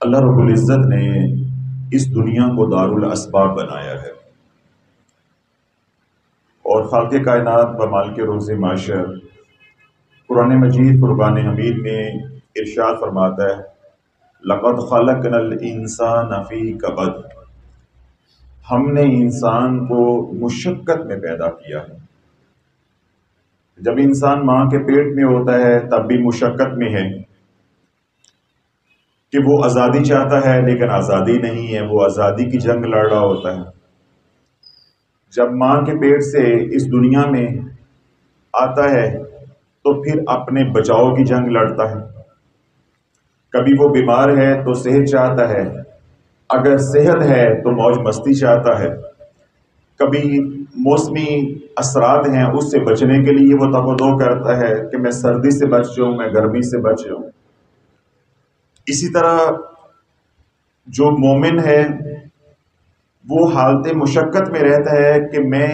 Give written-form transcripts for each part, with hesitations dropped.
اللہ رب العزت نے اس دنیا کو دارالاسباب بنایا ہے، اور خالق کائنات و مالک روز معاشر قرآن مجید فرقان حمید میں ارشاد فرماتا ہے، لقد خلقنا الانسان فی کبد، ہم نے انسان کو مشقت میں پیدا کیا ہے۔ جب انسان ماں کے پیٹ میں ہوتا ہے تب بھی مشقت میں ہے کہ وہ آزادی چاہتا ہے لیکن آزادی نہیں ہے، وہ آزادی کی جنگ لڑ رہا ہوتا ہے۔ جب ماں کے پیٹ سے اس دنیا میں آتا ہے تو پھر اپنے بچاؤ کی جنگ لڑتا ہے۔ کبھی وہ بیمار ہے تو صحت چاہتا ہے، اگر صحت ہے تو موج مستی چاہتا ہے۔ کبھی موسمی اثرات ہیں، اس سے بچنے کے لیے وہ تگ و دو کرتا ہے کہ میں سردی سے بچ جاؤں، میں گرمی سے بچ جاؤں۔ اسی طرح جو مومن ہے وہ حالت مشقت میں رہتا ہے کہ میں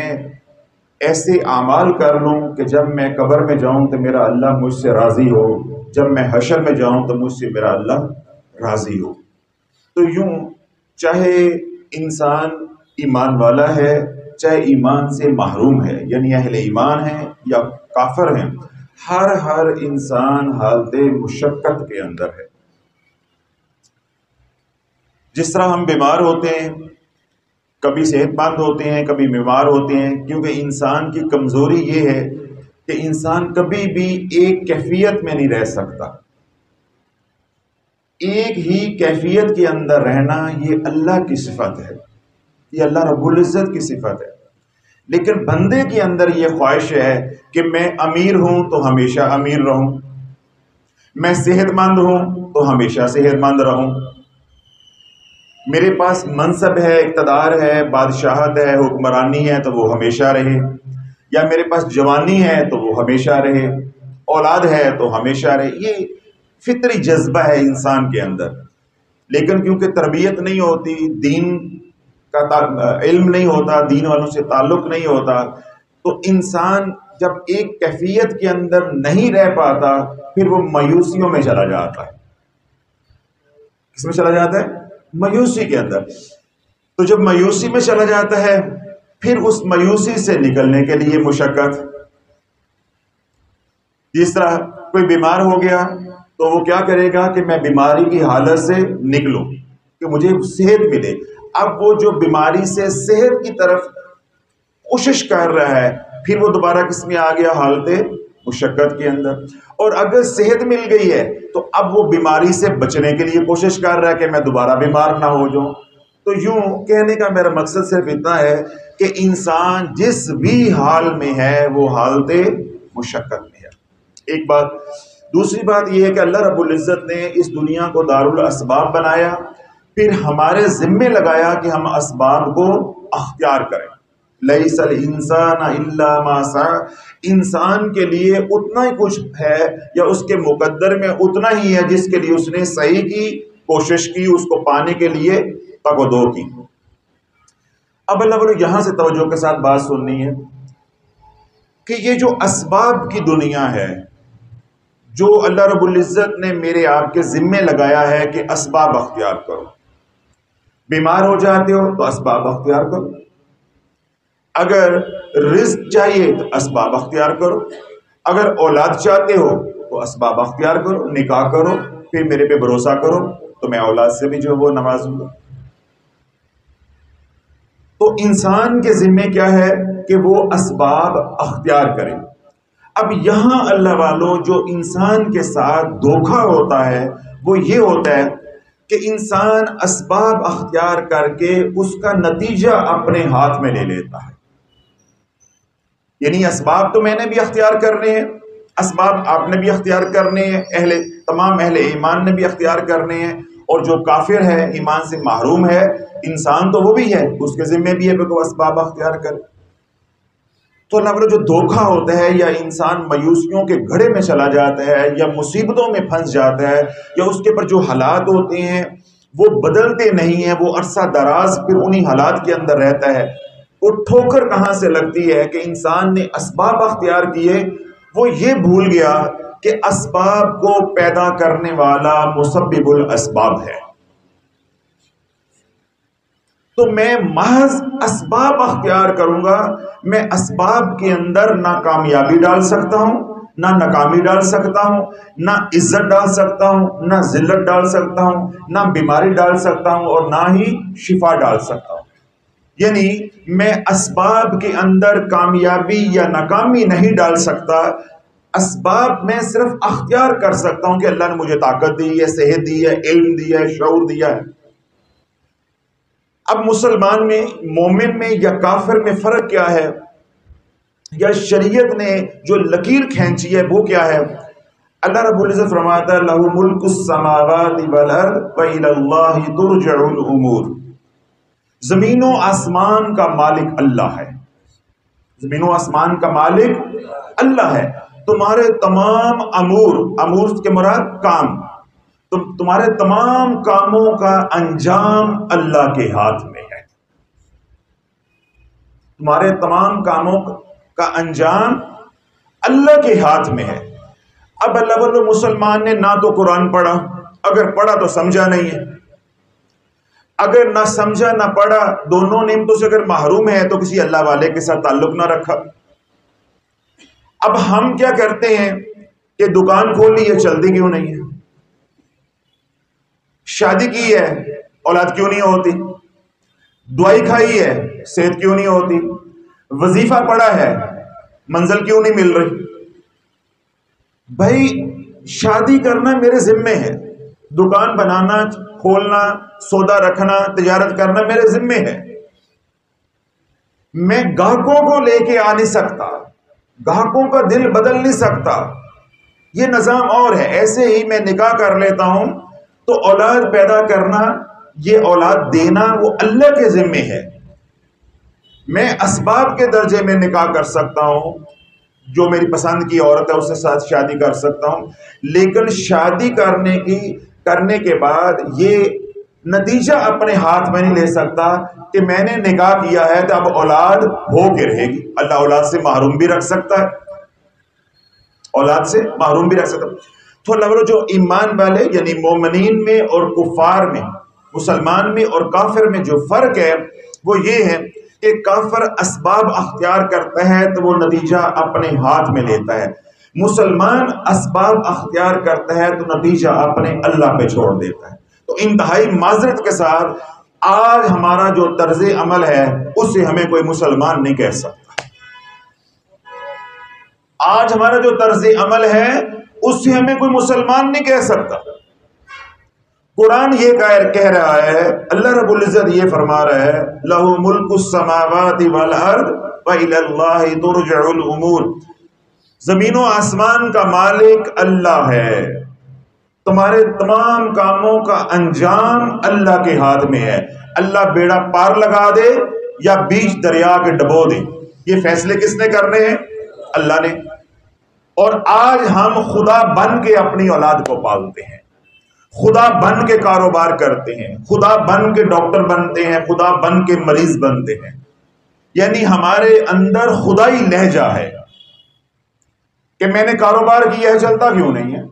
ایسے اعمال کر لوں کہ جب میں قبر میں جاؤں تو میرا اللہ مجھ سے راضی ہو، جب میں حشر میں جاؤں تو مجھ سے میرا اللہ راضی ہو۔ تو یوں چاہے انسان ایمان والا ہے چاہے ایمان سے محروم ہے، یعنی اہل ایمان ہے یا کافر ہیں، ہر انسان حالت مشقت کے اندر ہے۔ جس طرح ہم بیمار ہوتے ہیں، کبھی صحت مند ہوتے ہیں کبھی بیمار ہوتے ہیں، کیونکہ انسان کی کمزوری یہ ہے کہ انسان کبھی بھی ایک کیفیت میں نہیں رہ سکتا۔ ایک ہی کیفیت کے اندر رہنا یہ اللہ کی صفت ہے، یہ اللہ رب العزت کی صفت ہے۔ لیکن بندے کے اندر یہ خواہش ہے کہ میں امیر ہوں تو ہمیشہ امیر رہوں، میں صحت مند ہوں تو ہمیشہ صحت مند رہوں، میرے پاس منصب ہے، اقتدار ہے، بادشاہت ہے، حکمرانی ہے تو وہ ہمیشہ رہے، یا میرے پاس جوانی ہے تو وہ ہمیشہ رہے، اولاد ہے تو ہمیشہ رہے۔ یہ فطری جذبہ ہے انسان کے اندر، لیکن کیونکہ تربیت نہیں ہوتی، دین کا علم نہیں ہوتا، دین والوں سے تعلق نہیں ہوتا، تو انسان جب ایک کیفیت کے اندر نہیں رہ پاتا پھر وہ مایوسیوں میں چلا جاتا ہے۔ کس میں چلا جاتا ہے؟ مایوسی کے اندر۔ تو جب مایوسی میں چلا جاتا ہے پھر اس مایوسی سے نکلنے کے لیے مشقت۔ جس طرح کوئی بیمار ہو گیا تو وہ کیا کرے گا کہ میں بیماری کی حالت سے نکلوں کہ مجھے صحت ملے۔ اب وہ جو بیماری سے صحت کی طرف کوشش کر رہا ہے پھر وہ دوبارہ کس میں آ گیا؟ حالت مشقت کے اندر۔ اور اگر صحت مل گئی ہے تو اب وہ بیماری سے بچنے کے لیے کوشش کر رہا ہے کہ میں دوبارہ بیمار نہ ہو جاؤں۔ تو یوں کہنے کا میرا مقصد صرف اتنا ہے کہ انسان جس بھی حال میں ہے وہ حالت مشقت میں ہے۔ ایک بات۔ دوسری بات یہ ہے کہ اللہ رب العزت نے اس دنیا کو دارالاسباب بنایا، پھر ہمارے ذمے لگایا کہ ہم اسباب کو اختیار کریں۔ لیس الانسان الا ما سعى، انسان کے لیے اتنا ہی کچھ ہے یا اس کے مقدر میں اتنا ہی ہے جس کے لیے اس نے صحیح کی کوشش کی، اس کو پانے کے لیے تگ و دو کی۔ اب اللہ والوں یہاں سے توجہ کے ساتھ بات سننی ہے کہ یہ جو اسباب کی دنیا ہے، جو اللہ رب العزت نے میرے آپ کے ذمے لگایا ہے کہ اسباب اختیار کرو۔ بیمار ہو جاتے ہو تو اسباب اختیار کرو، اگر رزق چاہیے تو اسباب اختیار کرو، اگر اولاد چاہتے ہو تو اسباب اختیار کرو، نکاح کرو، پھر میرے پہ بھروسہ کرو تو میں اولاد سے بھی جو وہ نوازوں گا۔ تو انسان کے ذمے کیا ہے کہ وہ اسباب اختیار کرے۔ اب یہاں اللہ والوں جو انسان کے ساتھ دھوکہ ہوتا ہے وہ یہ ہوتا ہے کہ انسان اسباب اختیار کر کے اس کا نتیجہ اپنے ہاتھ میں لے لیتا ہے۔ یعنی اسباب تو میں نے بھی اختیار کرنے ہیں، اسباب آپ نے بھی اختیار کرنے ہیں، تمام اہل ایمان نے بھی اختیار کرنے ہیں، اور جو کافر ہے، ایمان سے محروم ہے انسان تو وہ بھی ہے، اس کے ذمے بھی ہے کہ وہ اسباب اختیار کرے۔ تو اللہ تعالیٰ جو دھوکہ ہوتا ہے یا انسان مایوسیوں کے گھڑے میں چلا جاتا ہے یا مصیبتوں میں پھنس جاتا ہے یا اس کے پر جو حالات ہوتے ہیں وہ بدلتے نہیں ہیں، وہ عرصہ دراز پھر انہی حالات کے اندر رہتا ہے، وہ ٹھوکر کہاں سے لگتی ہے کہ انسان نے اسباب اختیار کیے، وہ یہ بھول گیا کہ اسباب کو پیدا کرنے والا مسبب الاسباب ہے۔ تو میں محض اسباب اختیار کروں گا، میں اسباب کے اندر نہ کامیابی ڈال سکتا ہوں، نہ ناکامی ڈال سکتا ہوں، نہ عزت ڈال سکتا ہوں، نہ ذلت ڈال سکتا ہوں، نہ بیماری ڈال سکتا ہوں، اور نہ ہی شفا ڈال سکتا ہوں۔ یعنی میں اسباب کے اندر کامیابی یا ناکامی نہیں ڈال سکتا، اسباب میں صرف اختیار کر سکتا ہوں کہ اللہ نے مجھے طاقت دی ہے، صحت دی ہے، علم دیا ہے، شعور دیا ہے۔ اب مسلمان میں، مومن میں یا کافر میں فرق کیا ہے، یا شریعت نے جو لکیر کھینچی ہے وہ کیا ہے؟ اللہ رب العزت فرماتا ہے لَهُ مُلْكُ السَّمَاوَاتِ وَالْأَرْضِ وَإِلَى اللَّهِ تُرْجَعُ الْأُمُورُ۔ زمین و آسمان کا مالک اللہ ہے، زمین و آسمان کا مالک اللہ ہے۔ تمہارے تمام امور کے مراد کام، تمہارے تمام کاموں کا انجام اللہ کے ہاتھ میں ہے، تمہارے تمام کاموں کا انجام اللہ کے ہاتھ میں ہے۔ اب اللہ والو مسلمان نے نہ تو قرآن پڑھا، اگر پڑھا تو سمجھا نہیں ہے، اگر نہ سمجھا نہ پڑھا، دونوں نعمتوں سے اگر محروم ہے تو کسی اللہ والے کے ساتھ تعلق نہ رکھا۔ اب ہم کیا کرتے ہیں کہ دکان کھولی ہے، چلتی کیوں نہیں ہے؟ شادی کی ہے، اولاد کیوں نہیں ہوتی؟ دوائی کھائی ہے، صحت کیوں نہیں ہوتی؟ وظیفہ پڑھا ہے، منزل کیوں نہیں مل رہی؟ بھائی شادی کرنا میرے ذمے ہے، دکان بنانا، کھولنا، سودا رکھنا، تجارت کرنا میرے ذمے ہے۔ میں گاہکوں کو لے کے آ نہیں سکتا، گاہکوں کا دل بدل نہیں سکتا، یہ نظام اور ہے۔ ایسے ہی میں نکاح کر لیتا ہوں تو اولاد پیدا کرنا، یہ اولاد دینا وہ اللہ کے ذمے ہے۔ میں اسباب کے درجے میں نکاح کر سکتا ہوں، جو میری پسند کی عورت ہے اس کے ساتھ شادی کر سکتا ہوں، لیکن شادی کرنے کے بعد یہ نتیجہ اپنے ہاتھ میں نہیں لے سکتا کہ میں نے نکاح کیا ہے تو اب اولاد ہو کے رہے گی۔ اللہ اولاد سے محروم بھی رکھ سکتا ہے، اولاد سے محروم بھی رکھ سکتا ہے۔ تو اللہ جو ایمان والے یعنی مومنین میں اور کفار میں، مسلمان میں اور کافر میں جو فرق ہے وہ یہ ہے کہ کافر اسباب اختیار کرتا ہے تو وہ نتیجہ اپنے ہاتھ میں لیتا ہے، مسلمان اسباب اختیار کرتا ہے تو نتیجہ اپنے اللہ پہ چھوڑ دیتا ہے۔ تو انتہائی معذرت کے ساتھ آج ہمارا جو طرز عمل ہے اس سے ہمیں کوئی مسلمان نہیں کہہ سکتا، آج ہمارا جو طرز عمل ہے اس سے ہمیں کوئی مسلمان نہیں کہہ سکتا۔ قرآن یہ کہہ رہا ہے، اللہ رب العزت یہ فرما رہا ہے لَهُ مُلْكُ السَّمَاوَاتِ وَالْأَرْضِ وَإِلَى اللَّهِ تُرْجَعُ الْأُمُورُ۔ زمین و آسمان کا مالک اللہ ہے، تمہارے تمام کاموں کا انجام اللہ کے ہاتھ میں ہے۔ اللہ بیڑا پار لگا دے یا بیچ دریا کے ڈبو دے، یہ فیصلے کس نے کرنے ہیں؟ اللہ نے۔ اور آج ہم خدا بن کے اپنی اولاد کو پالتے ہیں، خدا بن کے کاروبار کرتے ہیں، خدا بن کے ڈاکٹر بنتے ہیں، خدا بن کے مریض بنتے ہیں، یعنی ہمارے اندر خدائی لہجہ ہے کہ میں نے کاروبار کیا ہے چلتا کیوں نہیں ہے،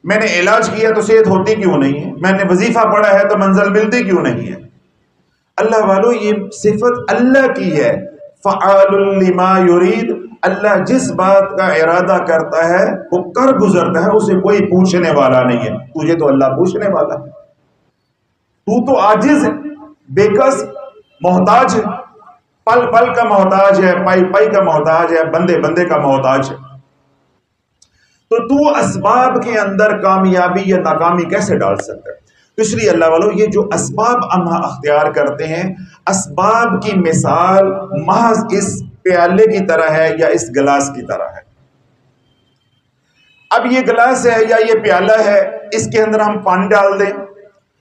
میں نے علاج کیا تو صحت ہوتی کیوں نہیں ہے، میں نے وظیفہ پڑھا ہے تو منزل ملتی کیوں نہیں ہے۔ اللہ والو یہ صفت اللہ کی ہے، فعال لما یرید، اللہ جس بات کا ارادہ کرتا ہے وہ کر گزرتا ہے، اسے کوئی پوچھنے والا نہیں ہے۔ تجھے تو اللہ پوچھنے والا ہے، تو تو عاجز ہے، بےکس، محتاج ہے، پل پل کا محتاج ہے، پائی پائی کا محتاج ہے، بندے بندے کا محتاج ہے۔ تو اسباب کے اندر کامیابی یا ناکامی کیسے ڈال سکتا ہے؟ تو اس لیے اللہ والو یہ جو اسباب ہم اختیار کرتے ہیں، اسباب کی مثال محض اس پیالے کی طرح ہے یا اس گلاس کی طرح ہے۔ اب یہ گلاس ہے یا یہ پیالہ ہے، اس کے اندر ہم پانی ڈال دیں،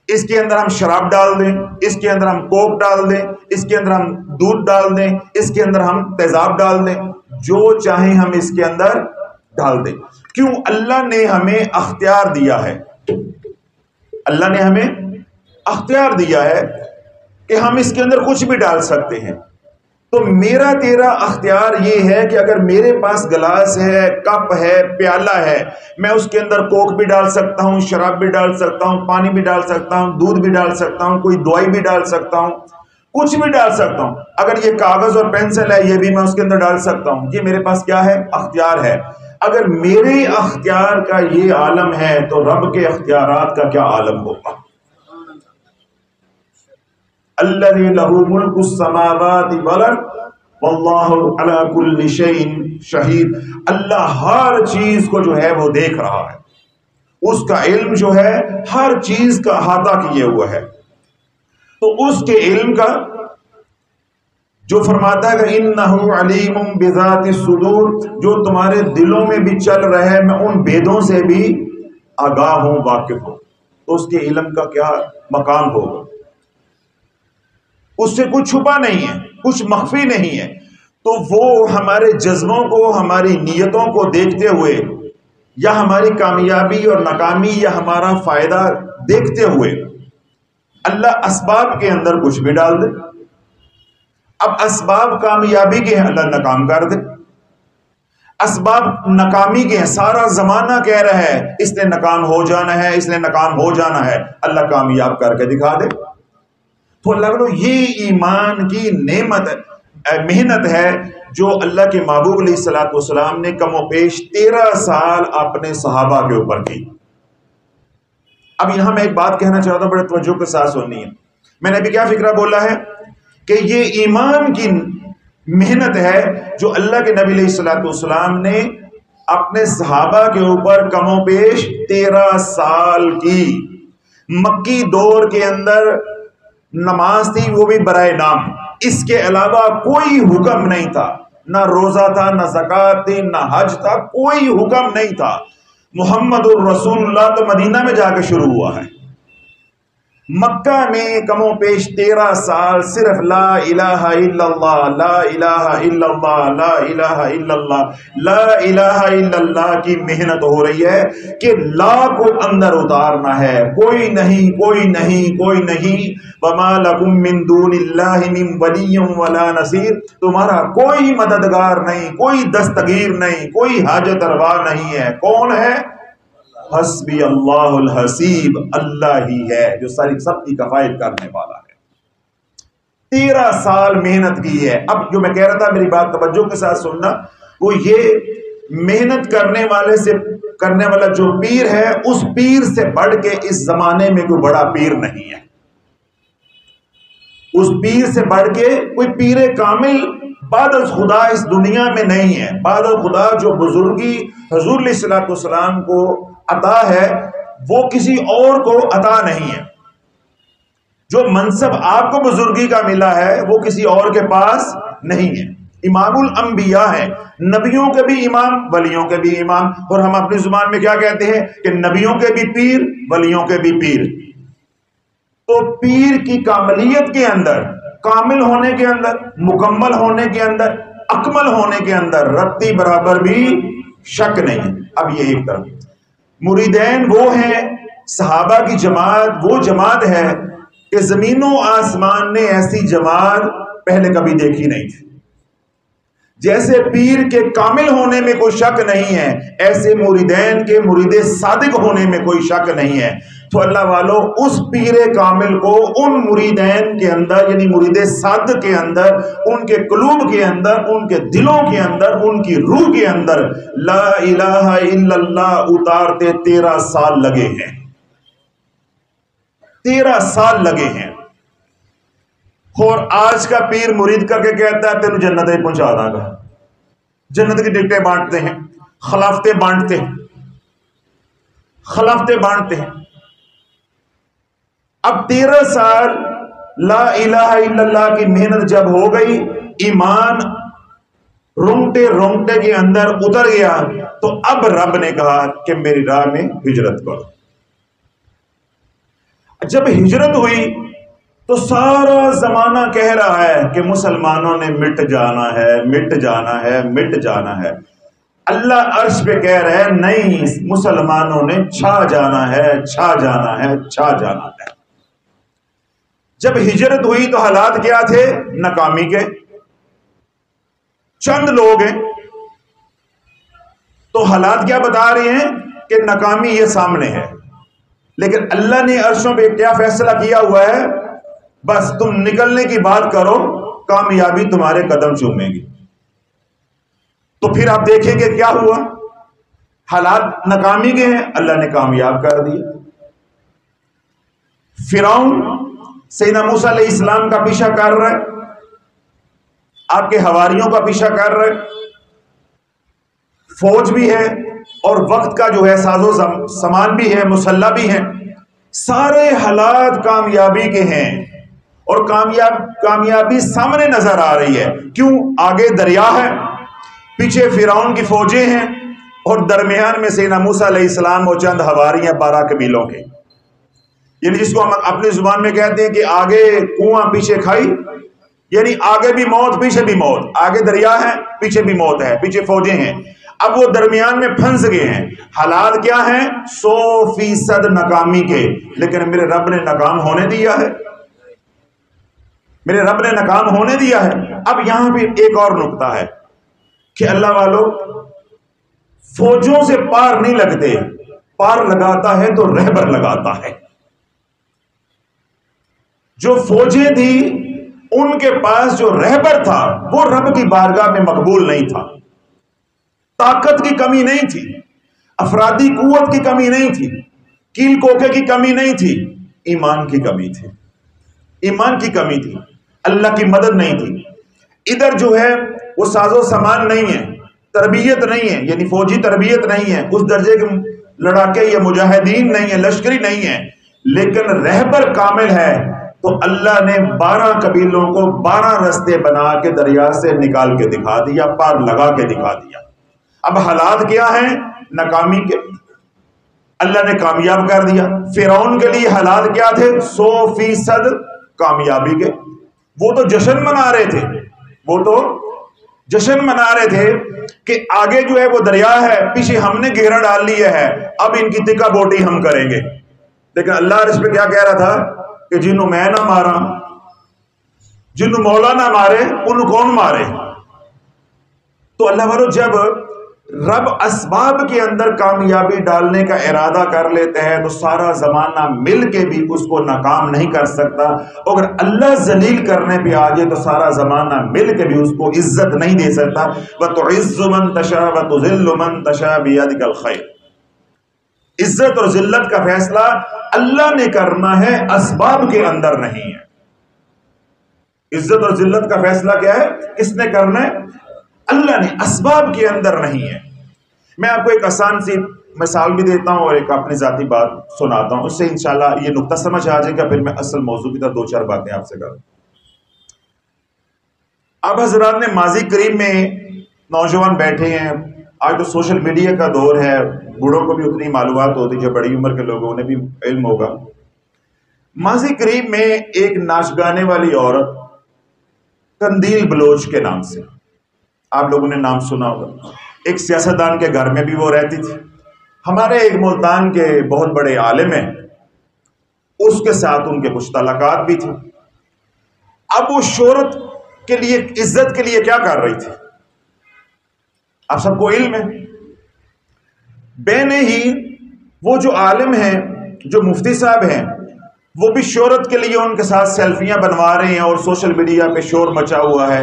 اس کے اندر ہم شراب ڈال دیں، اس کے اندر ہم کوک ڈال دیں، اس کے اندر ہم دودھ ڈال دیں، اس کے اندر ہم تیزاب ڈال دیں، جو چاہیں ہم اس کے اندر ڈال دیں۔ کیوں؟ اللہ نے ہمیں اختیار دیا ہے، اللہ نے ہمیں اختیار دیا ہے کہ ہم اس کے اندر کچھ بھی ڈال سکتے ہیں۔ تو میرا تیرا اختیار یہ ہے کہ اگر میرے پاس گلاس ہے، کپ ہے، پیالہ ہے، میں اس کے اندر کوک بھی ڈال سکتا ہوں، شراب بھی ڈال سکتا ہوں، پانی بھی ڈال سکتا ہوں، دودھ بھی ڈال سکتا ہوں، کوئی دوائی بھی ڈال سکتا ہوں، کچھ بھی ڈال سکتا ہوں. اگر یہ کاغذ اور پینسل ہے یہ بھی میں اس کے اندر ڈال سکتا ہوں. یہ میرے پاس کیا ہے؟ اختیار ہے. اگر میرے اختیار کا یہ عالم ہے تو رب کے اختیارات کا کیا عالم ہوگا؟ الذی لہ ملک السماوات والارض واللہ علی کل شیء شہید. اللہ ہر چیز کو جو ہے وہ دیکھ رہا ہے. اس کا علم جو ہے ہر چیز کا احاطہ کیے ہوا ہے. تو اس کے علم کا جو فرماتا ہے کہ انہ علیم بذات الصدور، جو تمہارے دلوں میں بھی چل رہے ہیں میں ان بیدوں سے بھی آگاہ ہوں، واقف ہوں. تو اس کے علم کا کیا مقام ہوگا؟ اس سے کچھ چھپا نہیں ہے، کچھ مخفی نہیں ہے. تو وہ ہمارے جذبوں کو، ہماری نیتوں کو دیکھتے ہوئے، یا ہماری کامیابی اور ناکامی یا ہمارا فائدہ دیکھتے ہوئے اللہ اسباب کے اندر کچھ بھی ڈال دے. اب اسباب کامیابی کے ہیں، اللہ ناکام کر دے. اسباب ناکامی کے ہیں، سارا زمانہ کہہ رہا ہے اس نے ناکام ہو جانا ہے، اس نے ناکام ہو جانا ہے، اللہ کامیاب کر کے دکھا دے. تو اللہ بولو یہ ایمان کی نعمت محنت ہے جو اللہ کے محبوب علیہ الصلوۃ والسلام نے کم و بیش 13 سال اپنے صحابہ کے اوپر کی. اب یہاں میں ایک بات کہنا چاہتا ہوں، بڑے توجہ کے ساتھ سننی ہے. میں نے ابھی کیا فکرہ بولا ہے کہ یہ ایمان کی محنت ہے جو اللہ کے نبی علیہ الصلوۃ والسلام نے اپنے صحابہ کے اوپر کم و بیش 13 سال کی. مکی دور کے اندر نماز تھی، وہ بھی برائے نام. اس کے علاوہ کوئی حکم نہیں تھا، نہ روزہ تھا، نہ زکوٰۃ تھی، نہ حج تھا، کوئی حکم نہیں تھا. محمد الرسول اللہ تو مدینہ میں جا کے شروع ہوا ہے. مکہ میں کم و بیش 13 سال صرف لا الہ الا اللہ، لا الہ الا اللہ، لا الہ الا اللہ، لا الہ الا اللہ کی محنت ہو رہی ہے کہ لا کو اندر اتارنا ہے. کوئی نہیں، کوئی نہیں، کوئی نہیں. وما لکم من دون اللہ من ولی ولا نصیر. تمہارا کوئی مددگار نہیں، کوئی دستگیر نہیں، کوئی حاجت روا نہیں ہے. کون ہے؟ حسبی اللہ الحسیب، اللہ ہی ہے جو ساری سب کی کفایت کرنے والا ہے. 13 سال محنت کی ہے. اب جو میں کہہ رہا تھا، میری بات توجہ کے ساتھ سننا، وہ یہ محنت کرنے والا جو پیر ہے، اس پیر سے بڑھ کے اس زمانے میں کوئی بڑا پیر نہیں ہے. اس پیر سے بڑھ کے کوئی پیر کامل بعد از خدا اس دنیا میں نہیں ہے. بعد از خدا جو بزرگی حضور علیہ الصلوۃ والسلام کو عطا ہے وہ کسی اور کو عطا نہیں ہے. جو منصب آپ کو بزرگی کا ملا ہے وہ کسی اور کے پاس نہیں ہے. امام الانبیاء ہے، نبیوں کے بھی امام، ولیوں کے بھی امام. اور ہم اپنی زبان میں کیا کہتے ہیں کہ نبیوں کے بھی پیر، ولیوں کے بھی پیر. تو پیر کی کاملیت کے اندر، کامل ہونے کے اندر، مکمل ہونے کے اندر، اکمل ہونے کے اندر رتی برابر بھی شک نہیں ہے. اب یہ ایک طرف مریدین وہ ہیں، صحابہ کی جماعت وہ جماعت ہے کہ زمین و آسمان نے ایسی جماعت پہلے کبھی دیکھی نہیں تھی. جیسے پیر کے کامل ہونے میں کوئی شک نہیں ہے، ایسے مریدین کے مرید صادق ہونے میں کوئی شک نہیں ہے. تو اللہ والوں اس پیر کامل کو ان مریدین کے اندر، یعنی مرید صادق کے اندر، ان کے قلوب کے اندر، ان کے دلوں کے اندر، ان کی روح کے اندر لا الہ الا اللہ اتارتے 13 سال لگے ہیں. 13 سال لگے ہیں. اور آج کا پیر مرید کر کے کہتا ہے تینوں جنت ہی پہنچا داں گا. جنت کی ٹکٹیں بانٹتے ہیں، خلافتیں بانٹتے ہیں، خلافتیں بانٹتے ہیں. اب 13 سال لا الہ الا اللہ کی محنت جب ہو گئی، ایمان رونگٹے رونگٹے کے اندر اتر گیا، تو اب رب نے کہا کہ میری راہ میں ہجرت کرو. جب ہجرت ہوئی تو سارا زمانہ کہہ رہا ہے کہ مسلمانوں نے مٹ جانا ہے، مٹ جانا ہے، مٹ جانا ہے. اللہ عرش پہ کہہ رہے ہیں نہیں، مسلمانوں نے چھا جانا ہے، چھا جانا ہے، چھا جانا ہے. جب ہجرت ہوئی تو حالات کیا تھے؟ ناکامی کے. چند لوگ ہیں تو حالات کیا بتا رہے ہیں کہ ناکامی یہ سامنے ہے. لیکن اللہ نے عرشوں پہ کیا فیصلہ کیا ہوا ہے؟ بس تم نکلنے کی بات کرو، کامیابی تمہارے قدم چومے گی۔ تو پھر آپ دیکھیں کہ کیا ہوا، حالات ناکامی کے ہیں، اللہ نے کامیاب کر دیا۔ فرعون سیدنا موسیٰ علیہ السلام کا پیچھا کر رہا ہے، آپ کے حواریوں کا پیچھا کر رہا ہے، فوج بھی ہے اور وقت کا جو ہے ساز و سامان بھی ہے، مسلح بھی ہے، سارے حالات کامیابی کے ہیں اور کامیابی سامنے نظر آ رہی ہے۔ کیوں؟ آگے دریا ہے، پیچھے فرعون کی فوجیں ہیں اور درمیان میں سیدنا موسیٰ علیہ السلام اور چند حواری ہیں 12 قبیلوں کے، یعنی جس کو ہم اپنی زبان میں کہتے ہیں کہ آگے کنواں پیچھے کھائی، یعنی آگے بھی موت پیچھے بھی موت، آگے دریا ہے پیچھے بھی موت ہے، پیچھے فوجیں ہیں، اب وہ درمیان میں پھنس گئے ہیں۔ حالات کیا ہیں؟ 100% ناکامی کے، لیکن میرے رب نے ناکام ہونے دیا ہے، میرے رب نے ناکام ہونے دیا ہے۔ اب یہاں پہ ایک اور نقطہ ہے کہ اللہ والوں فوجوں سے پار نہیں لگتے، پار لگاتا ہے تو رہبر لگاتا ہے۔ جو فوجیں تھی ان کے پاس جو رہبر تھا وہ رب کی بارگاہ میں مقبول نہیں تھا، طاقت کی کمی نہیں تھی، افرادی قوت کی کمی نہیں تھی، کیل کوکے کی کمی نہیں تھی، ایمان کی کمی تھی، ایمان کی کمی تھی، اللہ کی مدد نہیں تھی۔ ادھر جو ہے وہ ساز و سامان نہیں ہے، تربیت نہیں ہے، یعنی فوجی تربیت نہیں ہے، اس درجے کے لڑاکے یا مجاہدین نہیں ہے، لشکری نہیں ہے، لیکن رہبر کامل ہے۔ تو اللہ نے 12 قبیلوں کو 12 رستے بنا کے دریا سے نکال کے دکھا دیا، پار لگا کے دکھا دیا۔ اب حالات کیا ہیں؟ ناکامی کے، اللہ نے کامیاب کر دیا۔ فرعون کے لیے حالات کیا تھے؟ 100% کامیابی کے، وہ تو جشن منا رہے تھے، وہ تو جشن منا رہے تھے کہ آگے جو ہے وہ دریا ہے، پیچھے ہم نے گھیرا ڈال لیا ہے، اب ان کی تکا بوٹی ہم کریں گے۔ لیکن اللہ اس پہ کیا کہہ رہا تھا کہ جنہوں میں نہ مارا، جنہوں مولا نہ مارے، انہوں کون مارے؟ تو اللہ والو جب رب اسباب کے اندر کامیابی ڈالنے کا ارادہ کر لیتے ہیں تو سارا زمانہ مل کے بھی اس کو ناکام نہیں کر سکتا، اگر اللہ ذلیل کرنے پہ آ جائے تو سارا زمانہ مل کے بھی اس کو عزت نہیں دے سکتا۔ وَتُعِزُّ مَن تَشَاءُ وَتُذِلُّ مَن تَشَاءُ بِيَدِكَ الْخَيْرُ، عزت اور ذلت کا فیصلہ اللہ نے کرنا ہے، اسباب کے اندر نہیں ہے۔ عزت اور ذلت کا فیصلہ کیا ہے؟ کس نے کرنا ہے؟ اللہ نے، اسباب کے اندر نہیں ہے۔ میں آپ کو ایک آسان سی مثال بھی دیتا ہوں اور ایک اپنی ذاتی بات سناتا ہوں، اس سے انشاءاللہ یہ نقطہ سمجھ آ جائے گا، پھر میں اصل موضوع کی طرف 2-4 باتیں آپ سے کروں۔ اب حضرات نے ماضی قریب میں نوجوان بیٹھے ہیں، آج تو سوشل میڈیا کا دور ہے، بوڑھوں کو بھی اتنی معلومات ہوتی، جو بڑی عمر کے لوگوں نے بھی علم ہوگا۔ ماضی قریب میں ایک ناچ گانے والی عورت قندیل بلوچ کے نام سے، آپ لوگوں نے نام سنا ہوگا، ایک سیاستدان کے گھر میں بھی وہ رہتی تھی، ہمارے ایک ملتان کے بہت بڑے عالم ہیں، اس کے ساتھ ان کے کچھ تعلقات بھی تھے۔ اب وہ شہرت کے لیے، عزت کے لیے کیا کر رہی تھی؟ آپ سب کو علم ہے، بے ہی وہ جو عالم ہیں، جو مفتی صاحب ہیں، وہ بھی شہرت کے لیے ان کے ساتھ سیلفیاں بنوا رہے ہیں اور سوشل میڈیا پہ شور مچا ہوا ہے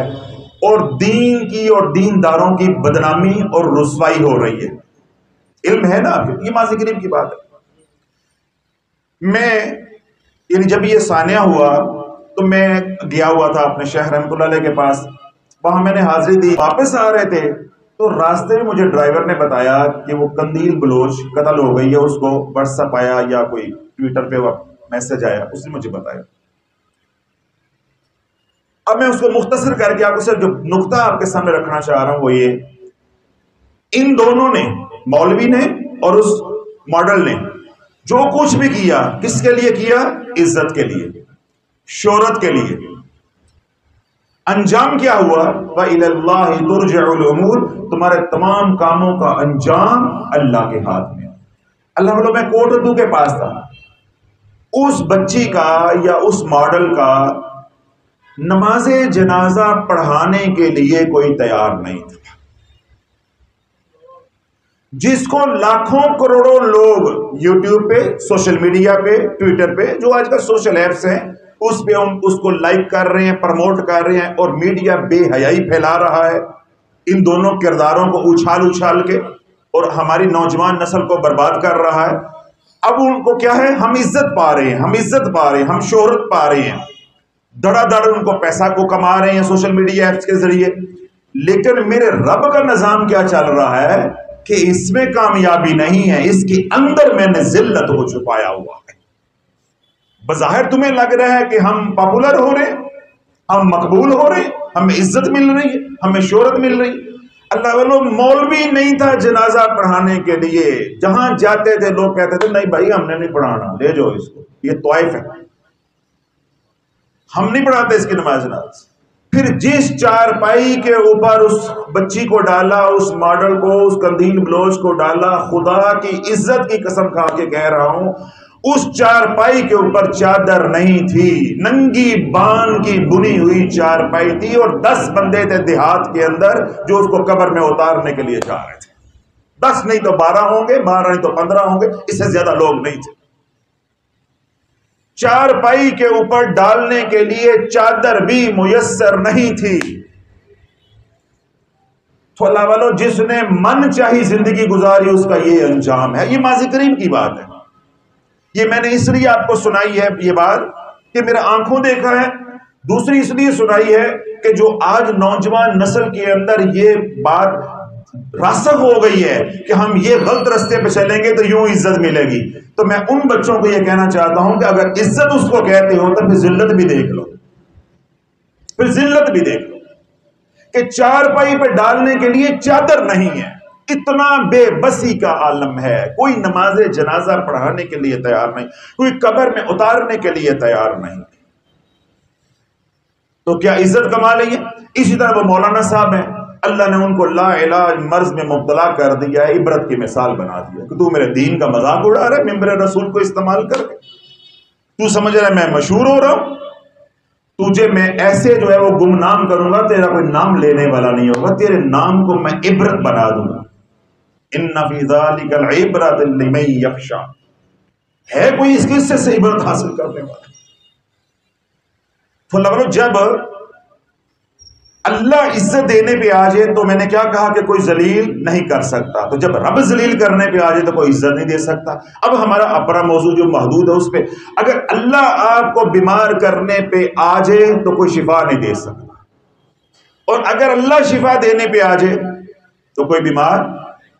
اور دین کی اور دینداروں کی بدنامی اور رسوائی ہو رہی ہے۔ علم ہے نا، یہ ماضی قریب کی بات ہے۔ میں یعنی جب یہ سانحہ ہوا تو میں گیا ہوا تھا اپنے شہر رحمت اللہ علیہ کے پاس، وہاں میں نے حاضری دی، واپس آ رہے تھے تو راستے میں مجھے ڈرائیور نے بتایا کہ وہ قندیل بلوچ قتل ہو گئی ہے، اس کو واٹس ایپ آیا یا کوئی ٹویٹر پہ میسج آیا، اس نے مجھے بتایا۔ اب میں اس کو مختصر کر کے آپ کو صرف جو نقطہ آپ کے سامنے رکھنا چاہ رہا ہوں وہ یہ، ان دونوں نے، مولوی نے اور اس ماڈل نے، جو کچھ بھی کیا کس کے لیے کیا؟ عزت کے لیے، شہرت کے لیے۔ انجام کیا ہوا؟ وَإِلَى اللَّهِ تُرْجَعُ الْأُمُورُ، تمہارے تمام کاموں کا انجام اللہ کے ہاتھ میں۔ اللہ والوں، میں کوٹ اردو کے پاس تھا، اس بچی کا یا اس ماڈل کا نماز جنازہ پڑھانے کے لیے کوئی تیار نہیں تھا۔ جس کو لاکھوں کروڑوں لوگ یوٹیوب پہ، سوشل میڈیا پہ، ٹویٹر پہ، جو آج کل سوشل ایپس ہیں، اس پہ ہم اس کو لائک کر رہے ہیں، پروموٹ کر رہے ہیں، اور میڈیا بے حیائی پھیلا رہا ہے ان دونوں کرداروں کو اچھال اچھال کے، اور ہماری نوجوان نسل کو برباد کر رہا ہے۔ اب ان کو کیا ہے، ہم عزت پا رہے ہیں، ہم عزت پا رہے ہیں، ہم شہرت پا رہے ہیں، دڑا دڑ ان کو پیسہ کو کما رہے ہیں سوشل میڈیا ایپس کے ذریعے، لیکن میرے رب کا نظام کیا چل رہا ہے کہ اس میں کامیابی نہیں ہے، اس کے اندر میں نے ذلت کو چھپایا ہوا ہے۔ بظاہر تمہیں لگ رہا ہے کہ ہم پاپولر ہو رہے ہیں، ہم مقبول ہو رہے ہیں، ہمیں عزت مل رہی ہے، ہمیں شہرت مل رہی ہے۔ اللہ والو، مولوی نہیں تھا جنازہ پڑھانے کے لیے، جہاں جاتے تھے لوگ کہتے تھے نہیں بھائی ہم نے نہیں پڑھانا، لے جاؤ اس کو، یہ طوائف ہے، ہم نہیں پڑھاتے اس کی نماز جنازہ۔ پھر جس چارپائی کے اوپر اس بچی کو ڈالا، اس ماڈل کو، اس قندیل بلوچ کو ڈالا، خدا کی عزت کی قسم کھا کے کہہ رہا ہوں، اس چارپائی کے اوپر چادر نہیں تھی، ننگی بان کی بنی ہوئی چارپائی تھی، اور 10 بندے تھے دیہات کے اندر جو اس کو قبر میں اتارنے کے لیے جا رہے تھے۔ 10 نہیں تو 12 ہوں گے، 12 نہیں تو 15 ہوں گے، اس سے زیادہ لوگ نہیں تھے۔ چارپائی کے اوپر ڈالنے کے لیے چادر بھی میسر نہیں تھی۔ تو اللہ والو، جس نے من چاہی زندگی گزاری اس کا یہ انجام ہے۔ یہ ماضی قریب کی بات ہے، یہ میں نے اس لیے آپ کو سنائی ہے یہ بات کہ میرا آنکھوں دیکھا ہے، دوسری اس لیے سنائی ہے کہ جو آج نوجوان نسل کے اندر یہ بات راسخ ہو گئی ہے کہ ہم یہ غلط راستے پہ چلیں گے تو یوں عزت ملے گی، تو میں ان بچوں کو یہ کہنا چاہتا ہوں کہ اگر عزت اس کو کہتے ہو تو پھر ذلت بھی دیکھ لو، پھر ذلت بھی دیکھ لو کہ چارپائی پہ ڈالنے کے لیے چادر نہیں ہے۔ اتنا بے بسی کا عالم ہے، کوئی نماز جنازہ پڑھانے کے لیے تیار نہیں، کوئی قبر میں اتارنے کے لیے تیار نہیں، تو کیا عزت کما لیں گے؟ اسی طرح وہ مولانا صاحب ہیں، اللہ نے ان کو لا علاج مرض میں مبتلا کر دیا ہے، عبرت کی مثال بنا دیا کہ تو میرے دین کا مذاق اڑا رہا ہے، ممبر رسول کو استعمال کر کے، تو سمجھ رہا ہے میں مشہور ہو رہا ہوں، تجھے میں ایسے جو ہے وہ گمنام کروں گا، تیرا کوئی نام لینے والا نہیں ہوگا، تیرے نام کو میں عبرت بنا دوں گا۔ ان فی ذلک العبرۃ لمن یخشی، ہے کوئی اس قصے سے عبرت حاصل کرنے والا؟ تو اللہ، جب اللہ عزت دینے پہ آ جائے تو میں نے کیا کہا کہ کوئی ذلیل نہیں کر سکتا، تو جب رب ذلیل کرنے پہ آ جائے تو کوئی عزت نہیں دے سکتا۔ اب ہمارا اپنا موضوع جو محدود ہے اس پہ، اگر اللہ آپ کو بیمار کرنے پہ آ جائے تو کوئی شفا نہیں دے سکتا، اور اگر اللہ شفا دینے پہ آ جائے تو کوئی بیمار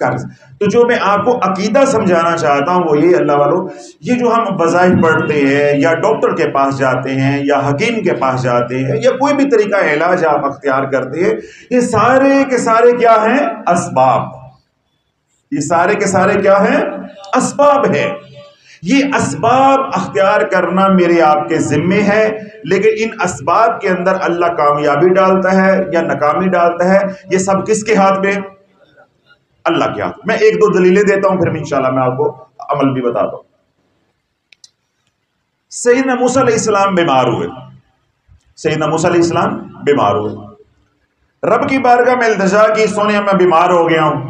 کر سکتا۔ تو جو میں آپ کو عقیدہ سمجھانا چاہتا ہوں وہ یہ، اللہ والو، یہ جو ہم وظائف پڑھتے ہیں یا ڈاکٹر کے پاس جاتے ہیں یا حکیم کے پاس جاتے ہیں یا کوئی بھی طریقہ علاج آپ اختیار کرتے ہیں، یہ سارے کے سارے کیا ہیں؟ اسباب۔ یہ سارے کے سارے کیا ہیں؟ اسباب ہے۔ یہ اسباب اختیار کرنا میرے آپ کے ذمے ہے، لیکن ان اسباب کے اندر اللہ کامیابی ڈالتا ہے یا ناکامی ڈالتا ہے، یہ سب کس کے ہاتھ میں؟ اللہ کے ہاتھ۔ میں ایک دو دلیلیں دیتا ہوں، پھر انشاءاللہ میں آپ کو عمل بھی بتاتا ہوں۔ سیدنا موسیٰ علیہ السلام بیمار ہوئے، سیدنا موسیٰ علیہ السلام بیمار ہوئے، رب کی بارگاہ میں التجا کی، سونے میں بیمار ہو گیا ہوں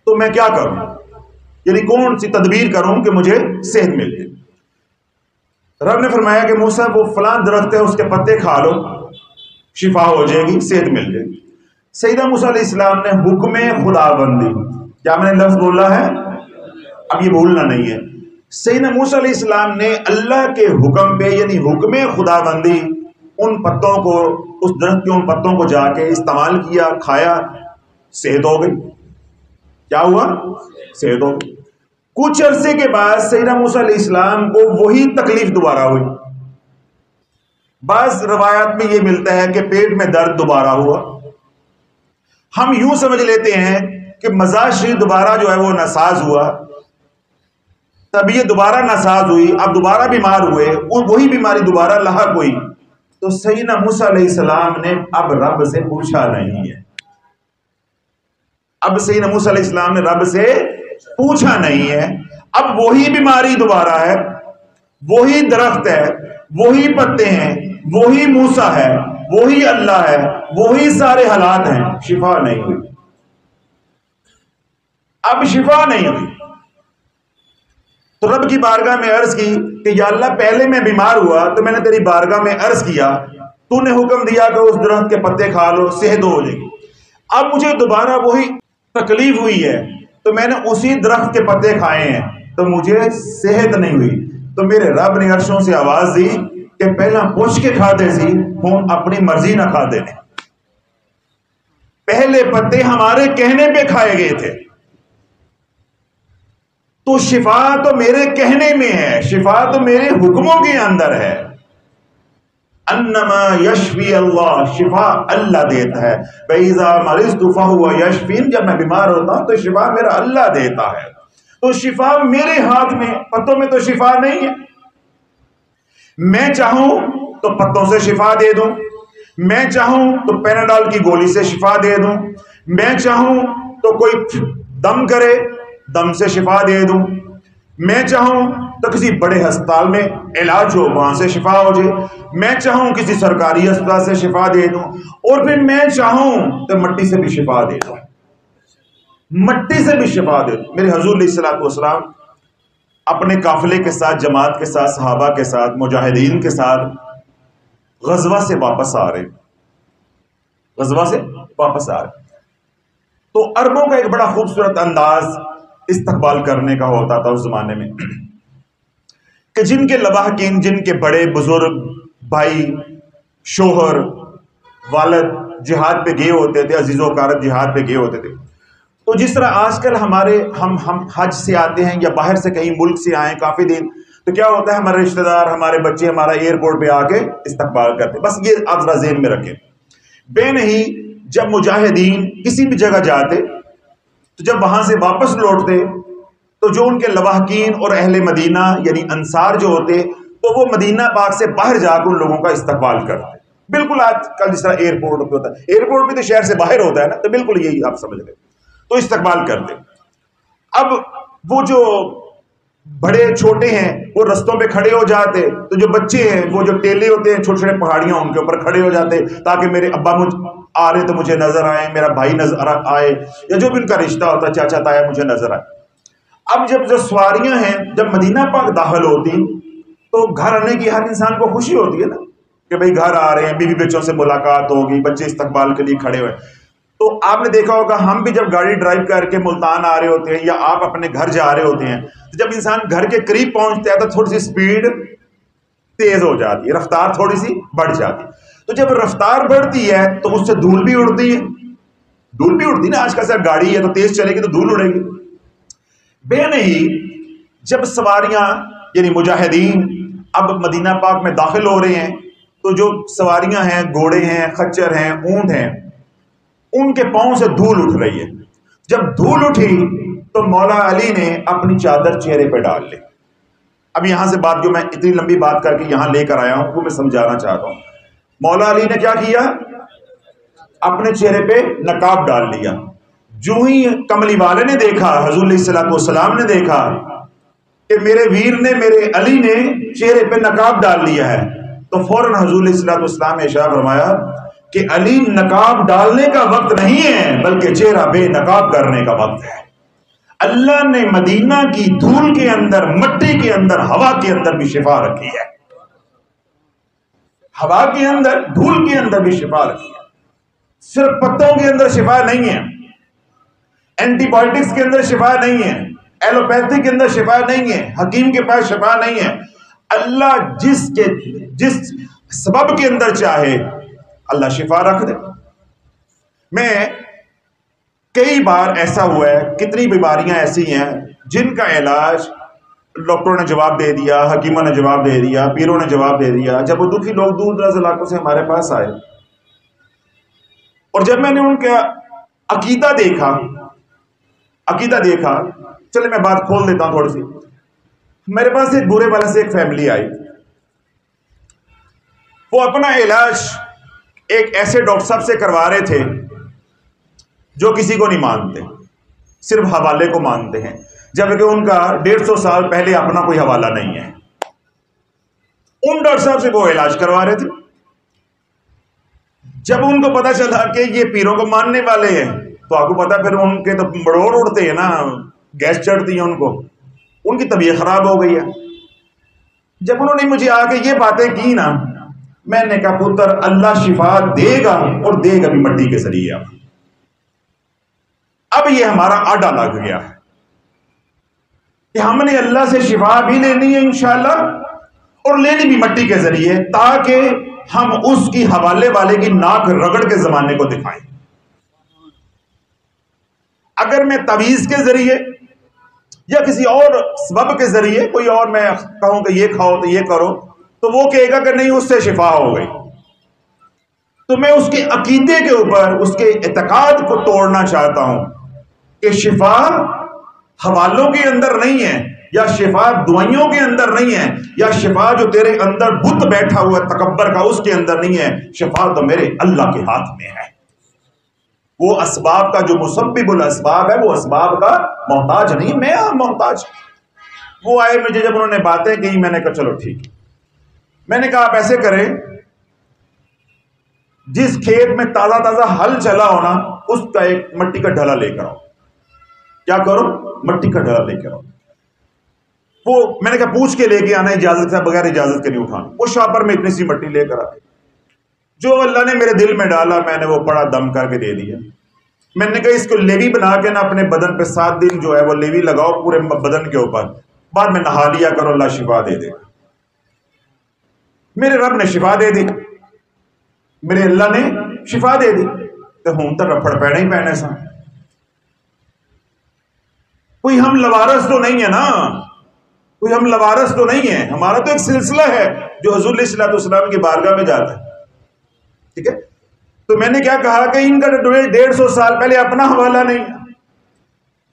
تو میں کیا کروں، یعنی کون سی تدبیر کروں کہ مجھے صحت مل جائے۔ رب نے فرمایا کہ موسیٰ وہ فلاں درخت ہے اس کے پتے کھا لو، شفا ہو جائے گی، صحت مل جائے گی۔ سیدنا موسیٰ علیہ السلام نے حکم خدا بندی، کیا میں نے لفظ بولا ہے؟ اب یہ بھولنا نہیں ہے۔ سیدنا موسیٰ علیہ السلام نے اللہ کے حکم پہ، یعنی حکم خدا بندی، ان پتوں کو، اس درخت کے ان پتوں کو جا کے استعمال کیا، کھایا، صحت ہو گئی۔ کیا ہوا؟ صحت ہو گئی۔ کچھ عرصے کے بعد سیدنا موسیٰ علیہ السلام کو وہی تکلیف دوبارہ ہوئی۔ بعض روایات میں یہ ملتا ہے کہ پیٹ میں درد دوبارہ ہوا۔ ہم یوں سمجھ لیتے ہیں کہ مزاج شریف دوبارہ جو ہے وہ ناساز ہوا، طبیعت دوبارہ ناساز ہوئی، اب دوبارہ بیمار ہوئے، وہی بیماری دوبارہ لاحق ہوئی۔ تو سیدنا موسیٰ علیہ السلام نے اب رب سے پوچھا نہیں ہے، اب سیدنا موسیٰ علیہ السلام نے رب سے پوچھا نہیں ہے، اب وہی بیماری دوبارہ ہے، وہی درخت ہے، وہی پتے ہیں، وہی موسیٰ ہے، وہی اللہ ہے، وہی سارے حالات ہیں، شفا نہیں ہوئی۔ اب شفا نہیں ہوئی. تو رب کی بارگاہ میں عرض کی کہ یا اللہ پہلے میں بیمار ہوا تو میں نے تیری بارگاہ میں عرض کیا, تو نے حکم دیا کہ اس درخت کے پتے کھا لو صحت ہو جائے گی. اب مجھے دوبارہ وہی تکلیف ہوئی ہے تو میں نے اسی درخت کے پتے کھائے ہیں تو مجھے صحت نہیں ہوئی. تو میرے رب نے عرشوں سے آواز دی کہ پہلا پوچھ کے کھاتے سی ہوں اپنی مرضی نہ کھاتے نے. پہلے پتے ہمارے کہنے پہ کھائے گئے تھے. تو شفا تو میرے کہنے میں ہے, شفا تو میرے حکموں کے اندر ہے. انما یشفی اللہ, شفا اللہ دیتا ہے. فَإِذَا مَرِضْتُ فَهُوَ یشفین, جب میں بیمار ہوتا ہوں تو شفا میرا اللہ دیتا ہے. تو شفا میرے ہاتھ میں, پتوں میں تو شفا نہیں ہے. میں چاہوں تو پتوں سے شفا دے دوں, میں چاہوں تو پیناڈول کی گولی سے شفا دے دوں, میں چاہوں تو کوئی دم کرے دم سے شفا دے دوں, میں چاہوں تو کسی بڑے ہسپتال میں علاج ہو وہاں سے شفا ہو جائے, میں چاہوں کسی سرکاری ہسپتال سے شفا دے دوں, اور پھر میں چاہوں تو مٹی سے بھی شفا دے دوں, مٹی سے بھی شفا دے دوں. میرے حضور علیہ الصلوۃ والسلام اپنے قافلے کے ساتھ, جماعت کے ساتھ, صحابہ کے ساتھ, مجاہدین کے ساتھ غزوہ سے واپس آ رہے, غزوہ سے واپس آ رہے. تو عربوں کا ایک بڑا خوبصورت انداز استقبال کرنے کا ہوتا تھا اس زمانے میں کہ جن کے لواحقین, جن کے بڑے بزرگ بھائی, شوہر, والد جہاد پہ گئے ہوتے تھے, عزیز و اقارب جہاد پہ گئے ہوتے تھے, تو جس طرح آج کل ہم حج سے آتے ہیں یا باہر سے کہیں ملک سے آئیں کافی دن, تو کیا ہوتا ہے ہمارے رشتہ دار, ہمارے بچے ہمارا ایئرپورٹ پہ آ کے استقبال کرتے. بس یہ آپ ذرا ذہن میں رکھیں. بے نہیں, جب مجاہدین کسی بھی جگہ جاتے تو جب وہاں سے واپس لوٹتے تو جو ان کے لواحقین اور اہل مدینہ یعنی انصار جو ہوتے, تو وہ مدینہ پاک سے باہر جا کے ان لوگوں کا استقبال کرتے. بالکل آج کل جس طرح ایئرپورٹ پہ ہوتا ہے, ایئرپورٹ بھی تو شہر سے باہر ہوتا ہے نا, تو بالکل یہی آپ سمجھ لیں, تو استقبال کرتے. اب وہ جو بڑے چھوٹے ہیں وہ رستوں پہ کھڑے ہو جاتے, تو جو بچے ہیں وہ جو ٹیلے ہوتے ہیں چھوٹے چھوٹے پہاڑیاں ان کے اوپر کھڑے ہو جاتے تاکہ میرے ابا آ رہے تو مجھے نظر آئے, میرا بھائی نظر آئے, یا جو بھی ان کا رشتہ ہوتا ہے چاچا تایا مجھے نظر آئے. اب جب جو سواریاں ہیں جب مدینہ پاک داخل ہوتی تو گھر آنے کی ہر انسان کو خوشی ہوتی ہے نا کہ بھئی گھر آ رہے ہیں, بیوی بچوں سے ملاقات ہوگی, بچے استقبال کے لیے کھڑے ہوئے. تو آپ نے دیکھا ہوگا ہم بھی جب گاڑی ڈرائیو کر کے ملتان آ رہے ہوتے ہیں یا آپ اپنے گھر جا رہے ہوتے ہیں, تو جب انسان گھر کے قریب پہنچتا ہے تو تھوڑی سی سپیڈ تیز ہو جاتی ہے, رفتار تھوڑی سی بڑھ جاتی ہے. تو جب رفتار بڑھتی ہے تو اس سے دھول بھی اڑتی ہے, دھول بھی اڑتی نا, آج کل صرف گاڑی ہے تو تیز چلے گی تو دھول اڑے گی. بے نہیں, جب سواریاں یعنی مجاہدین اب مدینہ پاک میں داخل ہو رہے ہیں تو جو سواریاں ہیں, گھوڑے ہیں, خچر ہیں, اونٹ ہیں, ان کے پاؤں سے دھول اٹھ رہی ہے. جب دھول اٹھی تو مولا علی نے اپنی چادر چہرے پہ ڈال لی. اب یہاں سے بات جو میں اتنی لمبی بات کر کے یہاں لے کر آیا ہوں وہ میں سمجھانا چاہتا ہوں. مولا علی نے کیا کیا, اپنے چہرے پہ نقاب ڈال لیا. جو ہی کملی والے نے دیکھا, حضور علیہ الصلوۃ والسلام نے دیکھا کہ میرے ویر نے, میرے علی نے چہرے پہ نقاب ڈال لیا ہے, تو فوراً حضور علیہ الصلوۃ والسلام نے ارشاد فرمایا کہ علی نقاب ڈالنے کا وقت نہیں ہے بلکہ چہرہ بے نقاب کرنے کا وقت ہے. اللہ نے مدینہ کی دھول کے اندر, مٹی کے اندر, ہوا کے اندر بھی شفا رکھی ہے. ہوا کے اندر, دھول کے اندر بھی شفا رکھی ہے. صرف پتوں کے اندر شفا نہیں ہے, اینٹی بایوٹکس کے اندر شفا نہیں ہے, ایلوپیتھی کے اندر شفا نہیں ہے, حکیم کے پاس شفا نہیں ہے. اللہ جس سبب کے اندر چاہے اللہ شفا رکھ دے. میں کئی بار ایسا ہوا ہے, کتنی بیماریاں ایسی ہیں جن کا علاج ڈاکٹروں نے جواب دے دیا, حکیموں نے جواب دے دیا, پیروں نے جواب دے دیا. جب وہ دکھی لوگ دور دراز علاقوں سے ہمارے پاس آئے اور جب میں نے ان کا عقیدہ دیکھا, چلے میں بات کھول دیتا ہوں تھوڑی سی. میرے پاس ایک بورے والا سے ایک فیملی آئی, وہ اپنا علاج ایک ایسے ڈاکٹر صاحب سے کروا رہے تھے جو کسی کو نہیں مانتے, صرف حوالے کو مانتے ہیں, جبکہ ان کا 150 سال پہلے اپنا کوئی حوالہ نہیں ہے. ان ڈاکٹر صاحب سے وہ علاج کروا رہے تھے. جب ان کو پتا چلا کہ یہ پیروں کو ماننے والے ہیں تو آپ کو پتا پھر ان کے تو مڑوڑ اڑتے ہیں نا، گیس چڑھتی ہے ان کو، ان کی طبیعت خراب ہو گئی ہے۔ جب انہوں نے مجھے آ کے یہ باتیں کی نا، میں نے کہا پتر اللہ شفا دے گا، اور دے گا بھی مٹی کے ذریعے۔ اب یہ ہمارا آڈا لگ گیا ہے کہ ہم نے اللہ سے شفا بھی لینی ہے انشاءاللہ، اور لینی بھی مٹی کے ذریعے، تاکہ ہم اس کی حوالے والے کی ناک رگڑ کے زمانے کو دکھائیں۔ اگر میں تعویذ کے ذریعے یا کسی اور سبب کے ذریعے کوئی اور میں کہوں کہ یہ کھاؤ تو یہ کرو، تو وہ کہے گا کہ نہیں اس سے شفا ہو گئی۔ تو میں اس کے عقیدے کے اوپر، اس کے اعتقاد کو توڑنا چاہتا ہوں کہ شفا حوالوں کے اندر نہیں ہے، یا شفا دوائیوں کے اندر نہیں ہے، یا شفا جو تیرے اندر بت بیٹھا ہوا ہے تکبر کا اس کے اندر نہیں ہے۔ شفا تو میرے اللہ کے ہاتھ میں ہے۔ وہ اسباب کا جو مسبب الاسباب ہے، وہ اسباب کا محتاج نہیں، میں محتاج۔ وہ آئے مجھے جب انہوں نے باتیں کی، میں نے کہا چلو ٹھیک۔ میں نے کہا آپ ایسے کریں، جس کھیت میں تازہ تازہ ہل چلا ہونا، اس کا ایک مٹی کا ڈھلا لے کر آؤ۔ کیا کرو؟ مٹی کا ڈھلا لے کر آؤ۔ وہ میں نے کہا پوچھ کے لے کے آنا، اجازت سے بغیر اجازت کے نہیں اٹھانا۔ وہ شاپر میں اتنی سی مٹی لے کر آئے، جو اللہ نے میرے دل میں ڈالا میں نے وہ بڑا دم کر کے دے دیا۔ میں نے کہا اس کو لیوی بنا کے نا اپنے بدن پہ 7 دن جو ہے وہ لیوی لگاؤ پورے بدن کے اوپر، بعد میں نہا لیا کرو، اللہ شفا دے دے۔ میرے رب نے شفا دے دی، میرے اللہ نے شفا دے دی۔ تو ہوں تو رفڑ پیڑے ہی پینے سا، کوئی ہم لوارث تو نہیں ہے نا، کوئی ہم لوارث تو نہیں ہے، ہمارا تو ایک سلسلہ ہے جو حضور علیہ الصلوۃ والسلام کی بارگاہ میں جاتا ہے۔ ٹھیک ہے، تو میں نے کیا کہا کہ ان کا 150 سال پہلے اپنا حوالہ نہیں،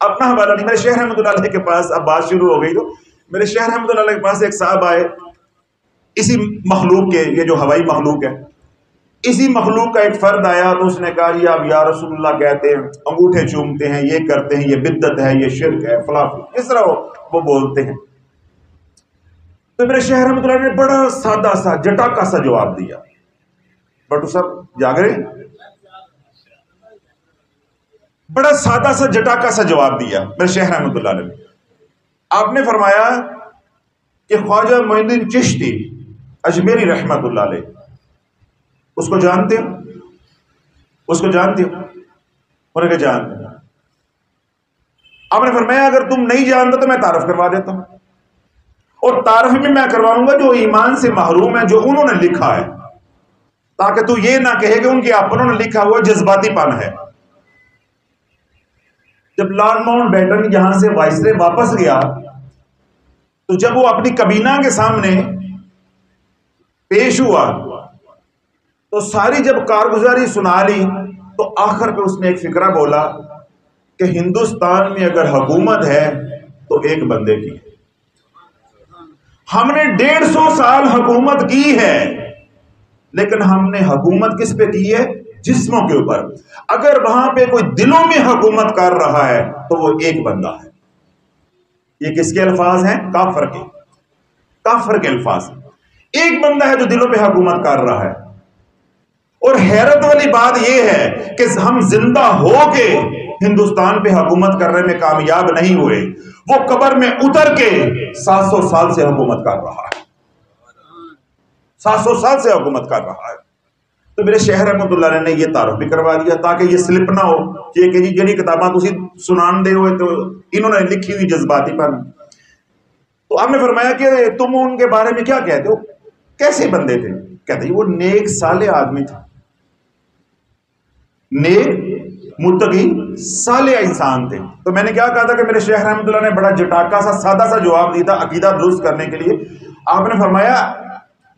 اپنا حوالہ نہیں۔ میرے شیخ رحمۃ اللہ علیہ کے پاس اب بات شروع ہو گئی، تو میرے شیخ رحمۃ اللہ علیہ کے پاس ایک صاحب آئے، اسی مخلوق کے، یہ جو ہوائی مخلوق ہے، اسی مخلوق کا ایک فرد آیا، تو اس نے کہا جی آپ یا رسول اللہ کہتے ہیں، انگوٹھے چومتے ہیں، یہ کرتے ہیں، یہ بدعت ہے، یہ شرک ہے، فلاں اس طرح وہ بولتے ہیں۔ تو میرے شیخ رحمۃ اللہ نے بڑا سادہ سا جٹاکا سا جواب دیا۔ بٹو صاحب جاگ رہے؟ بڑا سادہ سا جٹاکا سا جواب دیا میرے شیخ رحمۃ اللہ نے۔ آپ نے فرمایا کہ خواجہ معین الدین چشتی اجمیری رحمۃ اللہ علیہ، اس کو جانتے ہو؟ اس کو جانتے ہو؟ انہوں نے کہا جانتے۔ آپ نے فرمایا اگر تم نہیں جانتے تو میں تعارف کروا دیتا ہوں، اور تعارف بھی میں کرواؤں گا جو ایمان سے محروم ہے، جو انہوں نے لکھا ہے، تاکہ تو یہ نہ کہے کہ ان کے اپنوں نے لکھا ہوا جذباتی پن ہے۔ جب لارڈ ماؤنٹ بیٹن یہاں سے وائسرے واپس گیا، تو جب وہ اپنی کابینہ کے سامنے پیش ہوا تو ساری جب کارگزاری سنا لی، تو آخر پہ اس نے ایک فقرہ بولا کہ ہندوستان میں اگر حکومت ہے تو ایک بندے کی ہے۔ ہم نے 150 سال حکومت کی ہے، لیکن ہم نے حکومت کس پہ کی ہے؟ جسموں کے اوپر۔ اگر وہاں پہ کوئی دلوں میں حکومت کر رہا ہے تو وہ ایک بندہ ہے۔ یہ کس کے الفاظ ہیں؟ کافر کے، کافر کے الفاظ۔ ایک بندہ ہے جو دلوں پہ حکومت کر رہا ہے۔ اور حیرت والی بات یہ ہے کہ ہم زندہ ہو کے ہندوستان پہ حکومت کرنے میں کامیاب نہیں ہوئے، وہ قبر میں اتر کے 700 سال سے حکومت کر رہا ہے، 700 سال سے حکومت کر رہا ہے۔ تو میرے شیخ رحمۃ اللہ نے یہ تعارف بھی کروا دیا تاکہ یہ سلپ نہ ہو کہ جی جڑی کتاباں تسی سنان دے ہوئے تو انہوں نے لکھی ہوئی جذباتی پر۔ تو آپ نے فرمایا کہ تم ان کے بارے میں کیا کہتے ہو، کیسے بندے تھے؟ کہتے ہیں وہ نیک صالح آدمی تھے، نیک متقی صالح انسان تھے۔ تو میں نے کیا کہا تھا کہ میرے شیخ رحمۃ اللہ نے بڑا جٹاکا سا سادہ سا جواب دیا تھا عقیدہ درست کرنے کے لیے۔ آپ نے فرمایا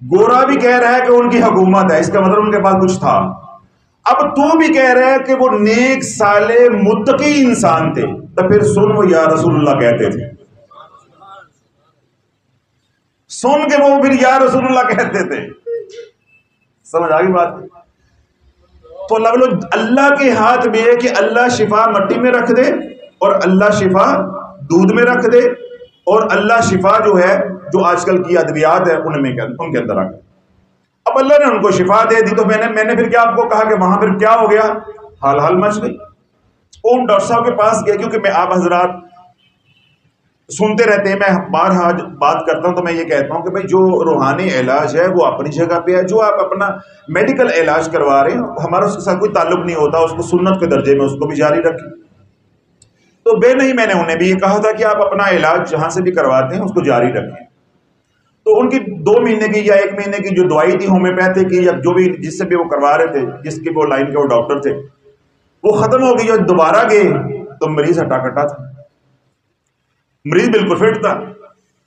گورا بھی کہہ رہا ہے کہ ان کی حکومت ہے، اس کا مطلب ان کے پاس کچھ تھا۔ اب تو بھی کہہ رہا ہے کہ وہ نیک صالح متقی انسان تھے، تو پھر سن وہ یا رسول اللہ کہتے تھے، سن کے وہ پھر یا رسول اللہ کہتے تھے۔ سمجھ آ گئی بات؟ تو اللہ کے ہاتھ میں ہے کہ اللہ شفا مٹی میں رکھ دے، اور اللہ شفا دودھ میں رکھ دے، اور اللہ شفا جو ہے جو آج کل کی ادویات ہے ان کے اندر رکھ دے۔ اب اللہ نے ان کو شفا دے دی، تو میں نے پھر کیا آپ کو کہا کہ وہاں پھر کیا ہو گیا؟ حال مچ گئی۔ وہ ان ڈاکٹر صاحب کے پاس گئے، کیونکہ میں آپ حضرات سنتے رہتے ہیں، میں بارہا بات کرتا ہوں تو میں یہ کہتا ہوں کہ بھائی جو روحانی علاج ہے وہ اپنی جگہ پہ ہے، جو آپ اپنا میڈیکل علاج کروا رہے ہیں ہمارا اس کے ساتھ کوئی تعلق نہیں ہوتا، اس کو سنت کے درجے میں اس کو بھی جاری رکھیں۔ تو نہیں میں نے انہیں بھی یہ کہا تھا کہ آپ اپنا علاج جہاں سے بھی کرواتے ہیں اس کو جاری رکھیں۔ تو ان کی 2 مہینے کی یا 1 مہینے کی جو دوائی تھی ہومیوپیتھی کی یا جو بھی جس سے بھی وہ کروا رہے تھے، جس کے وہ لائن کے وہ ڈاکٹر تھے، وہ ختم ہو گئی، اور دوبارہ گئے تو مریض ہٹا کٹا تھا، مریض بالکل فٹ تھا۔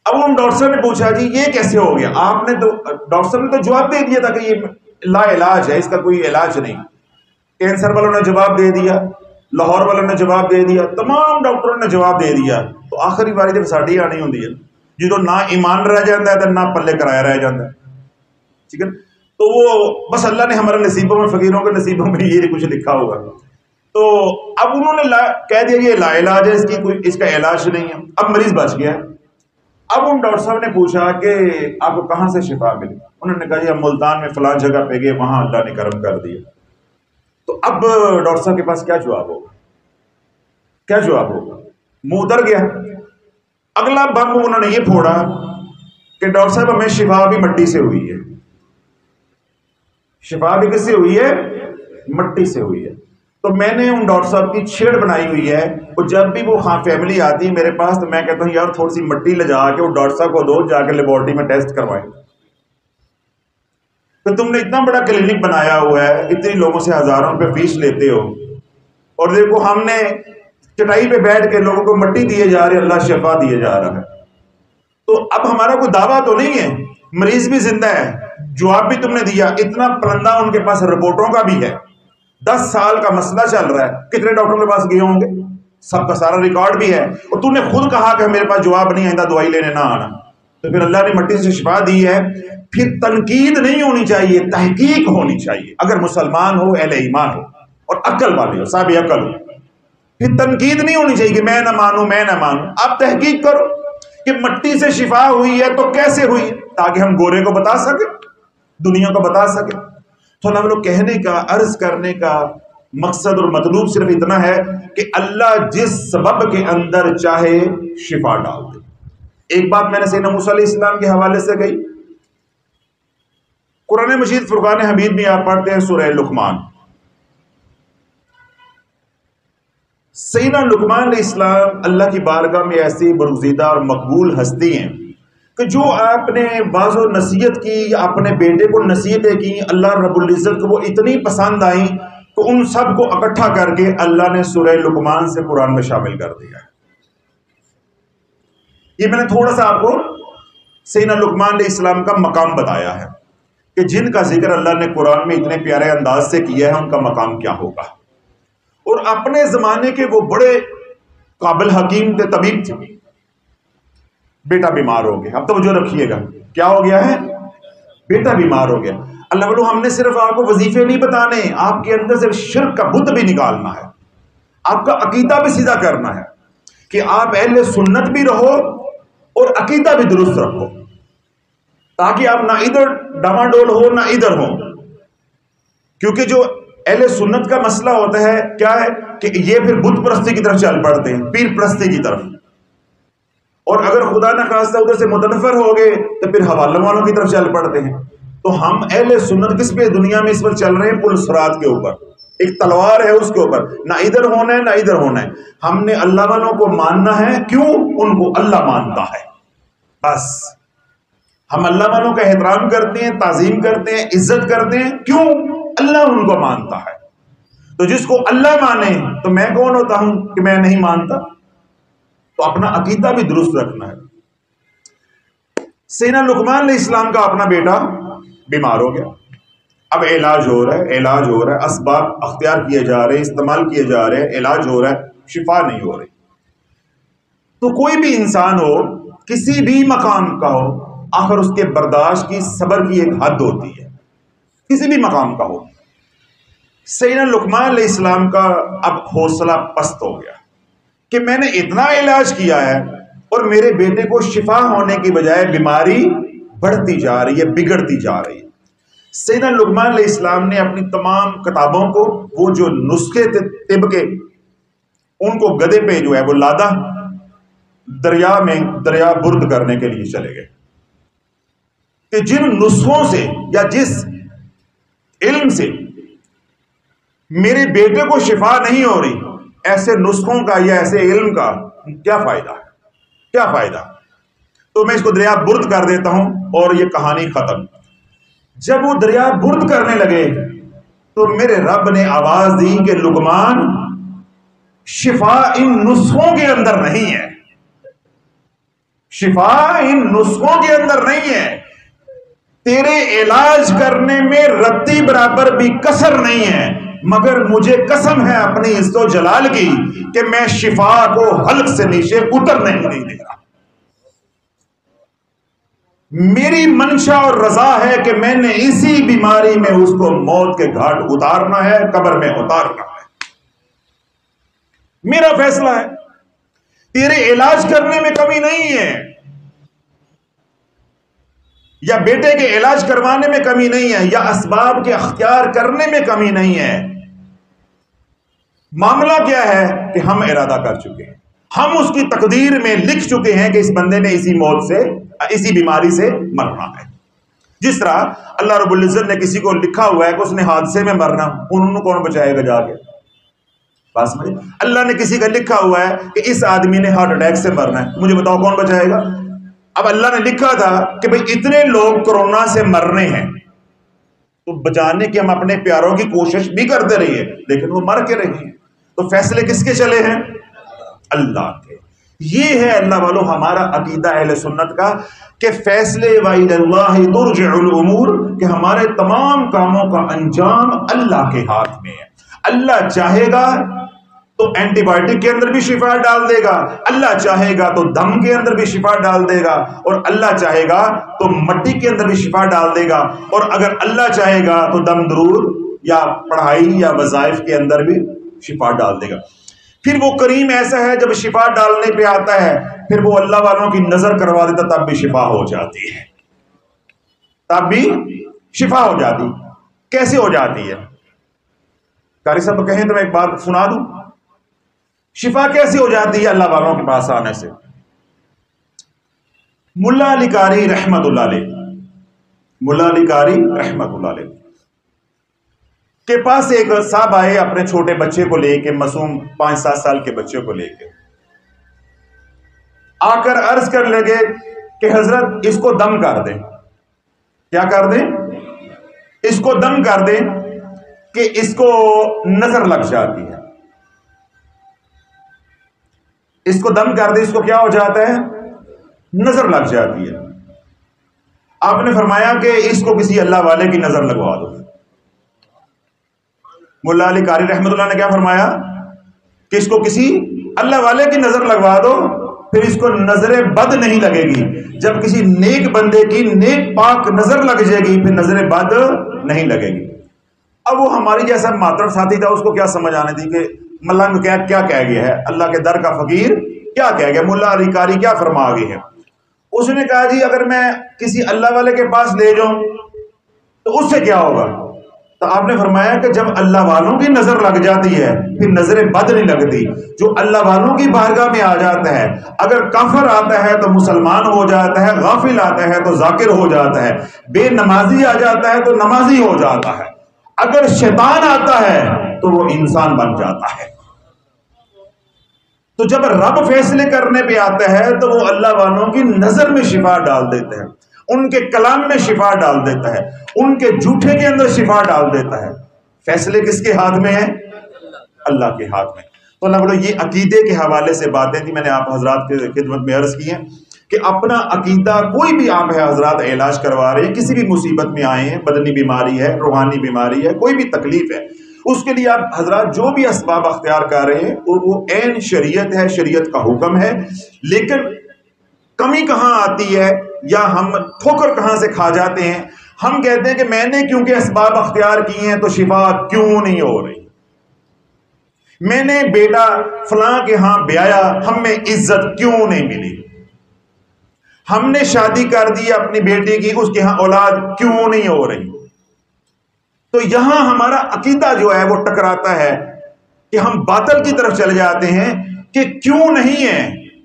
اب ان ڈاکٹر صاحب نے پوچھا جی یہ کیسے ہو گیا؟ آپ نے تو ڈاکٹر صاحب نے تو جواب دے دیا تھا کہ یہ لا علاج ہے، اس کا کوئی علاج نہیں۔ کینسر والوں نے جواب دے دیا، لاہور والوں نے جواب دے دیا، تمام ڈاکٹروں نے جواب دے دیا۔ تو آخری باری جب ساڑی آنی ہوندی ہے جدو نہ ایمان رہ جاتا ہے تو نہ پلے کرایا رہ جاتا ہے، ٹھیک ہے؟ تو وہ بس اللہ نے ہمارے نصیبوں میں، فقیروں کے نصیبوں میں یہ کچھ لکھا ہوگا۔ تو اب انہوں نے کہہ دیا یہ لا علاج ہے، اس کا علاج نہیں ہے۔ اب مریض بچ گیا۔ اب ان ڈاکٹر صاحب نے پوچھا کہ آپ کو کہاں سے شفا ملی؟ انہوں نے کہا جی ہم ملتان میں فلاں جگہ پہ گئے، وہاں اللہ نے کرم کر دیا۔ تو اب ڈاکٹر صاحب کے پاس کیا جواب ہوگا؟ کیا جواب ہوگا؟ منہ اتر گیا۔ اگلا بم انہوں نے یہ پھوڑا کہ ڈاکٹر صاحب ہمیں شفا بھی مٹی سے ہوئی ہے۔ شفا بھی کس سے ہوئی ہے؟ مٹی سے ہوئی ہے۔ تو میں نے ان ڈاکٹر صاحب کی چھیڑ بنائی ہوئی ہے، اور جب بھی وہ فیملی آتی ہے میرے پاس تو میں کہتا ہوں یار تھوڑی سی مٹی لے جا کے وہ ڈاکٹر صاحب کو دو، جا کے لیبورٹری میں ٹیسٹ کروائیں۔ تو تم نے اتنا بڑا کلینک بنایا ہوا ہے، اتنی لوگوں سے ہزاروں روپے فیس لیتے ہو، اور دیکھو ہم نے چٹائی پہ بیٹھ کے لوگوں کو مٹی دیے جا رہے، اللہ شفا دیے جا رہا ہے۔ تو اب ہمارا کوئی دعویٰ تو نہیں ہے، مریض بھی زندہ ہے، جواب بھی تم نے دیا، اتنا پلندہ ان کے پاس رپورٹوں کا بھی ہے، 10 سال کا مسئلہ چل رہا ہے، کتنے ڈاکٹروں کے پاس گئے ہوں گے، سب کا سارا ریکارڈ بھی ہے، اور تو نے خود کہا کہ میرے پاس جواب نہیں، آئندہ دوائی لینے نہ آنا۔ تو پھر اللہ نے مٹی سے شفا دی ہے۔ پھر تنقید نہیں ہونی چاہیے، تحقیق ہونی چاہیے، اگر مسلمان ہو، اہل ایمان ہو اور عقل والے ہو، صاحب عقل ہو، پھر تنقید نہیں ہونی چاہیے کہ میں نہ مانوں، میں نہ مانوں۔ آپ تحقیق کرو کہ مٹی سے شفا ہوئی ہے تو کیسے ہوئی ہے، تاکہ ہم گورے کو بتا سکیں، دنیا کو بتا سکیں۔ تو ہم لوگ کہنے کا، عرض کرنے کا مقصد اور مطلوب صرف اتنا ہے کہ اللہ جس سبب کے اندر چاہے شفا ڈال دے۔ ایک بات میں نے سیدنا موسیٰ علیہ السلام کے حوالے سے کہی، قرآن مجید فرقان حمید میں آپ پڑھتے ہیں سورہ لقمان۔ سیدنا لقمان علیہ السلام اللہ کی بارگاہ میں ایسی برگزیدہ اور مقبول ہستی ہیں کہ جو آپ نے بعض و نصیحت کی، اپنے بیٹے کو نصیحتیں کی، اللہ رب العزت کو وہ اتنی پسند آئیں تو ان سب کو اکٹھا کر کے اللہ نے سورہ لقمان سے قرآن میں شامل کر دیا ہے۔ یہ میں نے تھوڑا سا آپ کو سیدنا لقمان علیہ السلام کا مقام بتایا ہے کہ جن کا ذکر اللہ نے قرآن میں اتنے پیارے انداز سے کیا ہے ان کا مقام کیا ہوگا۔ اور اپنے زمانے کے وہ بڑے قابل حکیم تھے، طبیب تھے، بیٹا بیمار ہو گیا۔ اب توجہ رکھیے گا، کیا ہو گیا ہے؟ بیٹا بیمار ہو گیا۔ اللہ والو ہم نے صرف آپ کو وظیفے نہیں بتانے، آپ کے اندر سے شرک کا بت بھی نکالنا ہے، آپ کا عقیدہ بھی سیدھا کرنا ہے کہ آپ اہل سنت بھی رہو اور عقیدہ بھی درست رکھو، تاکہ آپ نہ ادھر ڈاماڈول ہو نہ ادھر ہو۔ کیونکہ جو اہل سنت کا مسئلہ ہوتا ہے کیا ہے کہ یہ پھر بت پرستی کی طرف چل پڑتے ہیں، پیر پرستی کی طرف، اور اگر خدا نہ خواستہ ادھر سے متنفر ہو گئے تو پھر حوالوں والوں کی طرف چل پڑتے ہیں۔ تو ہم اہل سنت کس پہ دنیا میں اس وقت چل رہے ہیں؟ پل صراط کے اوپر، ایک تلوار ہے اس کے اوپر، نہ ادھر ہونا ہے نہ ادھر ہونا ہے۔ ہم نے اللہ والوں کو ماننا ہے، کیوں؟ ان کو اللہ مانتا ہے، بس ہم اللہ والوں کا احترام کرتے ہیں، تعظیم کرتے ہیں، عزت کرتے ہیں، کیوں؟ اللہ ان کو مانتا ہے۔ تو جس کو اللہ مانے تو میں کون ہوتا ہوں کہ میں نہیں مانتا؟ تو اپنا عقیدہ بھی درست رکھنا ہے۔ سیدنا لقمان علیہ السلام کا اپنا بیٹا بیمار ہو گیا، اب علاج ہو رہا ہے، علاج ہو رہا ہے، اسباب اختیار کیے جا رہے ہیں، استعمال کیے جا رہے ہیں، علاج ہو رہا ہے، شفا نہیں ہو رہی۔ تو کوئی بھی انسان ہو، کسی بھی مقام کا ہو، آخر اس کے برداشت کی، صبر کی ایک حد ہوتی ہے، کسی بھی مقام کا ہو۔ سیدنا لقمان علیہ السلام کا اب حوصلہ پست ہو گیا کہ میں نے اتنا علاج کیا ہے اور میرے بیٹے کو شفا ہونے کی بجائے بیماری بڑھتی جا رہی ہے، بگڑتی جا رہی ہے۔ سیدنا لقمان علیہ السلام نے اپنی تمام کتابوں کو، وہ جو نسخے تھے طب کے، ان کو گدے پہ جو ہے وہ لادا، دریا میں دریا برد کرنے کے لیے چلے گئے کہ جن نسخوں سے یا جس علم سے میرے بیٹے کو شفا نہیں ہو رہی، ایسے نسخوں کا یا ایسے علم کا کیا فائدہ ہے، کیا فائدہ؟ تو میں اس کو دریا برد کر دیتا ہوں اور یہ کہانی ختم۔ جب وہ دریا برد کرنے لگے تو میرے رب نے آواز دی کہ لقمان، شفا ان نسخوں کے اندر نہیں ہے، شفا ان نسخوں کے اندر نہیں ہے، تیرے علاج کرنے میں رتی برابر بھی کسر نہیں ہے، مگر مجھے قسم ہے اپنی عزت و جلال کی کہ میں شفا کو حلق سے نیچے اترنے ہی نہیں دے رہا۔ میری منشا اور رضا ہے کہ میں نے اسی بیماری میں اس کو موت کے گھاٹ اتارنا ہے، قبر میں اتارنا ہے، میرا فیصلہ ہے، تیرے علاج کرنے میں کمی نہیں ہے، یا بیٹے کے علاج کروانے میں کمی نہیں ہے، یا اسباب کے اختیار کرنے میں کمی نہیں ہے۔ معاملہ کیا ہے کہ ہم ارادہ کر چکے ہیں، ہم اس کی تقدیر میں لکھ چکے ہیں کہ اس بندے نے اسی موت سے، اسی بیماری سے مرنا ہے۔ جس طرح اللہ رب العزت نے کسی کو لکھا ہوا ہے کہ اس نے حادثے میں مرنا، انہوں کون بچائے گا جا کے؟ بات سمجھے؟ اللہ نے کسی کا لکھا ہوا ہے کہ اس آدمی نے ہارٹ اٹیک سے مرنا ہے، مجھے بتاؤ کون بچائے گا؟ اب اللہ نے لکھا تھا کہ بھئی اتنے لوگ کورونا سے مرنے ہیں، تو بچانے کی ہم اپنے پیاروں کی کوشش بھی کرتے رہیے، لیکن وہ مر کے رہے ہیں، تو فیصلے کس کے چلے ہیں؟ اللہ کے۔ یہ ہے اللہ والو ہمارا عقیدہ اہل سنت کا کہ فیصلے وَإِلَى اللَّهِ تُرْجِعُ الْأُمُورِ، کہ ہمارے تمام کاموں کا انجام اللہ کے ہاتھ میں ہے۔ اللہ چاہے گا تو اینٹی بائیوٹک کے اندر بھی شفا ڈال دے گا، اللہ چاہے گا تو دم کے اندر بھی شفا ڈال دے گا، اور اللہ چاہے گا تو مٹی کے اندر بھی شفا ڈال دے گا، اور اگر اللہ چاہے گا تو دم درود یا پڑھائی یا وظائف کے اندر بھی شفا ڈال دے گا۔ پھر وہ کریم ایسا ہے جب شفا ڈالنے پہ آتا ہے پھر وہ اللہ والوں کی نظر کروا دیتا، تب بھی شفا ہو جاتی ہے، تب بھی شفا ہو جاتی۔ کیسے ہو جاتی ہے؟ قاری صاحب کہیں تو میں ایک بات سنا دوں، شفا کیسے ہو جاتی ہے اللہ والوں کے پاس آنے سے؟ ملا علی قاری رحمت اللہ علیہ، ملا علی قاری رحمت اللہ علیہ کے پاس ایک صاحب آئے اپنے چھوٹے بچے کو لے کے، معصوم 5-7 سال کے بچے کو لے کے، آ کر عرض کر لگے کہ حضرت اس کو دم کر دیں۔ کیا کر دیں؟ اس کو دم کر دیں کہ اس کو نظر لگ جاتی ہے، اس کو دم کر دیں، اس کو کیا ہو جاتا ہے؟ نظر لگ جاتی ہے۔ آپ نے فرمایا کہ اس کو کسی اللہ والے کی نظر لگوا دو۔ مولا علی قاری رحمت اللہ نے کیا فرمایا کہ اس کو کسی اللہ والے کی نظر لگوا دو، پھر اس کو نظر بد نہیں لگے گی۔ جب کسی نیک بندے کی نیک پاک نظر لگ جائے گی پھر نظر بد نہیں لگے گی۔ اب وہ ہماری جیسا ماتر ساتھی تھا، اس کو کیا سمجھ آنے تھی کہ ملنگ کیا کہہ گیا ہے، اللہ کے در کا فقیر کیا کہہ گیا، مولا علی قاری کیا فرما گئی ہے۔ اس نے کہا جی اگر میں کسی اللہ والے کے پاس لے جاؤں تو اس سے کیا ہوگا؟ تو آپ نے فرمایا کہ جب اللہ والوں کی نظر لگ جاتی ہے پھر نظر بد نہیں لگتی۔ جو اللہ والوں کی بارگاہ میں آ جاتا ہے، اگر کافر آتا ہے تو مسلمان ہو جاتا ہے، غافل آتا ہے تو ذاکر ہو جاتا ہے، بے نمازی آ جاتا ہے تو نمازی ہو جاتا ہے، اگر شیطان آتا ہے تو وہ انسان بن جاتا ہے۔ تو جب رب فیصلے کرنے پہ آتا ہے تو وہ اللہ والوں کی نظر میں شفا ڈال دیتے ہیں، ان کے کلام میں شفا ڈال دیتا ہے، ان کے جھوٹے کے اندر شفا ڈال دیتا ہے۔ فیصلے کس کے ہاتھ میں ہیں؟ اللہ کے ہاتھ میں۔ تو اللہ بولو یہ عقیدے کے حوالے سے باتیں تھی، میں نے آپ حضرات کی خدمت میں عرض کی ہیں کہ اپنا عقیدہ، کوئی بھی آپ ہے حضرات علاج کروا رہے ہیں، کسی بھی مصیبت میں آئے ہیں، بدنی بیماری ہے، روحانی بیماری ہے، کوئی بھی تکلیف ہے، اس کے لیے آپ حضرات جو بھی اسباب اختیار کر رہے ہیں وہ عین شریعت ہے، شریعت کا حکم ہے، لیکن کمی کہاں آتی ہے یا ہم ٹھوکر کہاں سے کھا جاتے ہیں؟ ہم کہتے ہیں کہ میں نے کیونکہ اسباب اختیار کیے ہیں تو شفا کیوں نہیں ہو رہی، میں نے بیٹا فلاں کے ہاں بیایا، ہم میں عزت کیوں نہیں ملی، ہم نے شادی کر دی اپنی بیٹی کی، اس کے ہاں اولاد کیوں نہیں ہو رہی۔ تو یہاں ہمارا عقیدہ جو ہے وہ ٹکراتا ہے کہ ہم باطل کی طرف چلے جاتے ہیں کہ کیوں نہیں ہے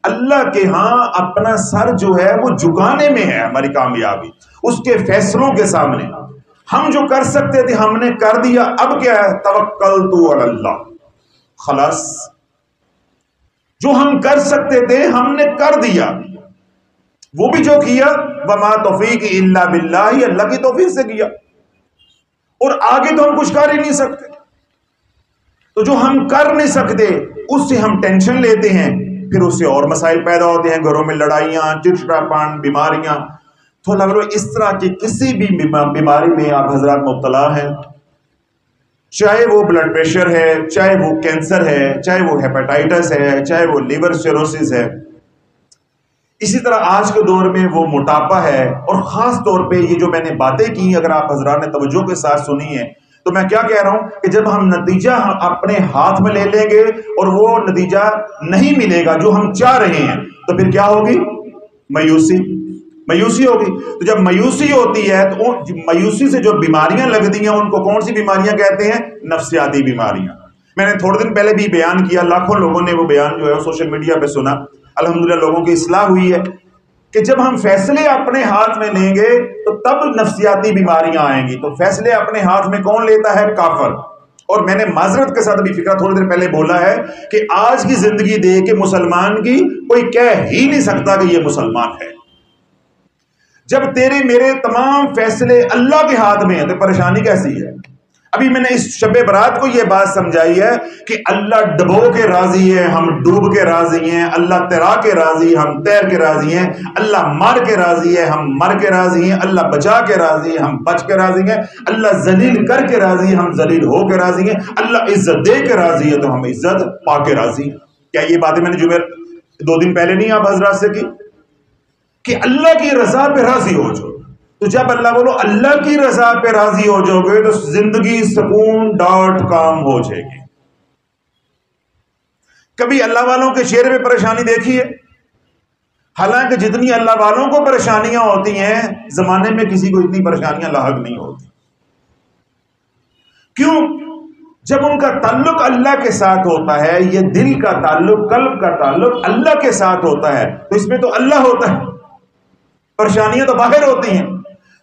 اللہ کے ہاں اپنا سر جو ہے وہ جھکانے میں ہے ہماری کامیابی، اس کے فیصلوں کے سامنے۔ ہم جو کر سکتے تھے ہم نے کر دیا، اب کیا ہے؟ توکلت علی اللہ، خلاص جو ہم کر سکتے تھے ہم نے کر دیا، وہ بھی جو کیا وما توفیق الا باللہ، اللہ کی توفیق سے کیا، اور آگے تو ہم کچھ کر ہی نہیں سکتے۔ تو جو ہم کر نہیں سکتے اس سے ہم ٹینشن لیتے ہیں، پھر اس سے اور مسائل پیدا ہوتے ہیں، گھروں میں لڑائیاں، چڑچڑاپن، بیماریاں۔ تو لگ رہا اس طرح کی کسی بھی بیماری میں آپ حضرات مبتلا ہیں، چاہے وہ بلڈ پریشر ہے، چاہے وہ کینسر ہے، چاہے وہ ہیپاٹائٹس ہے، چاہے وہ لیور سیروسس ہے، اسی طرح آج کے دور میں وہ موٹاپا ہے، اور خاص طور پہ یہ جو میں نے باتیں کی اگر آپ حضرات نے توجہ کے ساتھ سنی ہے تو میں کیا کہہ رہا ہوں کہ جب ہم نتیجہ اپنے ہاتھ میں لے لیں گے اور وہ نتیجہ نہیں ملے گا جو ہم چاہ رہے ہیں تو پھر کیا ہوگی؟ مایوسی ہوگی۔ تو جب مایوسی ہوتی ہے تو مایوسی سے جو بیماریاں لگتی ہیں ان کو کون سی بیماریاں کہتے ہیں؟ نفسیاتی بیماریاں۔ میں نے تھوڑے دن پہلے بھی بیان کیا، لاکھوں لوگوں نے وہ بیان جو ہے سوشل میڈیا پہ سنا، الحمدللہ لوگوں کی اصلاح ہوئی ہے کہ جب ہم فیصلے اپنے ہاتھ میں لیں گے تو تب نفسیاتی بیماریاں آئیں گی۔ تو فیصلے اپنے ہاتھ میں کون لیتا ہے؟ کافر۔ اور میں نے معذرت کے ساتھ ابھی فکرہ تھوڑی دیر پہلے بولا ہے کہ آج کی زندگی دیکھ کے مسلمان کی کوئی کہہ ہی نہیں سکتا کہ یہ مسلمان ہے۔ جب تیرے میرے تمام فیصلے اللہ کے ہاتھ میں ہیں تو پریشانی کیسی ہے؟ ابھی میں نے اس شب برات کو یہ بات سمجھائی ہے کہ اللہ ڈبو کے راضی ہے، ہم ڈوب کے راضی ہیں، اللہ تیرا کے راضی، ہم تیر کے راضی ہیں، اللہ مار کے راضی ہے، ہم مر کے راضی ہیں، اللہ بچا کے راضی ہے، ہم بچ کے راضی ہیں، اللہ ذلیل کر کے راضی ہے، ہم ذلیل ہو کے راضی ہیں، اللہ عزت دے کے راضی ہے تو ہم عزت پا کے راضی ہیں۔ کیا یہ باتیں میں نے جو 2 دن پہلے نہیں آپ حضرات سے کی کہ اللہ کی رضا پہ راضی ہو جاؤ؟ تو جب اللہ بولو اللہ کی رضا پہ راضی ہو جاؤ گے تو زندگی سکون ڈاٹ کام ہو جائے گی۔ کبھی اللہ والوں کے چہرے پہ پریشانی دیکھی ہے؟ حالانکہ جتنی اللہ والوں کو پریشانیاں ہوتی ہیں زمانے میں کسی کو اتنی پریشانیاں لاحق نہیں ہوتی۔ کیوں؟ جب ان کا تعلق اللہ کے ساتھ ہوتا ہے، یہ دل کا تعلق، قلب کا تعلق اللہ کے ساتھ ہوتا ہے تو اس میں تو اللہ ہوتا ہے، پریشانیاں تو باہر ہوتی ہیں۔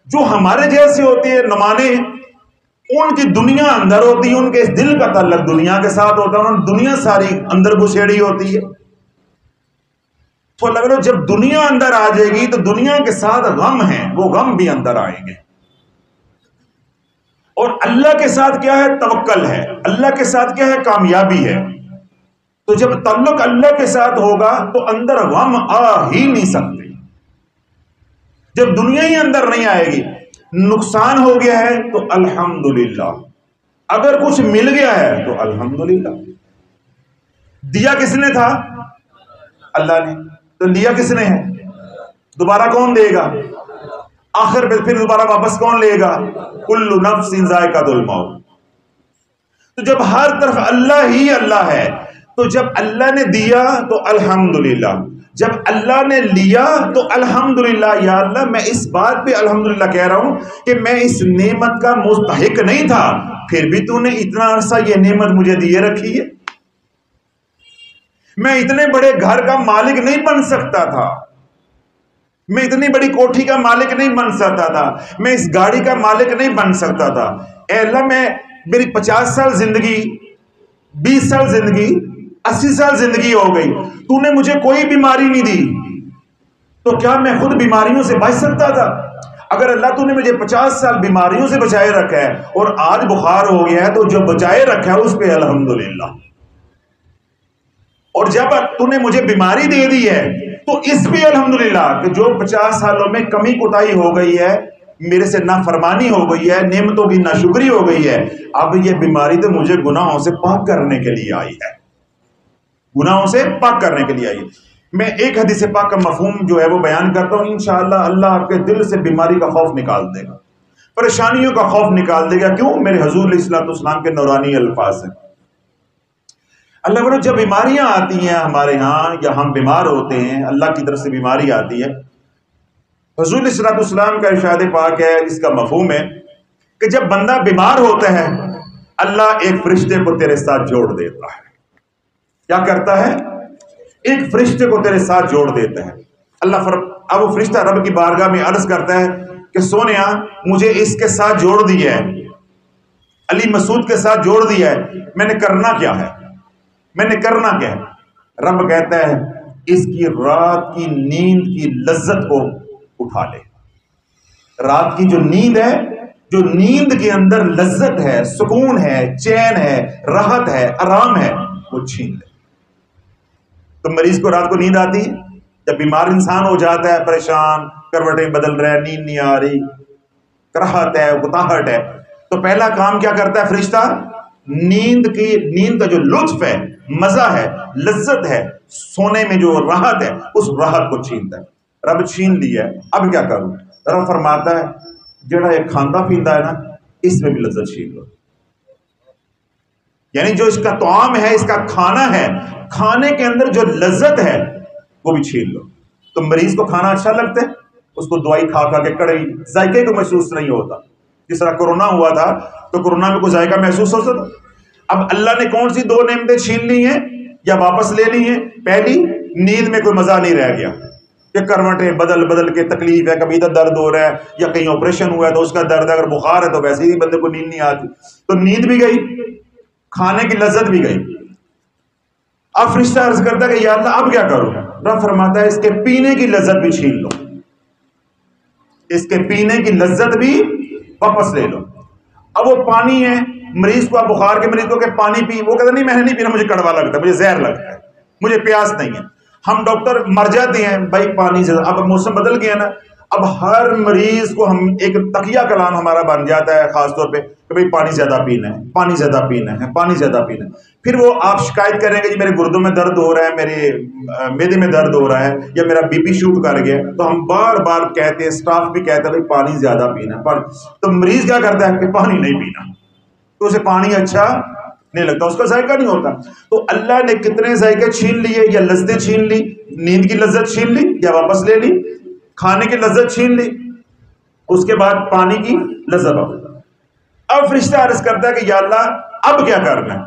جو ہمارے جیسے ہوتے ہیں نمانے، ان کی دنیا اندر ہوتی ہے، ان کے دل کا تعلق دنیا کے ساتھ ہوتا ہے، انہوں نے دنیا ساری اندر گھسیڑی ہوتی ہے۔ تو اللہ بولو جب دنیا اندر آ جائے گی تو دنیا کے ساتھ غم ہیں، وہ غم بھی اندر آئیں گے۔ اور اللہ کے ساتھ کیا ہے؟ توکل ہے، اللہ کے ساتھ کیا ہے؟ کامیابی ہے۔ تو جب تعلق اللہ کے ساتھ ہوگا تو اندر غم آ ہی نہیں سکتے۔ جب دنیا ہی اندر نہیں آئے گی، نقصان ہو گیا ہے تو الحمدللہ، اگر کچھ مل گیا ہے تو الحمدللہ۔ دیا کس نے تھا؟ اللہ نے۔ تو لیا کس نے ہے؟ دوبارہ کون دے گا؟ آخر پھر دوبارہ واپس کون لے گا؟ کل نفس ذائقۃ الموت۔ تو جب ہر طرف اللہ ہی اللہ ہے تو جب اللہ نے دیا تو الحمدللہ، جب اللہ نے لیا تو الحمدللہ۔ یا اللہ میں اس بات پہ الحمدللہ کہہ رہا ہوں کہ میں اس نعمت کا مستحق نہیں تھا، پھر بھی تو نے اتنا عرصہ یہ نعمت مجھے دیے رکھی ہے۔ میں اتنے بڑے گھر کا مالک نہیں بن سکتا تھا، میں اتنی بڑی کوٹھی کا مالک نہیں بن سکتا تھا، میں اس گاڑی کا مالک نہیں بن سکتا تھا۔ اے اللہ میری 50 سال زندگی، 20 سال زندگی، 80 سال زندگی ہو گئی، تو نے مجھے کوئی بیماری نہیں دی، تو کیا میں خود بیماریوں سے بچ سکتا تھا؟ اگر اللہ تو نے مجھے 50 سال بیماریوں سے بچائے رکھا ہے اور آج بخار ہو گیا ہے تو جو بچائے رکھا ہے اس پہ الحمدللہ، اور جب تو نے مجھے بیماری دے دی ہے تو اس پہ الحمدللہ کہ جو 50 سالوں میں کمی کوتاہی ہو گئی ہے، میرے سے نافرمانی ہو گئی ہے، نعمتوں کی ناشکری ہو گئی ہے، اب یہ بیماری تو مجھے گناہوں سے پاک کرنے کے لیے آئی ہے، گناہوں سے پاک کرنے کے لیے آئی ہے۔ میں ایک حدیث پاک کا مفہوم جو ہے وہ بیان کرتا ہوں، انشاءاللہ اللہ آپ کے دل سے بیماری کا خوف نکال دے گا، پریشانیوں کا خوف نکال دے گا۔ کیوں؟ میرے حضور علیہ الصلوۃ والسلام کے نورانی الفاظ ہیں۔ اللہ بڑو جب بیماریاں آتی ہیں ہمارے ہاں یا ہم بیمار ہوتے ہیں، اللہ کی طرف سے بیماری آتی ہے، حضور علیہ الصلوۃ والسلام کا ارشاد پاک ہے، اس کا مفہوم ہے کہ جب بندہ بیمار ہوتا ہے اللہ ایک فرشتے کو تیرے ساتھ جوڑ دیتا ہے. کیا کرتا ہے؟ ایک فرشتے کو تیرے ساتھ جوڑ دیتا ہے. اب وہ فرشتہ رب کی بارگاہ میں عرض کرتا ہے کہ سونیا مجھے اس کے ساتھ جوڑ دیا ہے، علی مسعود کے ساتھ جوڑ دیا ہے، میں نے کرنا کیا ہے؟ میں نے کرنا کیا ہے؟ رب کہتا ہے اس کی رات کی نیند کی لذت کو اٹھا لے. رات کی جو نیند ہے، جو نیند کے اندر لذت ہے، سکون ہے، چین ہے، راحت ہے، آرام ہے، وہ چھین لے. تو مریض کو رات کو نیند آتی ہے؟ جب بیمار انسان ہو جاتا ہے، پریشان، کروٹیں بدل رہا ہے، نیند نہیں آ رہی، کراہٹ ہے، گتاہٹ ہے، تو پہلا کام کیا کرتا ہے فرشتہ؟ نیند کا جو لطف ہے، مزہ ہے، لذت ہے، سونے میں جو راحت ہے، اس راحت کو چھینتا ہے. رب چھین لیا ہے، اب کیا کروں؟ رب فرماتا ہے جڑا یہ کھاندہ پیندا ہے نا، اس میں بھی لذت چھین لو. یعنی جو اس کا طعام ہے، اس کا کھانا ہے، کھانے کے اندر جو لذت ہے وہ بھی چھین لو. تو مریض کو کھانا اچھا لگتا ہے، اس کو دوائی کھا کھا کے کڑوی ذائقے کو محسوس نہیں ہوتا. جس طرح کورونا ہوا تھا تو کورونا میں کوئی ذائقہ محسوس ہوتا تھا. اب اللہ نے کون سی دو نعمتیں چھین لی ہیں یا واپس لے لی ہیں؟ پہلی، نیند میں کوئی مزہ نہیں رہ گیا کہ کروٹیں بدل بدل کے تکلیف ہے، کبھی ادھر درد ہو رہا ہے یا کہیں آپریشن ہوا ہے تو اس کا درد ہے، اگر بخار ہے تو ویسے ہی بندے کو نیند نہیں آتی. تو نیند بھی گئی، کھانے کی لذت بھی گئی. اب فرشتہ عرض کرتا ہے کہ یا اللہ اب کیا کروں؟ رب فرماتا ہے اس کے پینے کی لذت بھی چھین لو، اس کے پینے کی لذت بھی واپس لے لو. اب وہ پانی ہے، مریض کو، اب بخار کے مریض کو کہ پانی پی، وہ کہتا نہیں میں نے نہیں پینا، مجھے کڑوا لگتا ہے، مجھے زہر لگتا ہے، مجھے پیاس نہیں ہے. ہم ڈاکٹر مر جاتے ہیں بھائی پانی سے. اب موسم بدل گیا نا، اب ہر مریض کو ہم ایک تقیہ کلام ہمارا بن جاتا ہے خاص طور پہ کہ بھئی پانی زیادہ پینا ہے، پانی زیادہ پینا ہے، پانی زیادہ پینا ہے. پھر وہ آپ شکایت کریں گے جی میرے گردوں میں درد ہو رہا ہے، میرے معدے میں درد ہو رہا ہے، یا میرا بی پی شوٹ کر گیا. تو ہم بار بار کہتے ہیں، اسٹاف بھی کہتا ہے بھئی پانی زیادہ پینا ہے. تو مریض کیا کرتا ہے کہ پانی نہیں پینا، تو اسے پانی اچھا نہیں لگتا، اس کا ذائقہ نہیں ہوتا. تو اللہ نے کتنے ذائقے چھین لیے، یا لذتیں چھین لی، نیند کی لذت چھین لی یا واپس لے لی، کھانے کی لذت چھین لی، اس کے بعد پانی کی لذت. اب فرشتہ عرض کرتا ہے کہ یا اللہ اب کیا کرنا ہے؟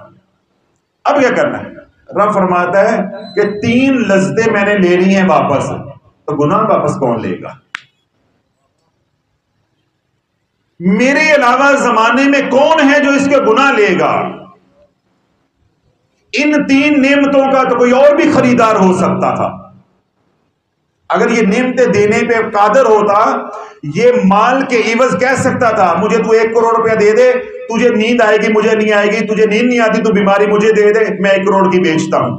اب کیا کرنا ہے؟ رب فرماتا ہے کہ 3 لذتیں میں نے لے لی ہیں واپس، تو گناہ واپس کون لے گا؟ میرے علاوہ زمانے میں کون ہے جو اس کے گناہ لے گا؟ ان 3 نعمتوں کا تو کوئی اور بھی خریدار ہو سکتا تھا. اگر یہ نعمتیں دینے پہ قادر ہوتا، یہ مال کے عوض کہہ سکتا تھا مجھے تو 1 کروڑ روپیہ دے دے، تجھے نیند آئے گی مجھے نہیں آئے گی، تجھے نیند نہیں آتی تو بیماری مجھے دے دے، میں 1 کروڑ کی بیچتا ہوں،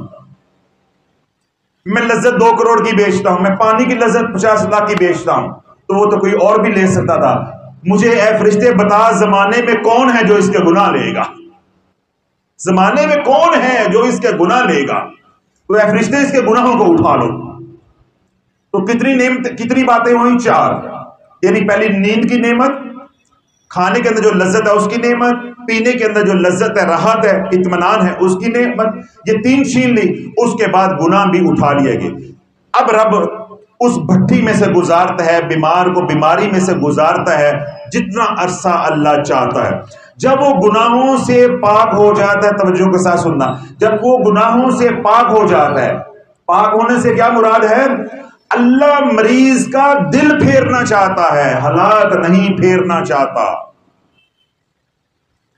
میں لذت 2 کروڑ کی بیچتا ہوں، میں پانی کی لذت 50 لاکھ کی بیچتا ہوں. تو وہ تو کوئی اور بھی لے سکتا تھا. مجھے اے فرشتے بتا زمانے میں کون ہے جو اس کے گناہ لے گا؟ زمانے میں کون ہے جو اس کے گناہ لے گا؟ تو اے فرشتے اس کے گناہوں کو اٹھا لو. تو کتنی باتیں ہوئیں؟ 4. یعنی پہلی نیند کی نعمت، کھانے کے اندر جو لذت ہے اس کی نعمت، پینے کے اندر جو لذت ہے، راحت ہے، اطمینان ہے، اس کی نعمت، یہ 3 چھین لی. اس کے بعد گناہ بھی اٹھا لیے گئے. اب رب اس بھٹی میں سے گزارتا ہے، بیمار کو بیماری میں سے گزارتا ہے جتنا عرصہ اللہ چاہتا ہے. جب وہ گناہوں سے پاک ہو جاتا ہے، توجہ کے ساتھ سننا، جب وہ گناہوں سے پاک ہو جاتا ہے، پاک ہونے سے کیا مراد ہے؟ اللہ مریض کا دل پھیرنا چاہتا ہے، حالات نہیں پھیرنا چاہتا.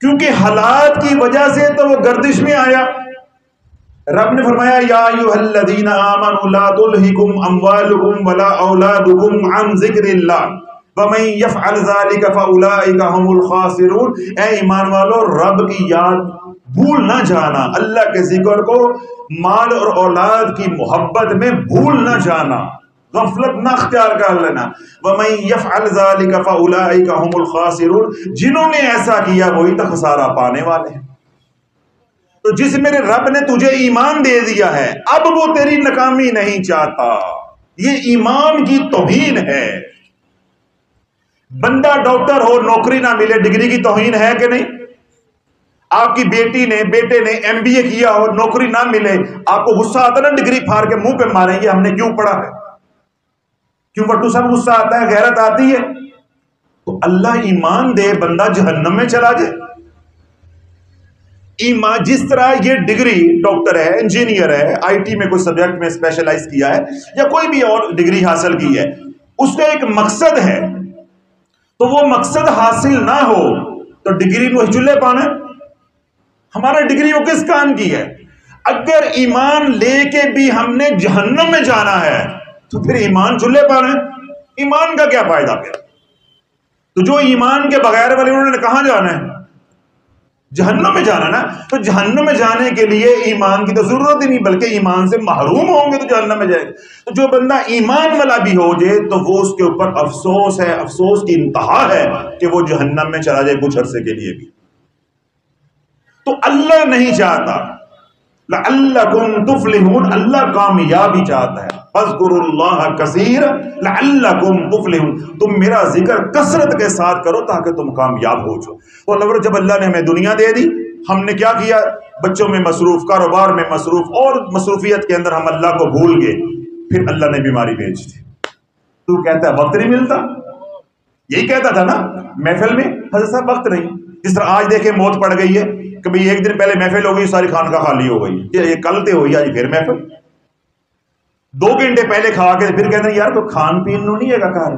کیونکہ حالات کی وجہ سے تو وہ گردش میں آیا. رب نے فرمایا یا ایھا الذین آمنوا لا تلہکم اموالکم ولا اولادکم عن ذکر اللہ ومن یفعل ذلک فاولئک هم الخاسرون. اے ایمان والو، رب کی یاد بھول نہ جانا، اللہ کے ذکر کو مال اور اولاد کی محبت میں بھول نہ جانا، غفلت نہ اختیار کر لینا. وَمَن يَفْعَلْ ذَلِكَ فَأُولَئِكَ هُمُ الْخَاسِرُونَ. جنہوں نے ایسا کیا وہی تو خسارہ پانے والے ہیں. تو جس میرے رب نے تجھے ایمان دے دیا ہے، اب وہ تیری ناکامی نہیں چاہتا. یہ ایمان کی توہین ہے. بندہ ڈاکٹر ہو، نوکری نہ ملے، ڈگری کی توہین ہے کہ نہیں؟ آپ کی بیٹی نے، بیٹے نے MBA کیا ہو، نوکری نہ ملے، آپ کو غصہ آتا نا ڈگری پھاڑ کے منہ پہ ماریں گے ہم نے کیوں پڑھا ہے؟ کیوں بٹو صاحب غصہ آتا ہے، غیرت آتی ہے؟ تو اللہ ایمان دے بندہ جہنم میں چلا جائے. ایمان جس طرح یہ ڈگری ڈاکٹر ہے، انجینئر ہے، آئی ٹی میں کوئی سبجیکٹ میں اسپیشلائز کیا ہے یا کوئی بھی اور ڈگری حاصل کی ہے، اس کا ایک مقصد ہے، تو وہ مقصد حاصل نہ ہو تو ڈگری کو چولہے پانا ہے؟ ہمارا ڈگری وہ کس کام کی ہے؟ اگر ایمان لے کے بھی ہم نے جہنم میں جانا ہے تو پھر ایمان چولہے پانا ہے؟ ایمان کا کیا فائدہ پھر؟ تو جو ایمان کے بغیر والے انہوں نے کہاں جانا ہے؟ جہنم میں جانا نا. تو جہنم میں جانے کے لیے ایمان کی تو ضرورت ہی نہیں، بلکہ ایمان سے محروم ہوں گے تو جہنم میں جائے گا. تو جو بندہ ایمان والا بھی ہو جائے تو وہ اس کے اوپر افسوس ہے، افسوس کی انتہا ہے کہ وہ جہنم میں چلا جائے کچھ عرصے کے لیے بھی. تو اللہ نہیں چاہتا لعلکم تفلحون، اللہ کامیابی چاہتا ہے. فاذکروا اللہ کثیر لعلکم تفلحون، تم میرا ذکر کثرت کے ساتھ کرو تاکہ تم کامیاب ہو جاؤ. اور جب اللہ نے ہمیں دنیا دے دی، ہم نے کیا کیا؟ بچوں میں مصروف، کاروبار میں مصروف، اور مصروفیت کے اندر ہم اللہ کو بھول گئے. پھر اللہ نے بیماری بھیج دی. تو کہتا ہے وقت نہیں ملتا، یہی کہتا تھا نا محفل میں حضرت صاحب وقت نہیں. جس طرح آج دیکھیں موت پڑ گئی ہے کہ بھئی ایک دن پہلے محفل ہو گئی، ساری خانقاہ خالی ہو گئی، یہ کل تے ہوئی آج پھر محفل. 2 گھنٹے پہلے کھا کے پھر کہتے ہیں یار کوئی کھان پین نو نہیں ہے گا کار.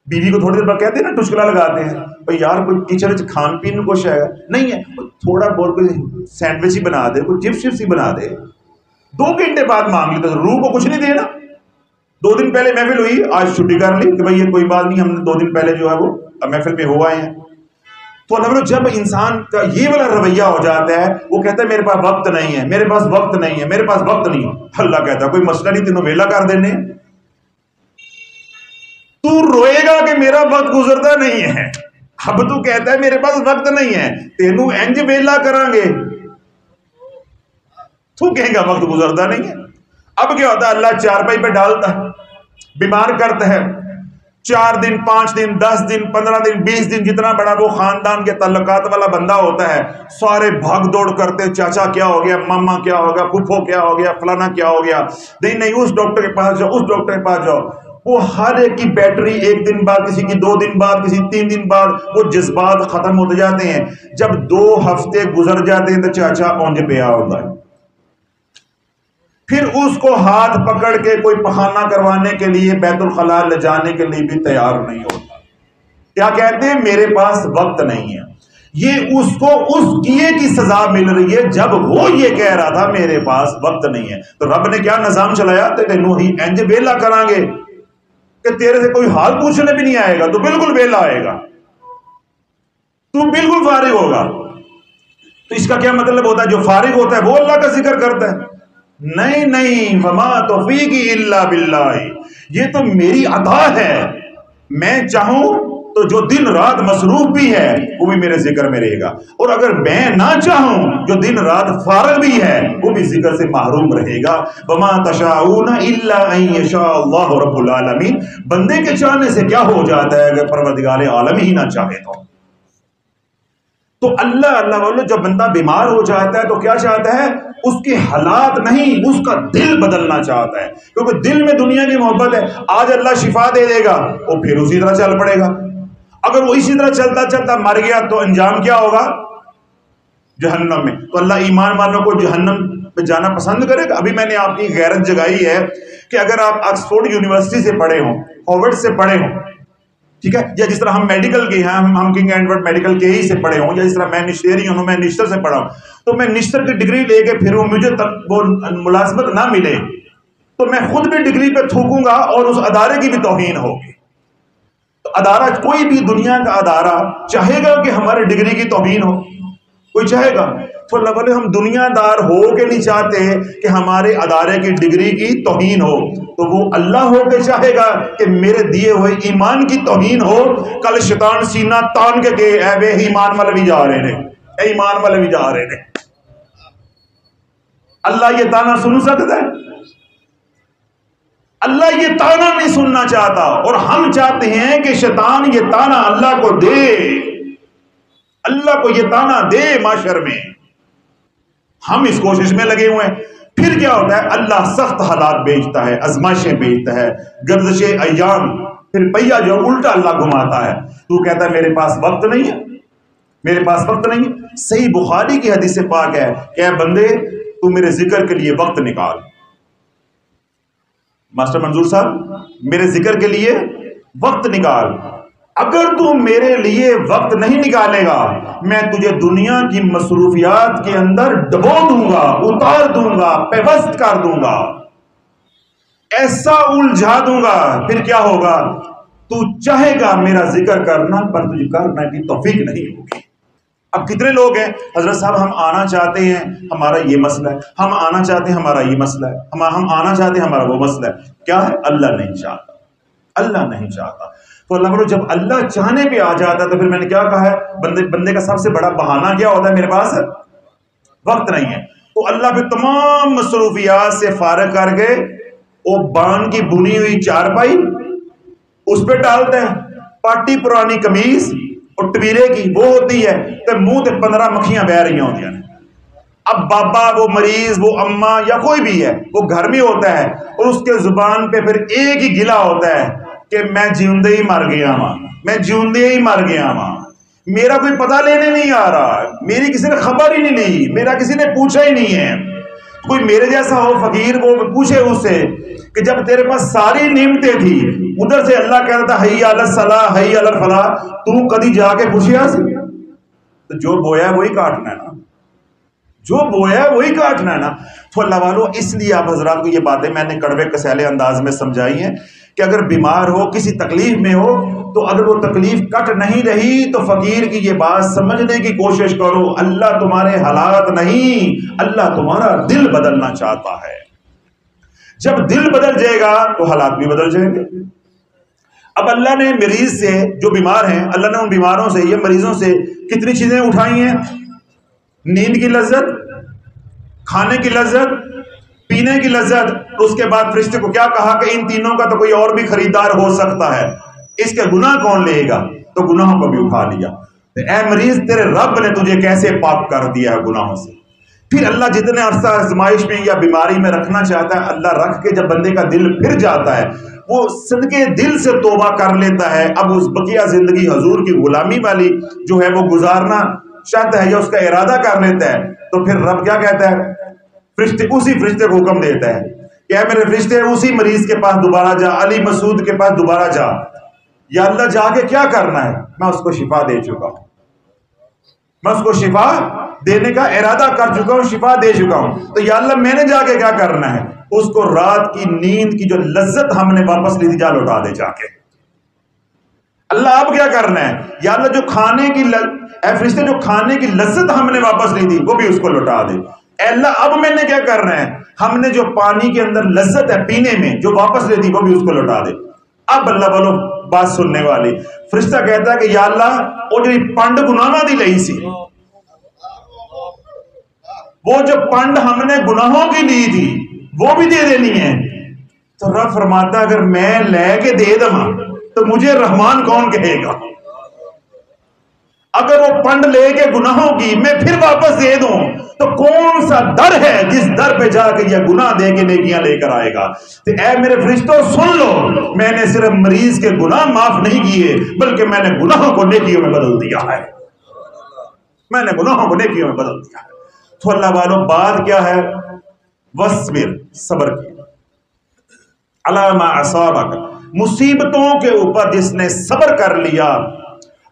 بیوی کو تھوڑی دیر بعد کہتے ہیں نا ٹچکلا لگاتے ہیں، بھئی یار کوئی کچن کھان پین کچھ ہے نہیں ہے، تھوڑا بہت کوئی سینڈوچ ہی بنا دے، کوئی چپس چپس ہی بنا دے. 2 گھنٹے بعد مانگ لی تو روح کو کچھ نہیں دینا. 2 دن پہلے محفل ہوئی، آج چھٹی کر لی کہ بھئی یہ کوئی بات نہیں، ہم نے 2 دن پہلے جو ہے وہ محفل پہ ہو آئے ہیں. تو اللہ جب انسان کا یہ والا رویہ ہو جاتا ہے، وہ کہتا ہے میرے پاس وقت نہیں ہے، میرے پاس وقت نہیں ہے، میرے پاس وقت نہیں ہے. اللہ کہتا ہے کوئی مسئلہ نہیں، تینوں ویلا کر دینے. تو روئے گا کہ میرا وقت گزرتا نہیں ہے، اب تو کہتا ہے میرے پاس وقت نہیں ہے، تینوں انج ویلا کران گے. تو کہے گا وقت گزرتا نہیں ہے. اب کیا ہوتا ہے؟ اللہ چارپائی پہ ڈالتا ہے، بیمار کرتا ہے. 4 دن 5 دن 10 دن 15 دن 20 دن، جتنا بڑا وہ خاندان کے تعلقات والا بندہ ہوتا ہے، سارے بھاگ دوڑ کرتے، چاچا کیا ہو گیا، ماما کیا ہو گیا، پھپھو کیا ہو گیا، فلانا کیا ہو گیا، نہیں اس ڈاکٹر کے پاس جاؤ، اس ڈاکٹر کے پاس جاؤ. وہ ہر ایک کی بیٹری 1 دن بعد، کسی کی 2 دن بعد، کسی 3 دن بعد وہ جذبات ختم ہوتے جاتے ہیں. جب 2 ہفتے گزر جاتے ہیں تو چاچا اونج پیا ہوتا ہے. پھر اس کو ہاتھ پکڑ کے کوئی پخانہ کروانے کے لیے بیت الخلاء لے جانے کے لیے بھی تیار نہیں ہوتا. کیا کہتے ہیں؟ میرے پاس وقت نہیں ہے. یہ اس کو اس کیے کی سزا مل رہی ہے جب وہ یہ کہہ رہا تھا میرے پاس وقت نہیں ہے. تو رب نے کیا نظام چلایا؟ تینوں ہی انج ویلا کران گے کہ تیرے سے کوئی حال پوچھنے بھی نہیں آئے گا، تو بالکل ویلا آئے گا، تو بالکل فارغ ہوگا. تو اس کا کیا مطلب ہوتا ہے؟ جو فارغ ہوتا ہے وہ اللہ کا ذکر کرتا ہے. نہیں وما توفیقی الا باللہ، یہ تو میری عطا ہے. میں چاہوں تو جو دن رات مصروف بھی ہے وہ بھی میرے ذکر میں رہے گا، اور اگر میں نہ چاہوں جو دن رات فارغ بھی ہے وہ بھی ذکر سے محروم رہے گا. وما تشاءون الا ان یشاء اللہ رب العالمین. بندے کے چاہنے سے کیا ہو جاتا ہے اگر پروردگار عالم ہی نہ چاہے تو اللہ والو جب بندہ بیمار ہو جاتا ہے تو کیا چاہتا ہے؟ اس کے حالات نہیں، اس کا دل بدلنا چاہتا ہے، کیونکہ دل میں دنیا کی محبت ہے. آج اللہ شفا دے دے گا وہ پھر اسی طرح چل پڑے گا. اگر وہ اسی طرح چلتا چلتا مر گیا تو انجام کیا ہوگا؟ جہنم میں. تو اللہ ایمان والوں کو جہنم پہ جانا پسند کرے گا؟ ابھی میں نے آپ کی غیرت جگائی ہے کہ اگر آپ آکسفورڈ یونیورسٹی سے پڑھے ہوں، ہارورڈ سے پڑھے ہوں، ٹھیک ہے، یا جس طرح ہم میڈیکل کے ہیں، ہم کنگ ایڈورڈ میڈیکل کے ہی سے پڑھے ہوں، یا جس طرح میں نشتری ہوں، میں نشتر سے پڑھا ہوں، تو میں نشتر کی ڈگری لے کے پھر مجھے وہ ملازمت نہ ملے تو میں خود بھی ڈگری پہ تھوکوں گا اور اس ادارے کی بھی توہین ہوگی. تو ادارہ، کوئی بھی دنیا کا ادارہ چاہے گا کہ ہمارے ڈگری کی توہین ہو؟ کوئی چاہے گا؟ تو اللہ والے ہم دنیا دار ہو کے نہیں چاہتے کہ ہمارے ادارے کی ڈگری کی توہین ہو، تو وہ اللہ ہو کے چاہے گا کہ میرے دیے ہوئے ایمان کی توہین ہو. کل شیطان سینہ تان کے کہ اے بے ایمان والے بھی جا رہے ہیں، اے ایمان والے بھی جا رہے ہیں. اللہ یہ تانا سن سکتا ہے؟ اللہ یہ تانا نہیں سننا چاہتا، اور ہم چاہتے ہیں کہ شیطان یہ تانا اللہ کو دے، اللہ کو یہ تانا دے معاشر میں. ہم اس کوشش میں لگے ہوئے ہیں. پھر کیا ہوتا ہے؟ اللہ سخت حالات بھیجتا ہے، آزمائشیں بھیجتا ہے، گردش ایام، پھر پہیا جو الٹا اللہ گھماتا ہے. تو کہتا ہے میرے پاس وقت نہیں ہے. میرے پاس وقت نہیں ہے. صحیح بخاری کی حدیث پاک ہے کہ اے بندے تو میرے ذکر کے لیے وقت نکال. ماسٹر منظور صاحب میرے ذکر کے لیے وقت نکال. اگر تو میرے لیے وقت نہیں نکالے گا میں تجھے دنیا کی مصروفیات کے اندر ڈبو دوں گا, اتار دوں گا, پیوست کر دوں گا, ایسا الجھا دوں گا. پھر کیا ہوگا؟ تو چاہے گا میرا ذکر کرنا پر تجھے کرنے کی توفیق نہیں ہوگی. اب کتنے لوگ ہیں حضرت صاحب ہم آنا چاہتے ہیں ہمارا یہ مسئلہ ہے, ہم آنا چاہتے ہیں ہمارا یہ مسئلہ ہے, ہم آنا چاہتے ہیں ہمارا وہ مسئلہ ہے. کیا ہے؟ اللہ نہیں چاہتا, اللہ نہیں چاہتا. تو اللہ بولو جب اللہ چاہنے پہ آ جاتا ہے تو پھر میں نے کیا کہا ہے بندے کا سب سے بڑا بہانہ کیا ہوتا ہے؟ میرے پاس وقت نہیں ہے. تو اللہ پہ تمام مصروفیات سے فارغ کر کے وہ بان کی بنی ہوئی چارپائی اس پہ ڈالتا ہے, پاٹی پرانی قمیض اور ٹویرے کی وہ ہوتی ہے تو منہ تے 15 مکھیاں بہ رہی ہوتی ہیں. اب بابا وہ مریض وہ اماں یا کوئی بھی ہے وہ گھر میں ہوتا ہے اور اس کے زبان پہ پھر ایک ہی گلا ہوتا ہے کہ میں جیوندے ہی مر گیا ماں, میں جیوندے ہی مر گیا ماں, میرا کوئی پتہ لینے نہیں آ رہا, میری کسی نے خبر ہی نہیں لی, میرا کسی نے پوچھا ہی نہیں ہے. کوئی میرے جیسا ہو فقیر وہ پوچھے اس سے کہ جب تیرے پاس ساری نعمتیں تھی ادھر سے اللہ کہتا تھا حی علی الصلاۃ حی علی الفلاح, تو کدی جا کے پوچھیا سی؟ تو جو بویا ہے وہی کاٹنا ہے نا, جو بویا ہے وہی کاٹنا ہے نا. تو اللہ والو اس لیے آپ حضرات کو یہ باتیں میں نے کڑوے کسیلے انداز میں سمجھائی ہیں کہ اگر بیمار ہو کسی تکلیف میں ہو تو اگر وہ تکلیف کٹ نہیں رہی تو فقیر کی یہ بات سمجھنے کی کوشش کرو, اللہ تمہارے حالات نہیں, اللہ تمہارا دل بدلنا چاہتا ہے. جب دل بدل جائے گا تو حالات بھی بدل جائیں گے. اب اللہ نے مریض سے جو بیمار ہیں اللہ نے ان بیماروں سے یا مریضوں سے کتنی چیزیں اٹھائی ہیں؟ نیند کی لذت, کھانے کی لذت, پینے کی لذت. اس کے بعد فرشتے کو کیا کہا کہ ان تینوں کا تو کوئی اور بھی خریدار ہو سکتا ہے, اس کے گناہ کون لے گا؟ تو گناہوں کو بھی اٹھا لیا. اے مریض تیرے رب نے تجھے کیسے پاک کر دیا ہے گناہوں سے. پھر اللہ جتنے عرصہ آزمائش میں یا بیماری میں رکھنا چاہتا ہے اللہ رکھ کے جب بندے کا دل پھر جاتا ہے وہ صدقے دل سے توبہ کر لیتا ہے. اب اس بقیہ زندگی حضور کی غلامی والی جو ہے وہ گزارنا چاہتا ہے یا اس کا ارادہ کر لیتا ہے تو پھر رب کیا کہتا ہے؟ اسی فرشتے کو حکم دیتا ہے کہ اے میرے فرشتے اسی مریض کے پاس دوبارہ جا, علی مسعود کے پاس دوبارہ جا. یا اللہ جا کے کیا کرنا ہے؟ میں اس کو شفا دے چکا ہوں, میں اس کو شفا دینے کا ارادہ کر چکا ہوں, شفا دے چکا ہوں. تو یا اللہ میں نے جا کے کیا کرنا ہے؟ اس کو رات کی نیند کی جو لذت ہم نے واپس لی تھی جا لوٹا دے جا کے. اللہ اب کیا کرنا ہے؟ یا اللہ جو کھانے کی اے فرشتے جو کھانے کی لذت ہم نے واپس لی تھی وہ بھی اس کو لوٹا دے. اے اللہ اب میں نے کیا کرنا ہے؟ ہم نے جو پانی کے اندر لذت ہے پینے میں جو واپس لی تھی وہ بھی اس کو لوٹا دے. اب اللہ بولو بات سننے والی فرشتہ کہتا ہے کہ یا اللہ وہ جو پنڈ گناہاں دی لئی سی, وہ جو پنڈ ہم نے گناہوں کی لی تھی وہ بھی دے دینی ہے. تو رب فرماتا ہے اگر میں لے کے دے دوں تو مجھے رحمان کون کہے گا؟ اگر وہ پنڈ لے کے گناہوں کی میں پھر واپس دے دوں تو کون سا در ہے جس در پہ جا کے یہ گناہ دے کے نیکیاں لے کر آئے گا؟ تو اے میرے فرشتوں سن لو, میں نے صرف مریض کے گناہ معاف نہیں کیے بلکہ میں نے گناہوں کو نیکیوں میں بدل دیا ہے, میں نے گناہوں کو نیکیوں میں بدل دیا ہے. تو اللہ والوں بات کیا ہے؟ وَاصْبِرْ, صبر کی, عَلَىٰ مَا أَصَابَكَ, مصیبتوں کے اوپر جس نے صبر کر لیا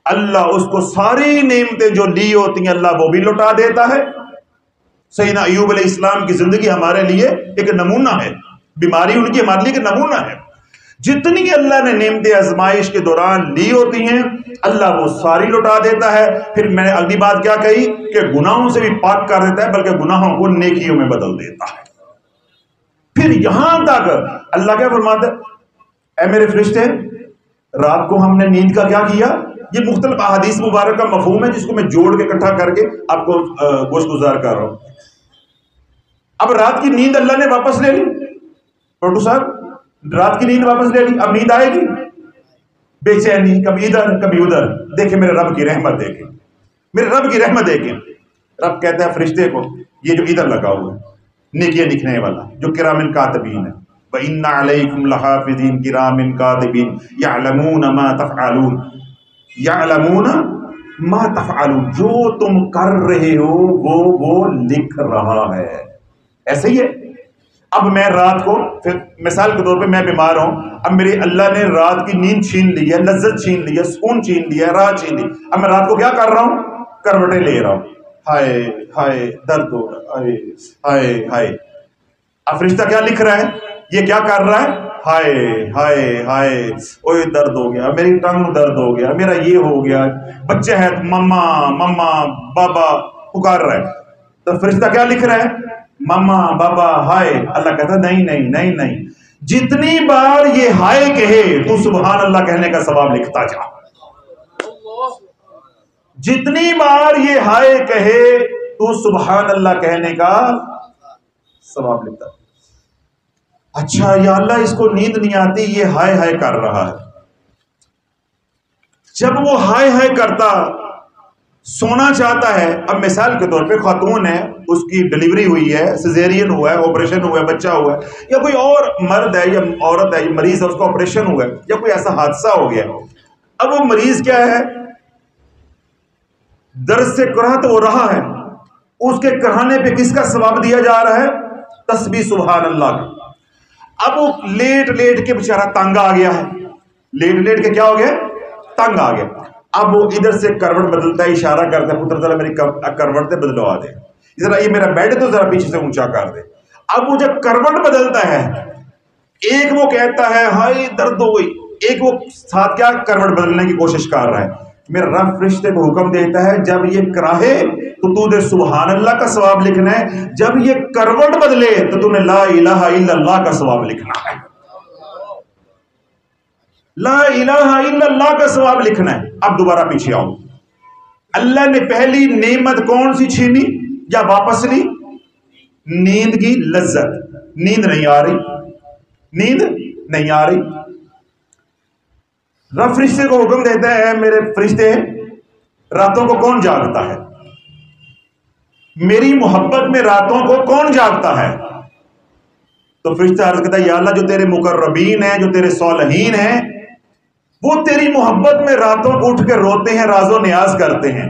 اللہ اس کو ساری نعمتیں جو لی ہوتی ہیں اللہ وہ بھی لوٹا دیتا ہے. سیدنا ایوب علیہ السلام کی زندگی ہمارے لیے ایک نمونہ ہے, بیماری ان کی ہمارے لیے ایک نمونہ ہے. جتنی اللہ نے نعمتیں آزمائش کے دوران لی ہوتی ہیں اللہ وہ ساری لوٹا دیتا ہے. پھر میں نے اگلی بات کیا کہی کہ گناہوں سے بھی پاک کر دیتا ہے بلکہ گناہوں کو نیکیوں میں بدل دیتا ہے. پھر یہاں تک اللہ کیا فرماتا ہے؟ اے میرے فرشتے رات کو ہم نے نیند کا کیا کیا؟ یہ مختلف احادیث مبارک کا مفہوم ہے جس کو میں جوڑ کے اکٹھا کر کے آپ کو گوش گزار کر رہا ہوں. اب رات کی نیند اللہ نے واپس لے لی, پروٹو صاحب رات کی نیند واپس لے لی, اب نیند آئے گی بے چینی کبھی ادھر کبھی ادھر. دیکھیں میرے رب کی رحمت دیکھیں, میرے رب کی رحمت دیکھیں. رب کہتا ہے فرشتے کو یہ جو ادھر لگا ہوا ہے نیکیاں لکھنے والا جو کرامن کاتبین ہے, وَإِنَّ عَلَيْكُمْ لَحَافِظِينَ كِرَامٍ كَاتِبِينَ يَعْلَمُونَ مَا تَفْعَلُونَ, يَعْلَمُونَ ما تفعلون، جو تم کر رہے ہو وہ لکھ رہا ہے. ایسے ہی ہے. اب میں رات کو، پھر مثال کے طور پہ میں بیمار ہوں، اب میری اللہ نے رات کی نیند چھین لی ہے، لذت چھین لی ہے، سکون چھین لیا ہے، راحت چھین لی. اب میں رات کو کیا کر رہا ہوں؟ کروٹیں لے رہا ہوں. ہائے ہائے درد ہو رہا ہے، ہائے ہائے. اب فرشتہ کیا لکھ رہا ہے؟ یہ کیا کر رہا ہے؟ ہائے ہائے ہائے، اوے درد ہو گیا، میری ٹنگ درد ہو گیا، میرا یہ ہو گیا. بچے ہیں تو مما مما بابا پکار رہا ہے. تو فرشتہ کیا لکھ رہا ہے؟ مما بابا ہائے. اللہ کہتا ہے نہیں نہیں نہیں نہیں، جتنی بار یہ ہائے کہے تو سبحان اللہ کہنے کا ثواب لکھتا جا. جتنی بار یہ ہائے کہے تو سبحان اللہ کہنے کا ثواب لکھتا. اچھا یا اللہ اس کو نیند نہیں آتی، یہ ہائے ہائے کر رہا ہے. جب وہ ہائے ہائے کرتا سونا چاہتا ہے، اب مثال کے طور پہ خاتون ہے، اس کی ڈلیوری ہوئی ہے، سیزیرین ہوا ہے، آپریشن ہوا ہے، بچہ ہوا ہے، یا کوئی اور مرد ہے یا عورت ہے، مریض ہے، اس کا آپریشن ہوا ہے، یا کوئی ایسا حادثہ ہو گیا. اب وہ مریض کیا ہے؟ درد سے کراہت ہو رہا ہے. اس کے کراہنے پہ کس کا ثواب دیا جا رہا ہے؟ تسبیح سبحان اللہ کا. اب وہ لیٹ لیٹ کے بیچارہ تنگ آ گیا ہے، لیٹ لیٹ کے کیا ہو گیا؟ تنگ آ گیا. اب وہ ادھر سے کروٹ بدلتا ہے، اشارہ کرتا ہے پتر ذرا میری کروٹ بدلوا دے، ذرا یہ میرا بیڈ تو ذرا پیچھے سے اونچا کر دے. اب وہ جب کروٹ بدلتا ہے، ایک وہ کہتا ہے ہائے درد ہو گئی، ایک وہ ساتھ کیا کروٹ بدلنے کی کوشش کر رہا ہے. میرا رب فرشتے کو حکم دیتا ہے جب یہ کراہے تو نے سبحان اللہ کا ثواب لکھنا ہے، جب یہ کروٹ بدلے تو نے لا الہ الا اللہ کا ثواب لکھنا ہے. لا الہ الا اللہ کا ثواب لکھنا ہے. اب دوبارہ پیچھے آؤ. اللہ نے پہلی نعمت کون سی چھینی یا واپس لی؟ نیند کی لذت. نیند نہیں آ رہی، نیند نہیں آ رہی. رب فرشتے کو حکم دیتا ہے میرے فرشتے راتوں کو کون جاگتا ہے؟ میری محبت میں راتوں کو کون جاگتا ہے؟ تو فرشتہ عرض کرتا ہے یا اللہ جو تیرے مقربین ہیں، جو تیرے صالحین ہیں، وہ تیری محبت میں راتوں کو اٹھ کے روتے ہیں، راز و نیاز کرتے ہیں.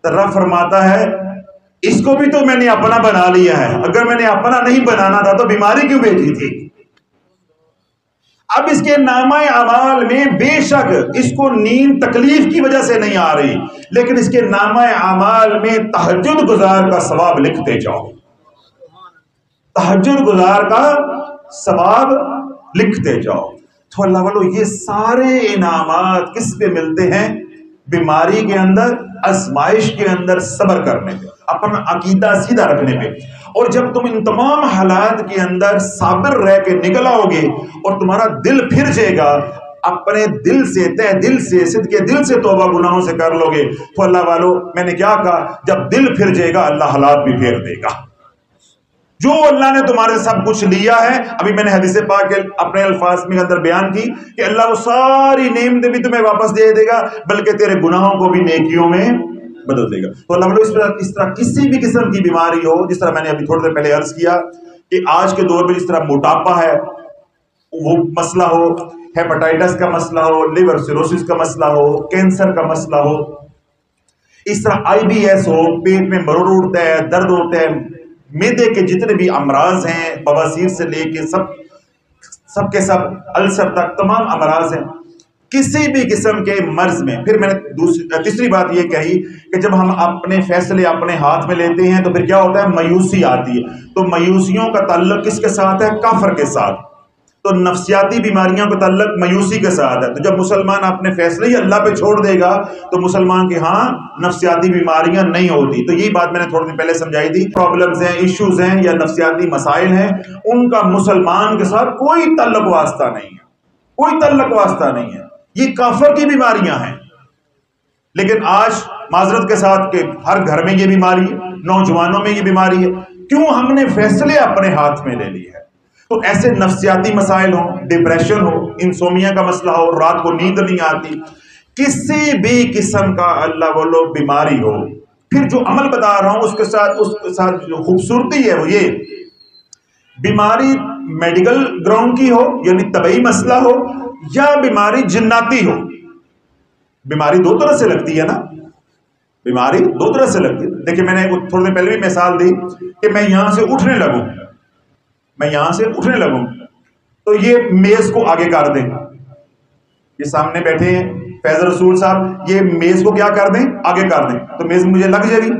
تو رب فرماتا ہے اس کو بھی تو میں نے اپنا بنا لیا ہے، اگر میں نے اپنا نہیں بنانا تھا تو بیماری کیوں بھیجی تھی؟ اب اس کے نامہ اعمال میں بے شک اس کو نیند تکلیف کی وجہ سے نہیں آ رہی، لیکن اس کے نامہ اعمال میں تہجد گزار کا ثواب لکھتے جاؤ. تہجد گزار کا ثواب لکھتے جاؤ. تو اللہ والو یہ سارے انعامات کس پہ ملتے ہیں؟ بیماری کے اندر، آزمائش کے اندر صبر کرنے پہ، اپنا عقیدہ سیدھا رکھنے پہ. اور جب تم ان تمام حالات کے اندر صابر رہ کے نکل آؤ گے اور تمہارا دل پھر جائے گا، اپنے دل سے، تہ دل سے، صدقے دل سے توبہ گناہوں سے کر لو گے، تو اللہ والو میں نے کیا کہا، جب دل پھر جائے گا اللہ حالات بھی پھیر دے گا. جو اللہ نے تمہارے سب کچھ لیا ہے، ابھی میں نے حدیث پاک کے اپنے الفاظ میں اندر بیان کی کہ اللہ وہ ساری نعمتیں بھی تمہیں واپس دے دے گا، بلکہ تیرے گناہوں کو بھی نیکیوں میں بدل دے گا. تو اللہ والو اس طرح کسی بھی قسم کی بیماری ہو، جس طرح میں نے ابھی تھوڑی دیر پہلے عرض کیا کہ آج کے دور میں جس طرح موٹاپا ہے وہ مسئلہ ہو، ہیپاٹائٹس کا مسئلہ ہو، لیور سیروسس کا مسئلہ ہو، کینسر کا مسئلہ ہو، اس طرح آئی بی ایس ہو، پیٹ میں مرڑ اٹھتا ہے، درد ہوتا ہے، معدے کے جتنے بھی امراض ہیں، بواسیر سے لے کے سب کے سب السر تک تمام امراض ہیں. کسی بھی قسم کے مرض میں، پھر میں نے تیسری بات یہ کہی کہ جب ہم اپنے فیصلے اپنے ہاتھ میں لیتے ہیں تو پھر کیا ہوتا ہے؟ مایوسی آتی ہے. تو مایوسیوں کا تعلق کس کے ساتھ ہے؟ کافر کے ساتھ. تو نفسیاتی بیماریوں کا تعلق مایوسی کے ساتھ ہے. تو جب مسلمان اپنے فیصلے ہی اللہ پہ چھوڑ دے گا تو مسلمان کے ہاں نفسیاتی بیماریاں نہیں ہوتی. تو یہی بات میں نے تھوڑی دیر پہلے سمجھائی تھی. پرابلمز ہیں، ایشوز ہیں یا نفسیاتی مسائل ہیں، ان کا مسلمان کے ساتھ کوئی تعلق واسطہ نہیں ہے، کوئی تعلق واسطہ نہیں ہے. یہ کافر کی بیماریاں ہیں. لیکن آج معذرت کے ساتھ کہ ہر گھر میں یہ بیماری ہے، نوجوانوں میں یہ بیماری ہے. کیوں؟ ہم نے فیصلے اپنے ہاتھ میں لے لیے ہیں. تو ایسے نفسیاتی مسائل ہوں، ڈپریشن ہو، انسومیا کا مسئلہ ہو، رات کو نیند نہیں آتی، کسی بھی قسم کا اللہ والو بیماری ہو، پھر جو عمل بتا رہا ہوں اس کے ساتھ جو خوبصورتی ہے وہ یہ، بیماری میڈیکل گراؤنڈ کی ہو یعنی طبعی مسئلہ ہو یا بیماری جناتی ہو. بیماری دو طرح سے لگتی ہے نا، بیماری دو طرح سے لگتی ہے. دیکھیں میں نے تھوڑی دیر پہلے بھی مثال دی کہ میں یہاں سے اٹھنے لگوں تو یہ میز کو آگے کر دیں. یہ سامنے بیٹھے ہیں فیض رسول صاحب، یہ میز کو کیا کر دیں؟ آگے کر دیں تو میز مجھے لگ جائے گی.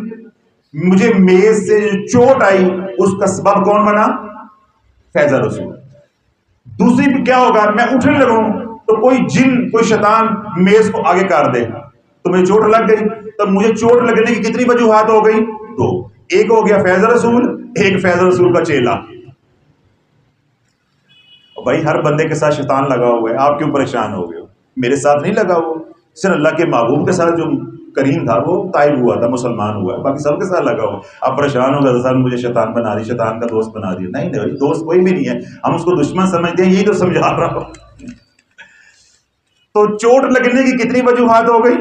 مجھے میز سے جو چوٹ آئی اس کا سبب کون بنا؟ فیض رسول. دوسری بھی کیا ہوگا، میں اٹھنے لگوں تو کوئی جن کوئی شیطان میز کو آگے کر دے تو مجھے چوٹ لگ گئی. تب مجھے چوٹ لگنے کی کتنی وجوہات ہو گئی؟ دو. ایک ہو گیا فیض رسول، ایک فیض رسول کا چیلا. بھائی ہر بندے کے ساتھ شیطان لگا ہوا ہے، آپ کیوں پریشان ہو گئے ہو؟ میرے ساتھ نہیں لگا ہوا، صرف اللہ کے محبوب کے ساتھ جو کریم تھا وہ طائب ہوا تھا، مسلمان ہوا ہے، باقی سب کے ساتھ لگا ہوا. آپ پریشان ہو گئے، مجھے شیطان بنا دی، شیطان کا دوست بنا دیا. نہیں نہیں، دوست کوئی بھی نہیں ہے، ہم اس کو دشمن سمجھتے ہیں، یہی تو سمجھا رہا ہوں. تو چوٹ لگنے کی کتنی وجوہات ہو گئی؟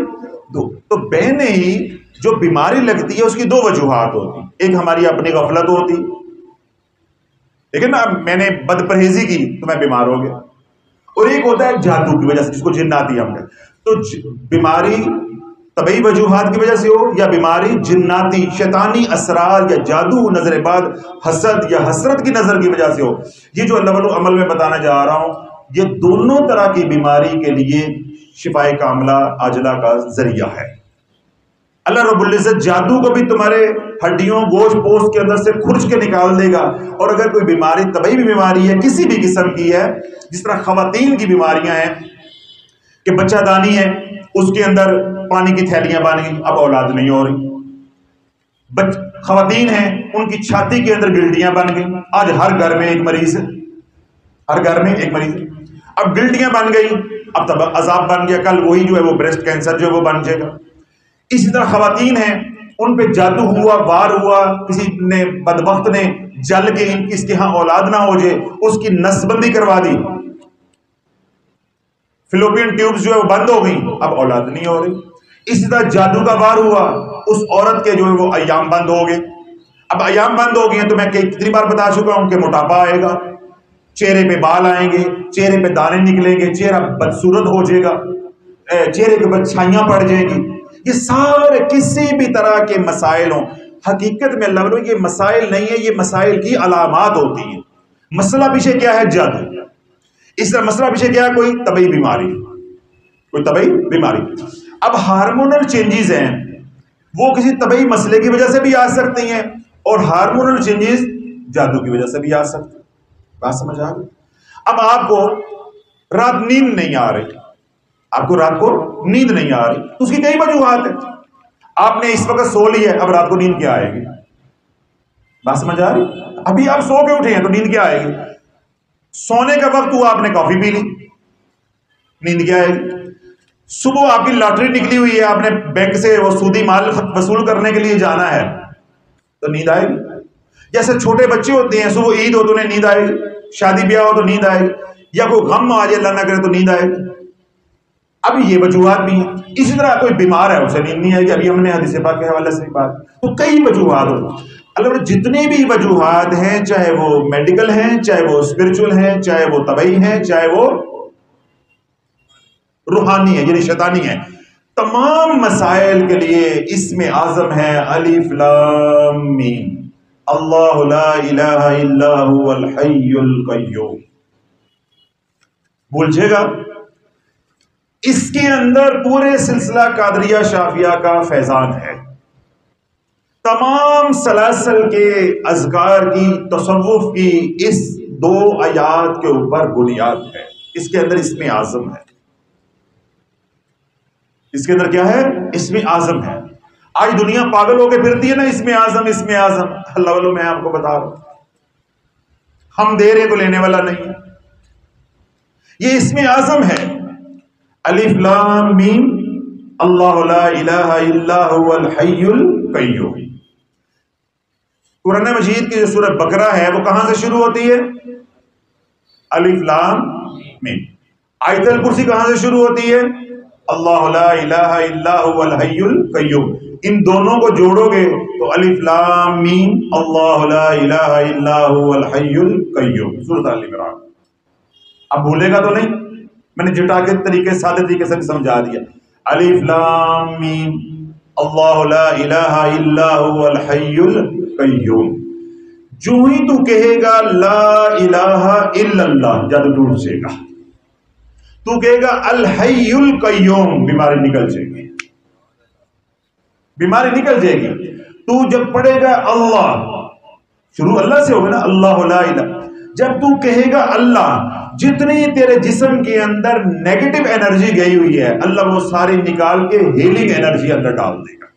دو. تو بہن ہی جو بیماری لگتی ہے اس کی دو وجوہات ہوتی. ایک ہماری اپنی غفلت ہوتی، لیکن اب میں نے بد پرہیزی کی تو میں بیمار ہو گیا. اور ایک ہوتا ہے جادو کی وجہ سے، جس کو جناتی ہم کہتے. تو بیماری طبعی وجوہات کی وجہ سے ہو یا بیماری جناتی شیطانی اثرات یا جادو، نظر باد، حسد یا حسرت کی نظر کی وجہ سے ہو، یہ جو اللہ والو عمل میں بتانا جا رہا ہوں، یہ دونوں طرح کی بیماری کے لیے شفائے کاملہ عاجلہ کا ذریعہ ہے. اللہ رب العزت جادو کو بھی تمہارے ہڈیوں گوشت پوست کے اندر سے کھرچ کے نکال دے گا. اور اگر کوئی بیماری طبعی بھی بیماری ہے، کسی بھی قسم کی ہے، جس طرح خواتین کی بیماریاں ہیں کہ بچہ دانی ہے، اس کے اندر پانی کی تھیلیاں بن گئی، اب اولاد نہیں ہو رہی. خواتین ہیں، ان کی چھاتی کے اندر گلٹیاں بن گئی، آج ہر گھر میں ایک مریض ہے، ہر گھر میں ایک مریض ہے. اب گلٹیاں بن گئی، اب تب عذاب بن گیا، کل وہی جو ہے وہ بریسٹ کینسر جو ہے وہ بن جائے گا. اسی طرح خواتین ہیں، ان پہ جادو ہوا، وار ہوا، کسی نے بدبخت نے جل کے اس کے ہاں اولاد نہ ہو جائے، اس کی نسل بندی کروا دی، فلوپین ٹیوبز جو ہے وہ بند ہو گئی، اب اولاد نہیں ہو رہی. اسی طرح جادو کا وار ہوا، اس عورت کے جو ہے وہ ایام بند ہو گئے. اب ایام بند ہو گئے ہیں تو میں کتنی بار بتا چکا ہوں کہ موٹاپا آئے گا، چہرے پہ بال آئیں گے، چہرے پہ دانے نکلیں گے، چہرہ بدصورت ہو جائے گا، چہرے کے اوپر چھائیاں پڑ جائیں گی. یہ سارے کسی بھی طرح کے مسائل ہوں، حقیقت میں اللہ یہ مسائل نہیں ہے، یہ مسائل کی علامات ہوتی ہیں. مسئلہ پیچھے کیا ہے؟ جادو. اس طرح مسئلہ پیچھے کیا ہے؟ کوئی طبعی بیماری، کوئی طبعی بیماری. اب ہارمونل چینجز ہیں، وہ کسی طبعی مسئلے کی وجہ سے بھی آ سکتی ہیں، اور ہارمونل چینجز جادو کی وجہ سے بھی آ سکتے ہیں. بات سمجھ آ گئی؟ اب آپ کو رات نیند نہیں آ رہی، آپ کو رات کو نیند نہیں آ رہی، اس کی کئی وجوہات ہیں. آپ نے اس وقت سو لی ہے، اب رات کو نیند کیا آئے گی؟ بات سمجھ آ رہی؟ ابھی آپ سو کے اٹھے ہیں تو نیند کیا آئے گی؟ سونے کا وقت ہوا، آپ نے کافی پی لی، نیند کیا آئے گی؟ صبح آپ کی لاٹری نکلی ہوئی ہے، آپ نے بینک سے وہ سودی مال وصول کرنے کے لیے جانا ہے تو نیند آئے گی. جیسے چھوٹے بچے ہوتے ہیں، صبح عید ہو تو انہیں نیند آئے گی، شادی بیاہ ہو تو نیند آئے گی، یا کوئی غم آ جائے اللہ نہ کرے تو نیند آئے گی. اب یہ وجوہات بھی ہیں. اسی طرح کوئی بیمار ہے، اسے نیند نہیں آئے گی، ابھی ہم نے حدیث پاک کے حوالے سے بات. تو کئی وجوہات ہوتی ہیں. اللہ جتنی بھی وجوہات ہیں، چاہے وہ میڈیکل ہیں، چاہے وہ اسپرچول ہیں، چاہے وہ طبعی ہیں، چاہے وہ روحانی ہے یعنی شیطانی ہے، تمام مسائل کے لیے اسم اعظم ہے الف لام میم، اللہ لا الہ الا هو الحی القیوم. بولجھے گا اس کے اندر پورے سلسلہ قادریہ شافیہ کا فیضان ہے. تمام سلاسل کے اذکار کی، تصوف کی اس دو آیات کے اوپر بنیاد ہے. اس کے اندر اسم اعظم ہے. اس کے اندر کیا ہے؟ اسم اعظم ہے. آج دنیا پاگل ہو کے پھرتی ہے نا، اسم اعظم اسم اعظم. اللہ والو میں آپ کو بتا رہا ہوں، ہم دے رہے کو لینے والا نہیں ہے. یہ اسم اعظم ہے الف لام میم اللہ لا الہ الا هو الحی القیوم. قرآن مجید کی جو سورہ بقرہ ہے وہ کہاں سے شروع ہوتی ہے؟ الف لام میم. آیت الکرسی کہاں سے شروع ہوتی ہے؟ اللہ لا الہ الا هو الحی القیوم. ان دونوں کو جوڑو گے تو الف لام میم اللہ لا الہ الا هو الحی القیوم، سورۃ آل عمران. اب بھولے گا تو نہیں، میں نے جٹا کے طریقے سادے طریقے سے سمجھا دیا. الف لام میم اللہ لا الہ الا هو الحی القیوم. جو ہی تو کہے گا لا الہ الا اللہ، جادو ٹوٹ جائے گا. تو کہے گا الحی القیوم، بیماری نکل جائے گی، بیماری نکل جائے گی. تو جب پڑھے گا اللہ، شروع اللہ سے ہوگا نا، اللہ لا الہ. جب تو کہے گا اللہ، جتنی تیرے جسم کے اندر نیگیٹو انرجی گئی ہوئی ہے اللہ وہ ساری نکال کے ہیلنگ انرجی اندر ڈال دے گا.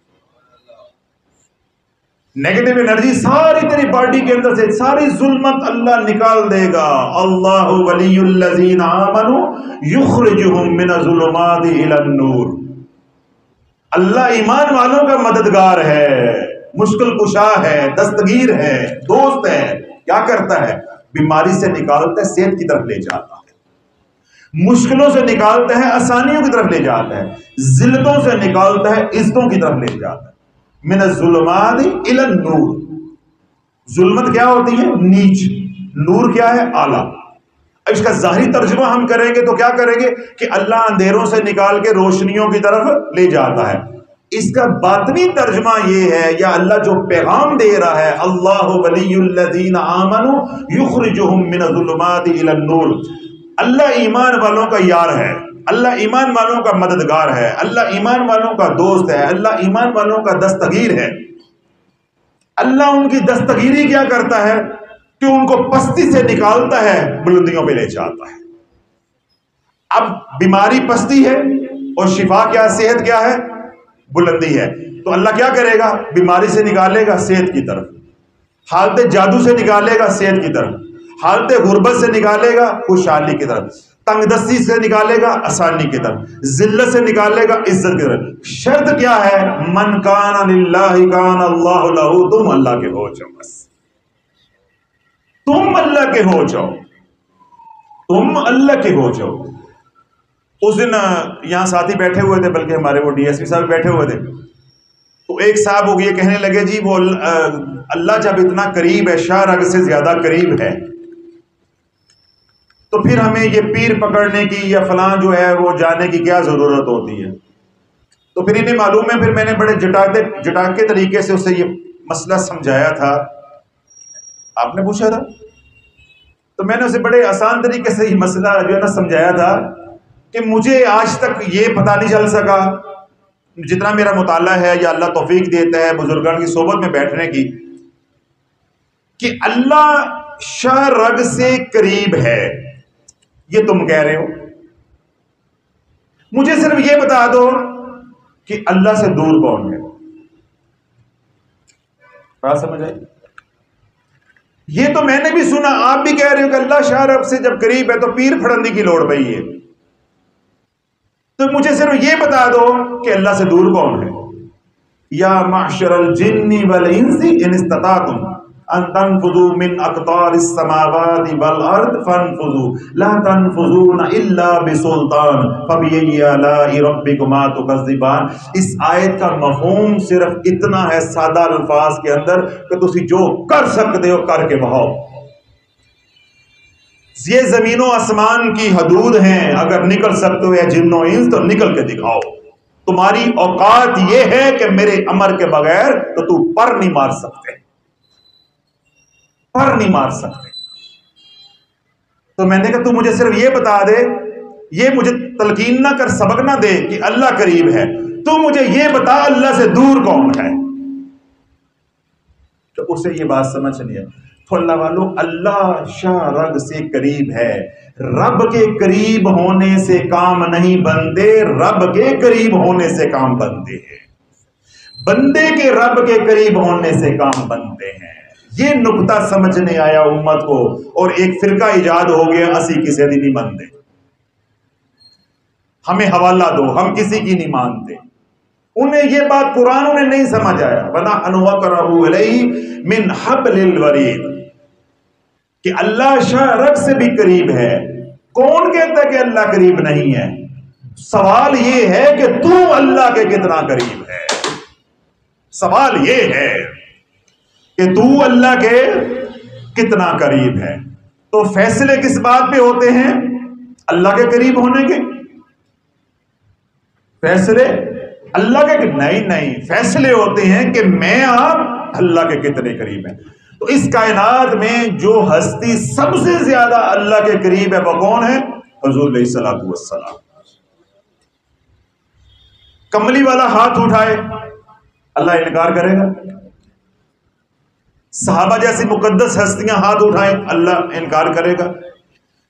نیگیٹو انرجی ساری تیری باڈی کے اندر سے، ساری ظلمت اللہ نکال دے گا. اللہ ولی الذین آمنوا یخرجہم من الظلمات الی النور. اللہ ایمان والوں کا مددگار ہے، مشکل کشا ہے، دستگیر ہے، دوست ہے. کیا کرتا ہے؟ بیماری سے نکالتا ہے، صحت کی طرف لے جاتا ہے. مشکلوں سے نکالتا ہے، آسانیوں کی طرف لے جاتا ہے. ذلتوں سے نکالتا ہے، عزتوں کی طرف لے جاتا ہے. من الظلمات الی النور. ظلمت کیا ہوتی ہے؟ نیچ. نور کیا ہے؟ اعلیٰ. اس کا ظاہری ترجمہ ہم کریں گے تو کیا کریں گے کہ اللہ اندھیروں سے نکال کے روشنیوں کی طرف لے جاتا ہے. اس کا باطنی ترجمہ یہ ہے، یا اللہ جو پیغام دے رہا ہے، اللہ ولی الذین آمنوا یخرجہم من الظلمات الی النور. اللہ ایمان والوں کا یار ہے، اللہ ایمان والوں کا مددگار ہے، اللہ ایمان والوں کا دوست ہے، اللہ ایمان والوں کا دستگیر ہے. اللہ ان کی دستگیری کیا کرتا ہے کہ ان کو پستی سے نکالتا ہے، بلندیوں پہ لے جاتا ہے. اب بیماری پستی ہے اور شفا کیا، صحت کیا ہے؟ بلندی ہے. تو اللہ کیا کرے گا؟ بیماری سے نکالے گا صحت کی طرف، حالت جادو سے نکالے گا صحت کی طرف، حالت غربت سے نکالے گا خوشحالی کی طرف، تنگ دستی سے نکالے گا آسانی کی طرف، ذلت سے نکالے گا عزت کی طرف. شرط کیا ہے؟ من کان للہ کان اللہ لہ. تم اللہ کے ہو جاؤ، بس تم اللہ کے ہو جاؤ، تم اللہ کے ہو جاؤ. اس دن یہاں ساتھی بیٹھے ہوئے تھے، بلکہ ہمارے وہ ڈی ایس پی صاحب بیٹھے ہوئے تھے. تو ایک صاحب وہ یہ کہنے لگے جی وہ اللہ جب اتنا قریب ہے، شاہ رگ سے زیادہ قریب ہے، تو پھر ہمیں یہ پیر پکڑنے کی یا فلاں جو ہے وہ جانے کی کیا ضرورت ہوتی ہے. تو پھر انہیں معلوم ہے، پھر میں نے بڑے جٹاکے طریقے سے اسے یہ مسئلہ سمجھایا تھا. آپ نے پوچھا تھا تو میں نے اسے بڑے آسان طریقے سے یہ مسئلہ جو ہے نا سمجھایا تھا کہ مجھے آج تک یہ پتہ نہیں چل سکا، جتنا میرا مطالعہ ہے یا اللہ توفیق دیتا ہے بزرگان کی صحبت میں بیٹھنے کی، کہ اللہ شاہ رگ سے قریب ہے یہ تم کہہ رہے ہو. مجھے صرف یہ بتا دو کہ اللہ سے دور کون ہے. بات سمجھ آئی؟ یہ تو میں نے بھی سنا، آپ بھی کہہ رہے ہو کہ اللہ شاہ رگ سے جب قریب ہے تو پیر پھڑندی کی لوڑ پئی ہے. تو مجھے صرف یہ بتا دو کہ اللہ سے دور کون ہے. یا معشر الجن والانس ان استطعتم ان تنفذوا من اقطار السماوات والارض فانفذوا لا تنفذون الا بسلطان فبأي آلاء ربكما تكذبان. اس آیت کا مفہوم صرف اتنا ہے سادہ الفاظ کے اندر کہ تسی جو کر سکتے ہو کر کے بہاؤ. یہ زمین و آسمان کی حدود ہیں، اگر نکل سکتے ہو یا جن و انس تو نکل کے دکھاؤ. تمہاری اوقات یہ ہے کہ میرے امر کے بغیر تو پر نہیں مار سکتے، پر نہیں مار سکتے. تو میں نے کہا تو مجھے صرف یہ بتا دے، یہ مجھے تلقین نہ کر، سبق نہ دے کہ اللہ قریب ہے، تو مجھے یہ بتا اللہ سے دور کون ہے. تو اسے یہ بات سمجھ نہیں ہے. تو اللہ والو، اللہ شاہ رگ سے قریب ہے. رب کے قریب ہونے سے کام نہیں بنتے، رب کے قریب ہونے سے کام بنتے ہیں. بندے کے رب کے قریب ہونے سے کام بنتے ہیں. یہ نقطہ سمجھنے آیا امت کو، اور ایک فرقہ ایجاد ہو گیا، اسی کسی دی نہیں مانتے، ہمیں حوالہ دو، ہم کسی کی نہیں مانتے. انہیں یہ بات قرآن انہیں نہیں سمجھ آیا. وَنَحْنُ أَقْرَبُ إِلَيْهِ مِنْ حَبْلِ الْوَرِيدِ کہ اللہ شاہ رگ سے بھی قریب ہے. کون کہتا ہے کہ اللہ قریب نہیں ہے؟ سوال یہ ہے کہ تو اللہ کے کتنا قریب ہے. سوال یہ ہے کہ تو اللہ کے کتنا قریب ہے. تو فیصلے کس بات پہ ہوتے ہیں؟ اللہ کے قریب ہونے کے. فیصلے اللہ کے نہیں فیصلے ہوتے ہیں کہ میں آپ اللہ کے کتنے قریب ہیں. تو اس کائنات میں جو ہستی سب سے زیادہ اللہ کے قریب ہے وہ کون ہے؟ حضور علیہ الصلوۃ والسلام. کملی والا ہاتھ اٹھائے اللہ انکار کرے گا. صحابہ جیسی مقدس ہستیاں ہاتھ اٹھائیں اللہ انکار کرے گا.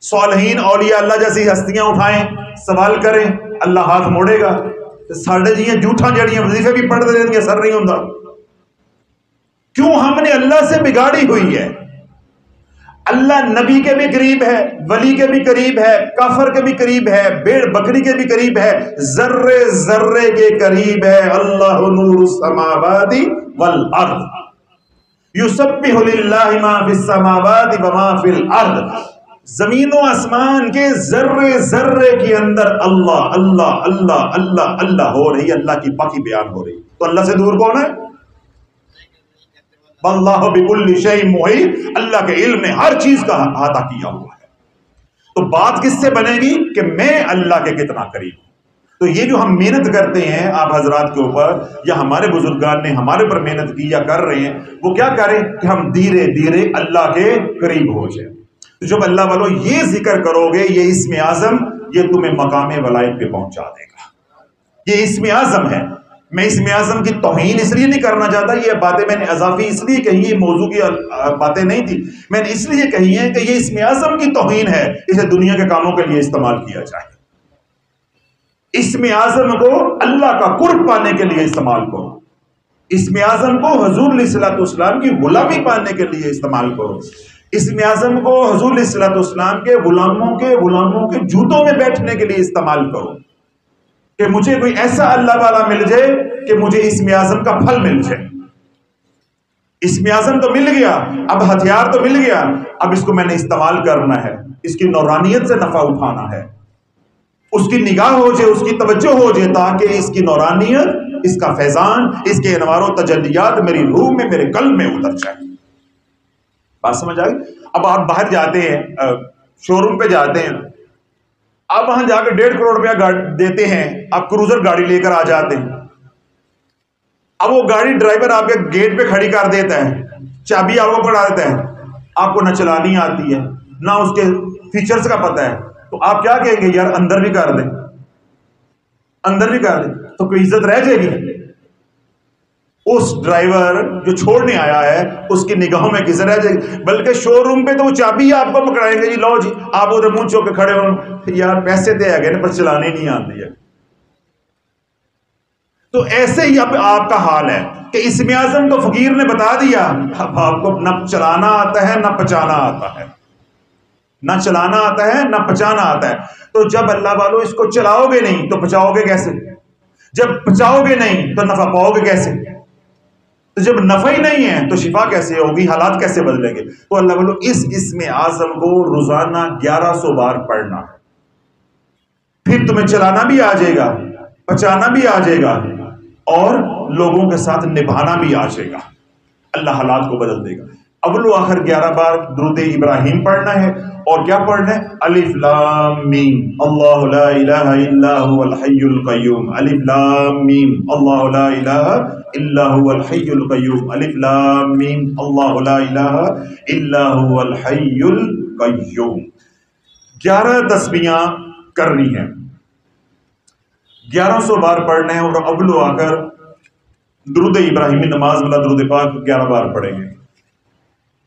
صالحین اولیاء اللہ جیسی ہستیاں اٹھائیں سوال کریں اللہ ہاتھ موڑے گا. ساڑھے جی جھوٹاں جڑیاں وظیفے بھی پڑھتے رہتی ہیں سر نہیں ہوتا. کیوں؟ ہم نے اللہ سے بگاڑی ہوئی ہے. اللہ نبی کے بھی قریب ہے، ولی کے بھی قریب ہے، کافر کے بھی قریب ہے، بھیڑ بکری کے بھی قریب ہے، ذرے ذرے کے قریب ہے. اللہ نور السماوات والارض یسبح للہ ما فی السماوات وما فی الارض. زمین و آسمان کے ذرے ذرے کے اندر اللہ اللہ اللہ اللہ اللہ ہو رہی ہے، اللہ کی پاکی بیان ہو رہی. تو اللہ سے دور کون ہے؟ واللہ بکل شیء محیط. اللہ کے علم نے ہر چیز کا احاطہ کیا ہوا ہے. تو بات کس سے بنے گی کہ میں اللہ کے کتنا قریب ہوں. تو یہ جو ہم محنت کرتے ہیں آپ حضرات کے اوپر یا ہمارے بزرگان نے ہمارے اوپر محنت کی یا کر رہے ہیں، وہ کیا کریں کہ ہم دھیرے دھیرے اللہ کے قریب ہو جائیں. تو جب اللہ والو یہ ذکر کرو گے، یہ اسم اعظم یہ تمہیں مقام ولایت پہ پہنچا دے گا. یہ اسم اعظم ہے. میں اسم اعظم کی توہین اس لیے نہیں کرنا چاہتا، یہ باتیں میں نے اضافی اس لیے کہی، یہ موضوع کی باتیں نہیں تھی، میں نے اس لیے کہی ہیں کہ یہ اسم اعظم کی توہین ہے، اسے دنیا کے کاموں کے لیے استعمال کیا جائے. اسم اعظم کو اللہ کا قرب پانے کے لیے استعمال کرو. اسم اعظم کو حضور علیہ الصلوۃ والسلام کی غلامی پانے کے لیے استعمال کرو. اسم اعظم کو حضور علیہ الصلوۃ والسلام کے غلاموں کے جوتوں میں بیٹھنے کے لیے استعمال کرو کہ مجھے کوئی ایسا اللہ والا مل جائے کہ مجھے اسم اعظم کا پھل مل جائے. اسم اعظم تو مل گیا، اب ہتھیار تو مل گیا، اب اس کو میں نے استعمال کرنا ہے، اس کی نورانیت سے نفع اٹھانا ہے، اس کی نگاہ ہو جائے، اس کی توجہ ہو جائے، تاکہ اس کی نورانیت، اس کا فیضان، اس کے انوار و تجلیات میری روح میں، میرے قلب میں اتر جائے. بات سمجھ آئی؟ اب آپ باہر جاتے ہیں، شو روم پہ جاتے ہیں، آپ وہاں جا کے 1.5 کروڑ روپیہ دیتے ہیں، آپ کروزر گاڑی لے کر آ جاتے ہیں. اب وہ گاڑی ڈرائیور آپ کے گیٹ پہ کھڑی کر دیتا ہے، چابی آپ کو پکڑا دیتا ہے، آپ کو نہ چلانی آتی ہے نہ اس کے فیچرز کا پتہ ہے، تو آپ کیا کہیں گے؟ یار اندر بھی کر دیں، اندر بھی کر دیں. تو کوئی عزت رہ جائے گی؟ اس ڈرائیور جو چھوڑنے آیا ہے اس کی نگاہوں میں کس رہ جائے گی؟ بلکہ شو روم پہ تو وہ چابی آپ کو پکڑائیں گے، جی لو جی، آپ ادھر منہ چوک کے کھڑے ہو، یار پیسے دے گئے پر چلانے نہیں آتی ہے. تو ایسے ہی اب آپ کا حال ہے کہ اسم اعظم تو فقیر نے بتا دیا، اب آپ کو نہ چلانا آتا ہے نہ پچانا آتا ہے، نہ چلانا آتا ہے نہ پچانا آتا ہے. تو جب اللہ والو اس کو چلاؤ گے نہیں تو پچاؤ گے کیسے؟ جب پچاؤ گے نہیں تو نفع پاؤ گے کیسے؟ تو جب نفع ہی نہیں ہے تو شفا کیسے ہوگی؟ حالات کیسے بدلیں گے؟ تو اللہ والو اس اسم اعظم کو روزانہ 1100 بار پڑھنا ہے، پھر تمہیں چلانا بھی آ جائے گا، پچانا بھی آ جائے گا، اور لوگوں کے ساتھ نبھانا بھی آ جائے گا. اللہ حالات کو بدل دے گا. اول و آخر 11 بار درود ابراہیم پڑھنا ہے، اور کیا پڑھنا ہے؟ الف لام میم اللہ لا الہ الا هو الحی القیوم، الف لام میم اللہ لا الہ الا هو الحی القیوم، الف لام میم اللہ لا الہ الا هو الحی القیوم. 11 تسبیحاں کرنی ہیں، 1100 بار پڑھنا ہے، اور اول و آخر درود ابراہیمی نماز والا درود پاک 11 بار پڑھیں گے.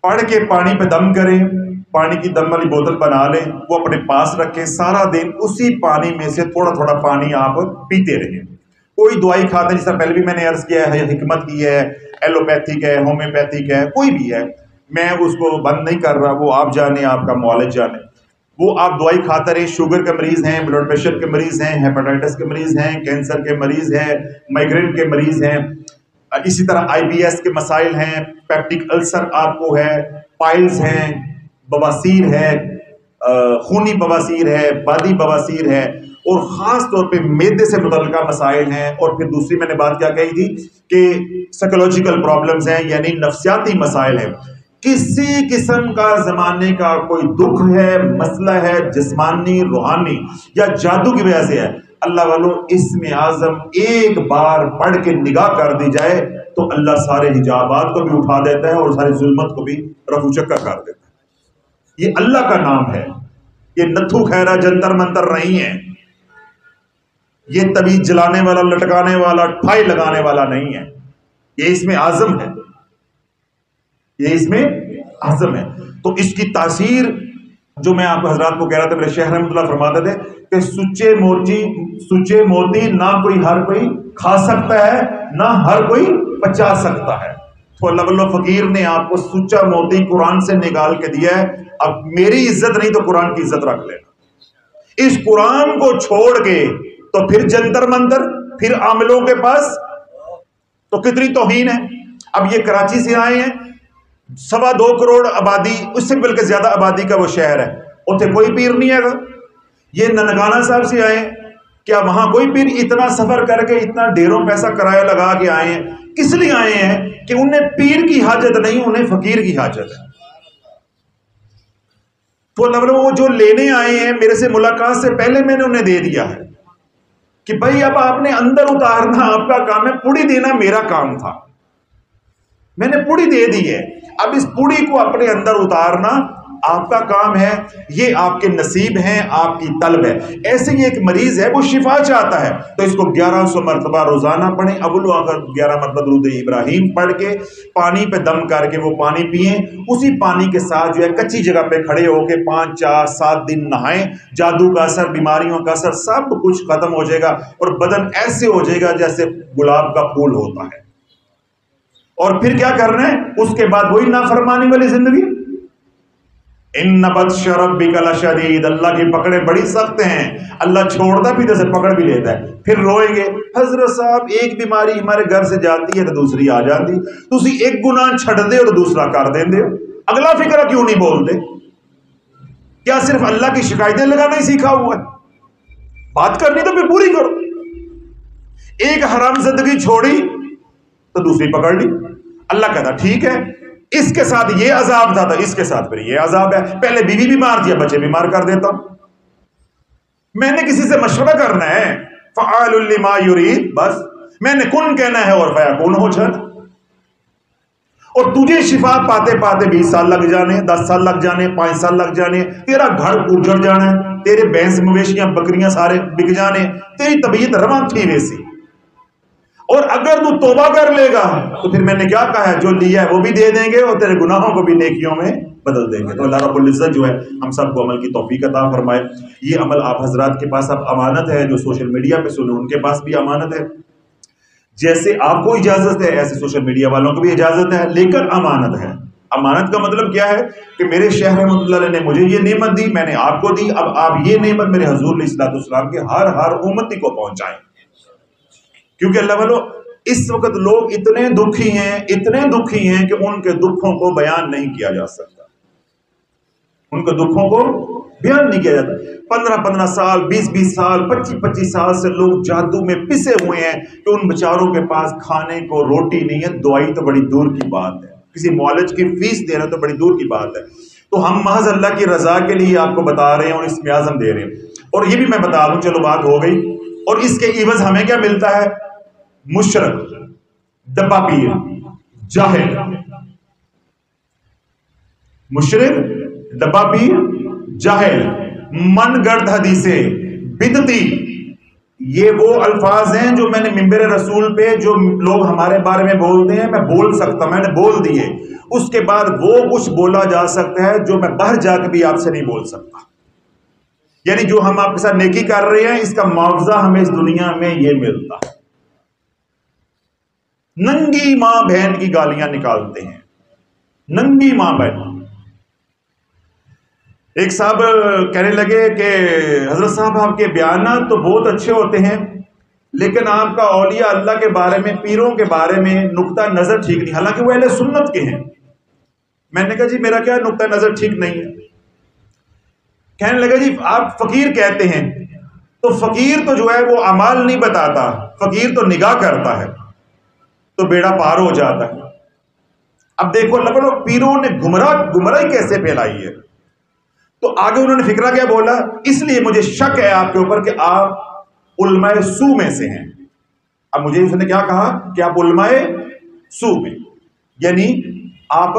پڑھ کے پانی پہ دم کریں، پانی کی دم والی بوتل بنا لیں، وہ اپنے پاس رکھیں، سارا دن اسی پانی میں سے تھوڑا تھوڑا پانی آپ پیتے رہیں. کوئی دوائی کھاتے ہیں، جس طرح پہلے بھی میں نے عرض کیا ہے، حکمت کی ہے، ایلوپیتھک ہے، ہومیوپیتھک ہے، کوئی بھی ہے، میں اس کو بند نہیں کر رہا، وہ آپ جانے، آپ کا معالج جانے. وہ آپ دوائی کھاتے رہیں. شوگر کے مریض ہیں، بلڈ پریشر کے مریض ہیں، ہیپاٹائٹس کے مریض ہیں، کینسر کے مریض ہیں، مائگرین کے مریض ہیں، اسی طرح آئی بی ایس کے مسائل ہیں، پیپٹک السر آپ کو ہے، پائلز ہیں، بواسیر ہے، خونی بواسیر ہے، بادی بواسیر ہے، اور خاص طور پہ معدے سے متعلقہ مسائل ہیں. اور پھر دوسری میں نے بات کیا کہی تھی کہ سائیکولوجیکل پرابلمز ہیں، یعنی نفسیاتی مسائل ہیں. کسی قسم کا زمانے کا کوئی دکھ ہے، مسئلہ ہے، جسمانی، روحانی یا جادو کی وجہ سے ہے، اللہ والو اسم اعظم ایک بار پڑھ کے نگاہ کر دی جائے تو اللہ سارے حجابات کو بھی اٹھا دیتا ہے اور ساری ظلمت کو بھی رفع چکر کر دیتا ہے. یہ اللہ کا نام ہے. یہ نتھو خیرہ جنتر منتر نہیں ہے. یہ طویل جلانے والا، لٹکانے والا، ٹھائی لگانے والا نہیں ہے. یہ اسم اعظم ہے. یہ اسم اعظم ہے. تو اس کی تاثیر جو میں آپ حضرات کو کہہ رہا تھا، میرے شیخ رحمۃ اللہ فرماتے تھے کہ سچے موتی نہ کوئی ہر کوئی کھا سکتا ہے، نہ ہر کوئی پچا سکتا ہے. تو اللہ واللہ فقیر نے آپ کو سچا موتی قرآن سے نکال کے دیا ہے. اب میری عزت نہیں تو قرآن کی عزت رکھ لینا. اس قرآن کو چھوڑ کے تو پھر جنتر منتر، پھر عاملوں کے پاس، تو کتنی توہین ہے. اب یہ کراچی سے آئے ہیں، 2.25 کروڑ آبادی، اس سے بلکہ زیادہ آبادی کا وہ شہر ہے، اتنے کوئی پیر نہیں ہے گا. یہ ننکانہ صاحب سے آئے، کیا وہاں کوئی پیر اتنا سفر کر کے اتنا ڈھیروں پیسہ کرایہ لگا کے آئے ہیں؟ کس لیے آئے ہیں؟ کہ انہیں پیر کی حاجت نہیں، انہیں فقیر کی حاجت ہے. تو اللہ وہ جو لینے آئے ہیں میرے سے ملاقات سے پہلے میں نے انہیں دے دیا ہے کہ بھائی اب آپ نے اندر اتارنا آپ کا کام ہے، پوڑی دینا میرا کام تھا، میں نے پوڑی دے دی ہے. اب اس پوڑی کو اپنے اندر اتارنا آپ کا کام ہے. یہ آپ کے نصیب ہیں، آپ کی طلب ہے. ایسے ہی ایک مریض ہے، وہ شفا چاہتا ہے تو اس کو 1100 مرتبہ روزانہ پڑھیں. اول اگر 11 مرتبہ درود ابراہیم پڑھ کے پانی پہ دم کر کے وہ پانی پئیں، اسی پانی کے ساتھ جو ہے کچی جگہ پہ کھڑے ہو کے 5 4 7 دن نہائیں. جادو کا اثر، بیماریوں کا اثر سب کچھ ختم ہو جائے گا اور بدن ایسے ہو جائے گا جیسے گلاب کا پھول ہوتا ہے. اور پھر کیا کرنا ہے اس کے بعد؟ وہی نافرمانی والی زندگی. ان بطش ربک لشدید، اللہ کی پکڑیں بڑی سخت ہیں. اللہ چھوڑتا بھی جیسے پکڑ بھی لیتا ہے. پھر روئیں گے حضرت صاحب ایک بیماری ہمارے گھر سے جاتی ہے تو دوسری آ جاتی، تسی ایک گناہ چھڑ دے تو دوسرا کر دیں دے. اگلا فکرہ کیوں نہیں بولتے؟ کیا صرف اللہ کی شکایتیں لگانا ہی سیکھا ہوا ہے؟ بات کرنی تو پھر پوری کرو. ایک حرام زندگی چھوڑی تو دوسری پکڑ لی. اللہ کہتا ٹھیک ہے، اس کے ساتھ یہ عذاب تھا تو اس کے ساتھ پھر یہ عذاب ہے. پہلے بیوی بیمار تھی، بچے بیمار کر دیتا ہوں. میں نے کسی سے مشورہ کرنا ہے، فعال لما یرید، بس میں نے کن کہنا ہے اور فیکون ہو جانا. اور تجھے شفا پاتے پاتے 20 سال لگ جانے، 10 سال لگ جانے، 5 سال لگ جانے، تیرا گھر اجڑ جانا ہے، تیرے بھینس مویشیاں بکریاں سارے بک جانے، تیری طبیعت رواں تھی ویسی. اور اگر تو توبہ کر لے گا تو پھر میں نے کیا کہا ہے، جو لیا ہے وہ بھی دے دیں گے اور تیرے گناہوں کو بھی نیکیوں میں بدل دیں گے. تو اللہ رب العزت جو ہے ہم سب کو عمل کی توفیق عطا فرمائے. یہ عمل آپ حضرات کے پاس اب امانت ہے، جو سوشل میڈیا پہ سنیں ان کے پاس بھی امانت ہے. جیسے آپ کو اجازت ہے ایسے سوشل میڈیا والوں کو بھی اجازت ہے، لیکن امانت ہے. امانت کا مطلب کیا ہے کہ میرے شیخ رحمۃ اللہ علیہ نے مجھے یہ نعمت دی، میں نے آپ کو دی، اب آپ یہ نعمت میرے حضور علیہ الصلوۃ والسلام کے ہر امتی کو پہنچائیں. کیونکہ اللہ والو اس وقت لوگ اتنے دکھی ہیں کہ ان کے دکھوں کو بیان نہیں کیا جا سکتا. ان کے دکھوں کو بیان نہیں کیا جاتا. 15 سال، 20 سال، 25 سال سے لوگ جادو میں پسے ہوئے ہیں کہ ان بیچاروں کے پاس کھانے کو روٹی نہیں ہے. دوائی تو بڑی دور کی بات ہے، کسی معالج کی فیس دینا تو بڑی دور کی بات ہے. تو ہم محض اللہ کی رضا کے لیے آپ کو بتا رہے ہیں اور اس میں اعظم دے رہے ہیں. اور یہ بھی میں بتا دوں، چلو بات ہو گئی. اور اس کے عوض ہمیں کیا ملتا ہے؟ مشرک، ڈبہ پیر، جاہل. مشرک، ڈبہ پیر، جاہل، من گڑھ حدیثیں، بدعتی، یہ وہ الفاظ ہیں جو میں نے منبر رسول پہ جو لوگ ہمارے بارے میں بولتے ہیں میں بول سکتا، میں نے بول دیے. اس کے بعد وہ کچھ بولا جا سکتا ہے جو میں باہر جا کے بھی آپ سے نہیں بول سکتا. یعنی جو ہم آپ کے ساتھ نیکی کر رہے ہیں اس کا معاوضہ ہمیں اس دنیا میں یہ ملتا ہے. ننگی ماں بہن کی گالیاں نکالتے ہیں، ننگی ماں بہن. ایک صاحب کہنے لگے کہ حضرت صاحب آپ کے بیانات تو بہت اچھے ہوتے ہیں لیکن آپ کا اولیاء اللہ کے بارے میں، پیروں کے بارے میں نقطہ نظر ٹھیک نہیں، حالانکہ وہ اہل سنت کے ہیں. میں نے کہا جی میرا کیا نقطہ نظر ٹھیک نہیں ہے؟ کہنے لگا جی آپ فقیر کہتے ہیں، تو فقیر تو جو ہے وہ اعمال نہیں بتاتا، فقیر تو نگاہ کرتا ہے تو بیڑا پار ہو جاتا ہے. اب دیکھو لگو پیروں نے گمراہی کیسے پھیلائی ہے. تو آگے انہوں نے فکرہ کیا بولا، اس لیے مجھے شک ہے آپ کے اوپر کہ آپ علماء سو میں سے ہیں. اب مجھے اس نے کیا کہا کہ آپ علماء سو میں، یعنی آپ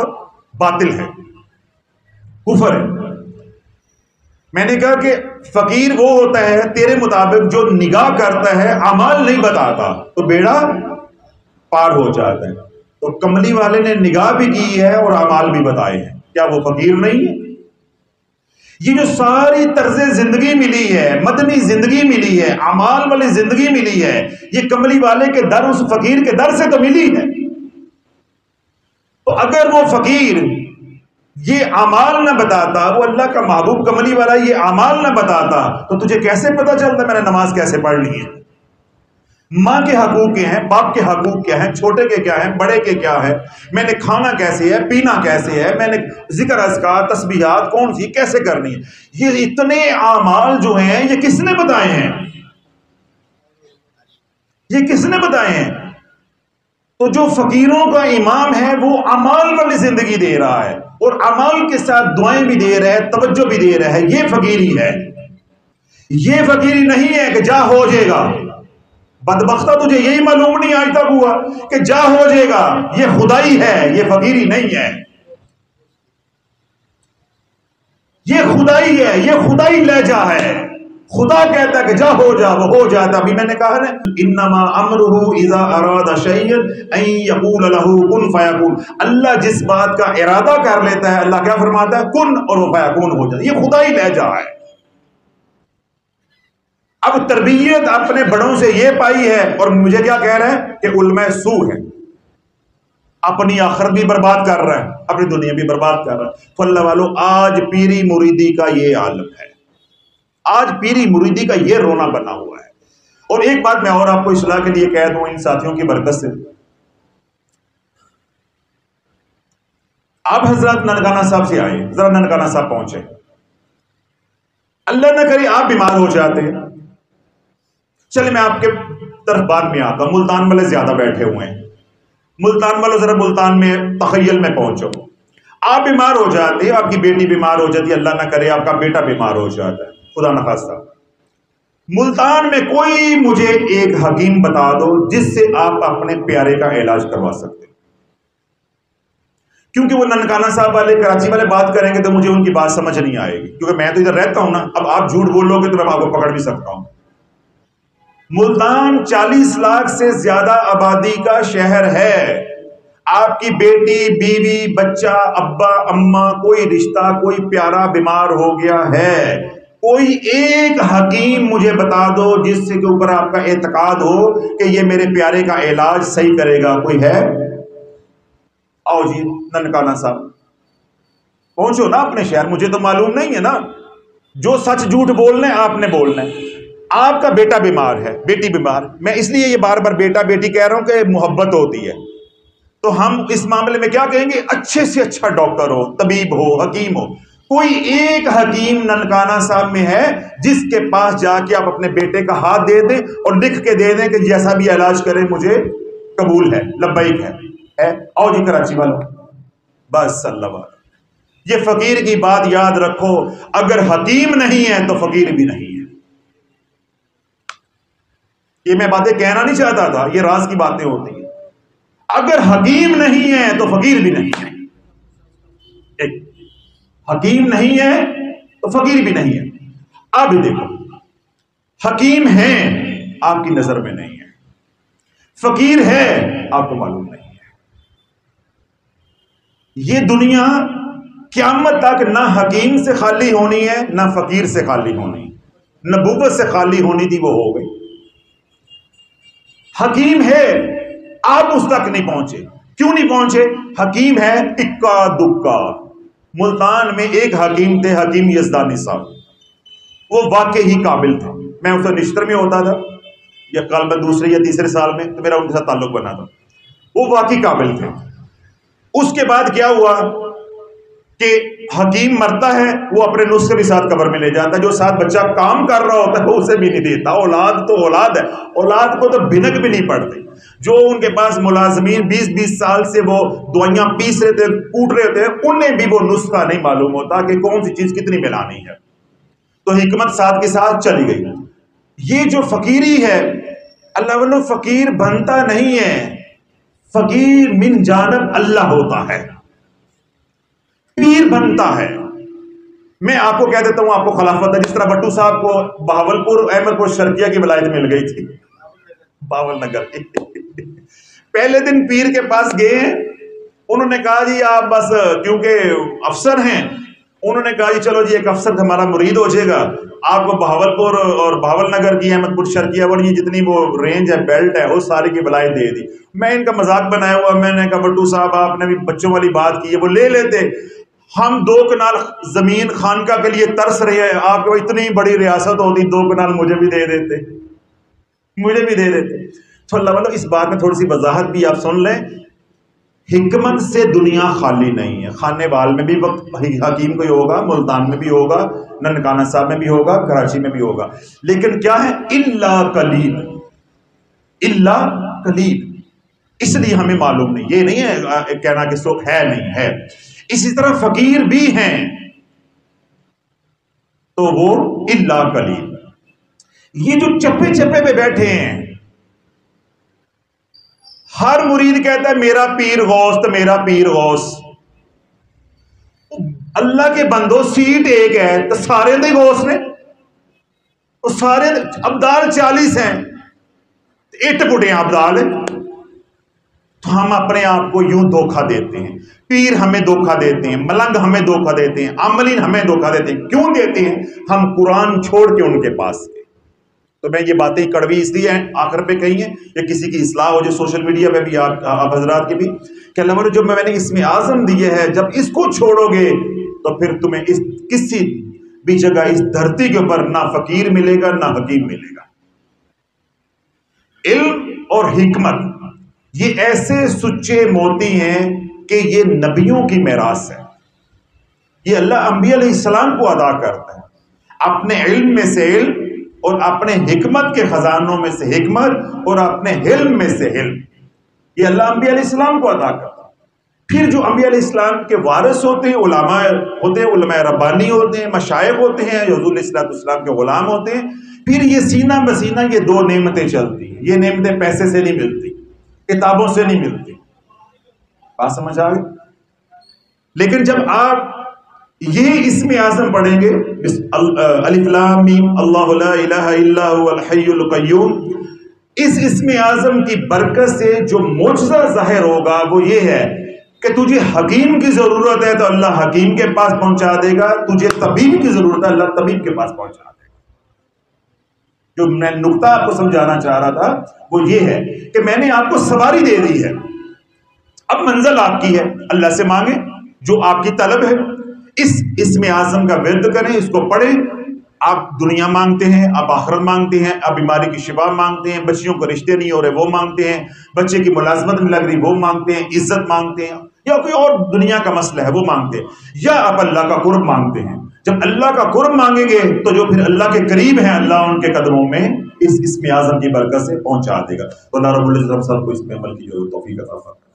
باطل ہیں، کفر ہے. میں نے کہا کہ فقیر وہ ہوتا ہے تیرے مطابق جو نگاہ کرتا ہے اعمال نہیں بتاتا تو بیڑا پار ہو جاتا ہے. تو کملی والے نے نگاہ بھی کی ہے اور اعمال بھی بتائے ہیں، کیا وہ فقیر نہیں ہے؟ یہ جو ساری طرز زندگی ملی ہے، مدنی زندگی ملی ہے، اعمال والی زندگی ملی ہے، یہ کملی والے کے در اس فقیر کے در سے تو ملی ہے. تو اگر وہ فقیر یہ اعمال نہ بتاتا، وہ اللہ کا محبوب کملی والا یہ اعمال نہ بتاتا، تو تجھے کیسے پتا چلتا میں نے نماز کیسے پڑھ لی ہے؟ ماں کے حقوق کیا ہیں، باپ کے حقوق کیا ہیں، چھوٹے کے کیا ہیں، بڑے کے کیا ہے، میں نے کھانا کیسے ہے، پینا کیسے ہے، میں نے ذکر اذکار تسبیحات کون سی کیسے کرنی ہے. یہ اتنے اعمال جو ہیں یہ کس نے بتائے ہیں؟ یہ کس نے بتائے ہیں؟ تو جو فقیروں کا امام ہے وہ اعمال والی زندگی دے رہا ہے اور اعمال کے ساتھ دعائیں بھی دے رہا ہے، توجہ بھی دے رہا ہے. یہ فقیری ہے. یہ فقیری نہیں ہے کہ جا ہو جائے گا. بدبختہ تجھے یہی معلوم نہیں آج تک ہوا کہ جا ہو جائے گا. یہ خدائی ہے، یہ فقیری نہیں ہے. یہ خدائی ہے، یہ خدائی لہجہ ہے. خدا کہتا ہے کہ جا ہو جا، وہ ہو جاتا. ابھی میں نے کہا نا انما امرہ اذا اراد شیئا ان یقول له کن فیکون. اللہ جس بات کا ارادہ کر لیتا ہے اللہ کیا فرماتا ہے؟ کن، اور وہ فیکون ہو جاتا. یہ خدائی لہجہ ہے. اب تربیت اپنے بڑوں سے یہ پائی ہے اور مجھے کیا کہہ رہا ہے کہ علماء سو ہے. اپنی آخرت بھی برباد کر رہا ہے، اپنی دنیا بھی برباد کر رہا ہے. فاللہ والو آج پیری مریدی کا یہ عالم ہے. آج پیری مریدی کا یہ رونا بنا ہوا ہے. اور ایک بات میں اور آپ کو اصلاح کے لیے کہہ دوں ان ساتھیوں کی برکت سے. آپ حضرات ننکانہ صاحب سے آئے، ذرا ننکانہ صاحب پہنچے. اللہ نہ کرے آپ بیمار ہو جاتے ہیں. چلے میں آپ کے طرف بعد میں آتا ہوں. ملتان والے زیادہ بیٹھے ہوئے ہیں. ملتان والے ذرا ملتان میں تخیل میں پہنچو. آپ بیمار ہو جاتے، آپ کی بیٹی بیمار ہو جاتی، اللہ نہ کرے آپ کا بیٹا بیمار ہو جاتا ہے، خدا نخواستہ. ملتان میں کوئی مجھے ایک حکیم بتا دو جس سے آپ اپنے پیارے کا علاج کروا سکتے. کیونکہ وہ ننکانہ صاحب والے کراچی والے بات کریں گے تو مجھے ان کی بات سمجھ نہیں آئے گی، کیونکہ میں تو ادھر رہتا ہوں نا. اب آپ جھوٹ بولو گے تو میں آپ کو پکڑ بھی سکتا ہوں. ملتان 40 لاکھ سے زیادہ آبادی کا شہر ہے. آپ کی بیٹی، بیوی، بچہ، ابا، اماں، کوئی رشتہ، کوئی پیارا بیمار ہو گیا ہے، کوئی ایک حکیم مجھے بتا دو جس سے کے اوپر آپ کا اعتقاد ہو کہ یہ میرے پیارے کا علاج صحیح کرے گا. کوئی ہے؟ آؤ جی ننکانہ صاحب پہنچو نا اپنے شہر. مجھے تو معلوم نہیں ہے نا، جو سچ جھوٹ بولنا ہے آپ نے بولنا ہے. آپ کا بیٹا بیمار ہے، بیٹی بیمار. میں اس لیے یہ بار بار بیٹا بیٹی کہہ رہا ہوں کہ محبت ہوتی ہے. تو ہم اس معاملے میں کیا کہیں گے؟ اچھے سے اچھا ڈاکٹر ہو، طبیب ہو، حکیم ہو. کوئی ایک حکیم ننکانہ صاحب میں ہے جس کے پاس جا کے آپ اپنے بیٹے کا ہاتھ دے دیں اور لکھ کے دے دیں کہ جیسا بھی علاج کرے مجھے قبول ہے، لبیک ہے. آؤ جی کراچی والا. بس اللہ بات. یہ فقیر کی بات یاد رکھو، اگر حکیم نہیں ہے تو فقیر بھی نہیں ہے. یہ میں باتیں کہنا نہیں چاہتا تھا، یہ راز کی باتیں ہوتی ہیں. اگر حکیم نہیں ہے تو فقیر بھی نہیں ہے. ایک حکیم نہیں ہے تو فقیر بھی نہیں ہے. آپ بھی دیکھو، حکیم ہیں آپ کی نظر میں نہیں ہے، فقیر ہے آپ کو معلوم نہیں ہے. یہ دنیا قیامت تک نہ حکیم سے خالی ہونی ہے نہ فقیر سے خالی ہونی. نبوت سے خالی ہونی تھی وہ ہو گئی. حکیم ہے، آپ اس تک نہیں پہنچے. کیوں نہیں پہنچے؟ حکیم ہے اکا دکا. ملتان میں ایک حکیم تھے، حکیم یزدانی صاحب. وہ واقعی ہی قابل تھا. میں اس سے نشتر میں ہوتا تھا یا کل میں دوسرے یا تیسرے سال میں، تو میرا ان کے ساتھ تعلق بنا تھا. وہ واقعی قابل تھے. اس کے بعد کیا ہوا کہ حکیم مرتا ہے، وہ اپنے نسخے بھی ساتھ قبر میں لے جاتا ہے. جو ساتھ بچہ کام کر رہا ہوتا ہے وہ اسے بھی نہیں دیتا. اولاد تو اولاد ہے، اولاد کو تو بھنک بھی نہیں پڑتی. جو ان کے پاس ملازمین 20-20 سال سے وہ دوائیاں پیس رہے تھے، کوٹ رہے تھے، انہیں بھی وہ نسخہ نہیں معلوم ہوتا کہ کون سی چیز کتنی ملانی ہے. تو حکمت ساتھ کے ساتھ چلی گئی. یہ جو فقیری ہے، اللہ والو فقیر بنتا نہیں ہے، فقیر من جانب اللہ ہوتا ہے، پیر بنتا ہے۔ میں آپ کو کہہ دیتا ہوں، آپ کو خلافت ہے، جس طرح بٹو صاحب کو بہاولپور احمد کو شرقیہ کی ولایت مل گئی تھی، باول نگر کی۔ پہلے دن پیر کے پاس گئے ہیں، انہوں نے کہا جی آپ بس کیونکہ افسر ہیں، انہوں نے کہا جی چلو جی ایک افسر ہمارا مرید ہو جائے گا، آپ کو بہاولپور اور بہاول نگر کی احمد پور شرقیہ اور یہ جتنی وہ رینج ہے، بیلٹ ہے، وہ ساری کی ولایت دے دی۔ میں ان کا مذاق بنایا ہوا، میں نے کہا بٹو صاحب آپ نے بھی بچوں والی بات کی ہے، وہ لے لیتے، ہم 2 کنال زمین خانقاہ کے لیے ترس رہے ہیں، آپ کو اتنی بڑی ریاست ہوتی 2 کنال مجھے بھی دے دیتے، مجھے بھی دے دیتے۔ تو اللہ والو اس بات میں تھوڑی سی وضاحت بھی آپ سن لیں، حکمت سے دنیا خالی نہیں ہے۔ خانے بال میں بھی وقت حکیم کوئی ہوگا، ملتان میں بھی ہوگا، ننکانہ صاحب میں بھی ہوگا، کراچی میں بھی ہوگا، لیکن کیا ہے؟ الا قلیل، الا قلیل۔ اس لیے ہمیں معلوم نہیں، یہ نہیں ہے کہنا کہ سو ہے نہیں ہے۔ اسی طرح فقیر بھی ہیں تو وہ الا قلیل۔ یہ جو چپے چپے پہ بیٹھے ہیں، ہر مرید کہتا ہے میرا پیر غوث، تو میرا پیر غوث۔ اللہ کے بندو سیٹ ایک ہے تو سارے دے غوث نے، وہ سارے ابدال 40 ہیں، اٹ پٹے ابدال ہیں۔ تو ہم اپنے آپ کو یوں دھوکہ دیتے ہیں، پیر ہمیں دھوکہ دیتے ہیں، ملنگ ہمیں دھوکہ دیتے ہیں، عاملین ہمیں دھوکہ دیتے ہیں۔ کیوں دیتے ہیں؟ ہم قرآن چھوڑ کے ان کے پاس گئے۔ تو میں یہ باتیں کڑوی اس لیے آخر پہ کہی ہیں یا کسی کی اصلاح ہو جو سوشل میڈیا پہ بھی آپ حضرات کے بھی، کہ اللہ والے جو میں نے اسم اعظم دیے ہے، جب اس کو چھوڑو گے تو پھر تمہیں اس کسی بھی جگہ اس دھرتی کے اوپر نہ فقیر ملے گا نہ حکیم ملے گا۔ علم اور حکمت یہ ایسے سچے موتی ہیں کہ یہ نبیوں کی میراث ہے، یہ اللہ انبیاء علیہ السلام کو عطا کرتا ہے، اپنے علم میں سے علم اور اپنے حکمت کے خزانوں میں سے حکمت اور اپنے علم میں سے علم، یہ اللہ انبیاء علیہ السلام کو عطا کرتا ہے۔ پھر جو انبیاء علیہ السلام کے وارث ہوتے ہیں، علماء ہوتے ہیں، علماء ربانی ہوتے ہیں، مشائخ ہوتے ہیں، حضور علیہ السلام کے غلام ہوتے ہیں، پھر یہ سینہ بسینہ یہ 2 نعمتیں چلتی ہیں۔ یہ نعمتیں پیسے سے نہیں ملتی، کتابوں سے نہیں ملتی، بات سمجھ آ گئی؟ لیکن جب آپ یہ اسم اعظم پڑھیں گے، الف لام میم اللہ لا الہ الا هو الحی القیوم، اس اسم اعظم کی برکت سے جو معجزہ ظاہر ہوگا وہ یہ ہے کہ تجھے حکیم کی ضرورت ہے تو اللہ حکیم کے پاس پہنچا دے گا، تجھے طبیب کی ضرورت ہے اللہ طبیب کے پاس پہنچا دے گا۔ جو میں نقطہ آپ کو سمجھانا چاہ رہا تھا وہ یہ ہے کہ میں نے آپ کو سواری دے دی ہے، اب منزل آپ کی ہے، اللہ سے مانگیں جو آپ کی طلب ہے، اس اسم اعظم کا ورد کریں، اس کو پڑھیں۔ آپ دنیا مانگتے ہیں، آپ آخرت مانگتے ہیں، آپ بیماری کی شفا مانگتے ہیں، بچیوں کو رشتے نہیں ہو رہے وہ مانگتے ہیں، بچے کی ملازمت نہیں لگ رہی وہ مانگتے ہیں، عزت مانگتے ہیں، یا کوئی اور دنیا کا مسئلہ ہے وہ مانگتے ہیں، یا آپ اللہ کا قرب مانگتے ہیں۔ جب اللہ کا قرب مانگیں گے تو جو پھر اللہ کے قریب ہیں، اللہ ان کے قدموں میں اس اسم اعظم کی برکت سے پہنچا دے گا۔ تو اللہ رب العزت ہم سب کو اس میں عمل کی جو توفیق عطا فرمائے۔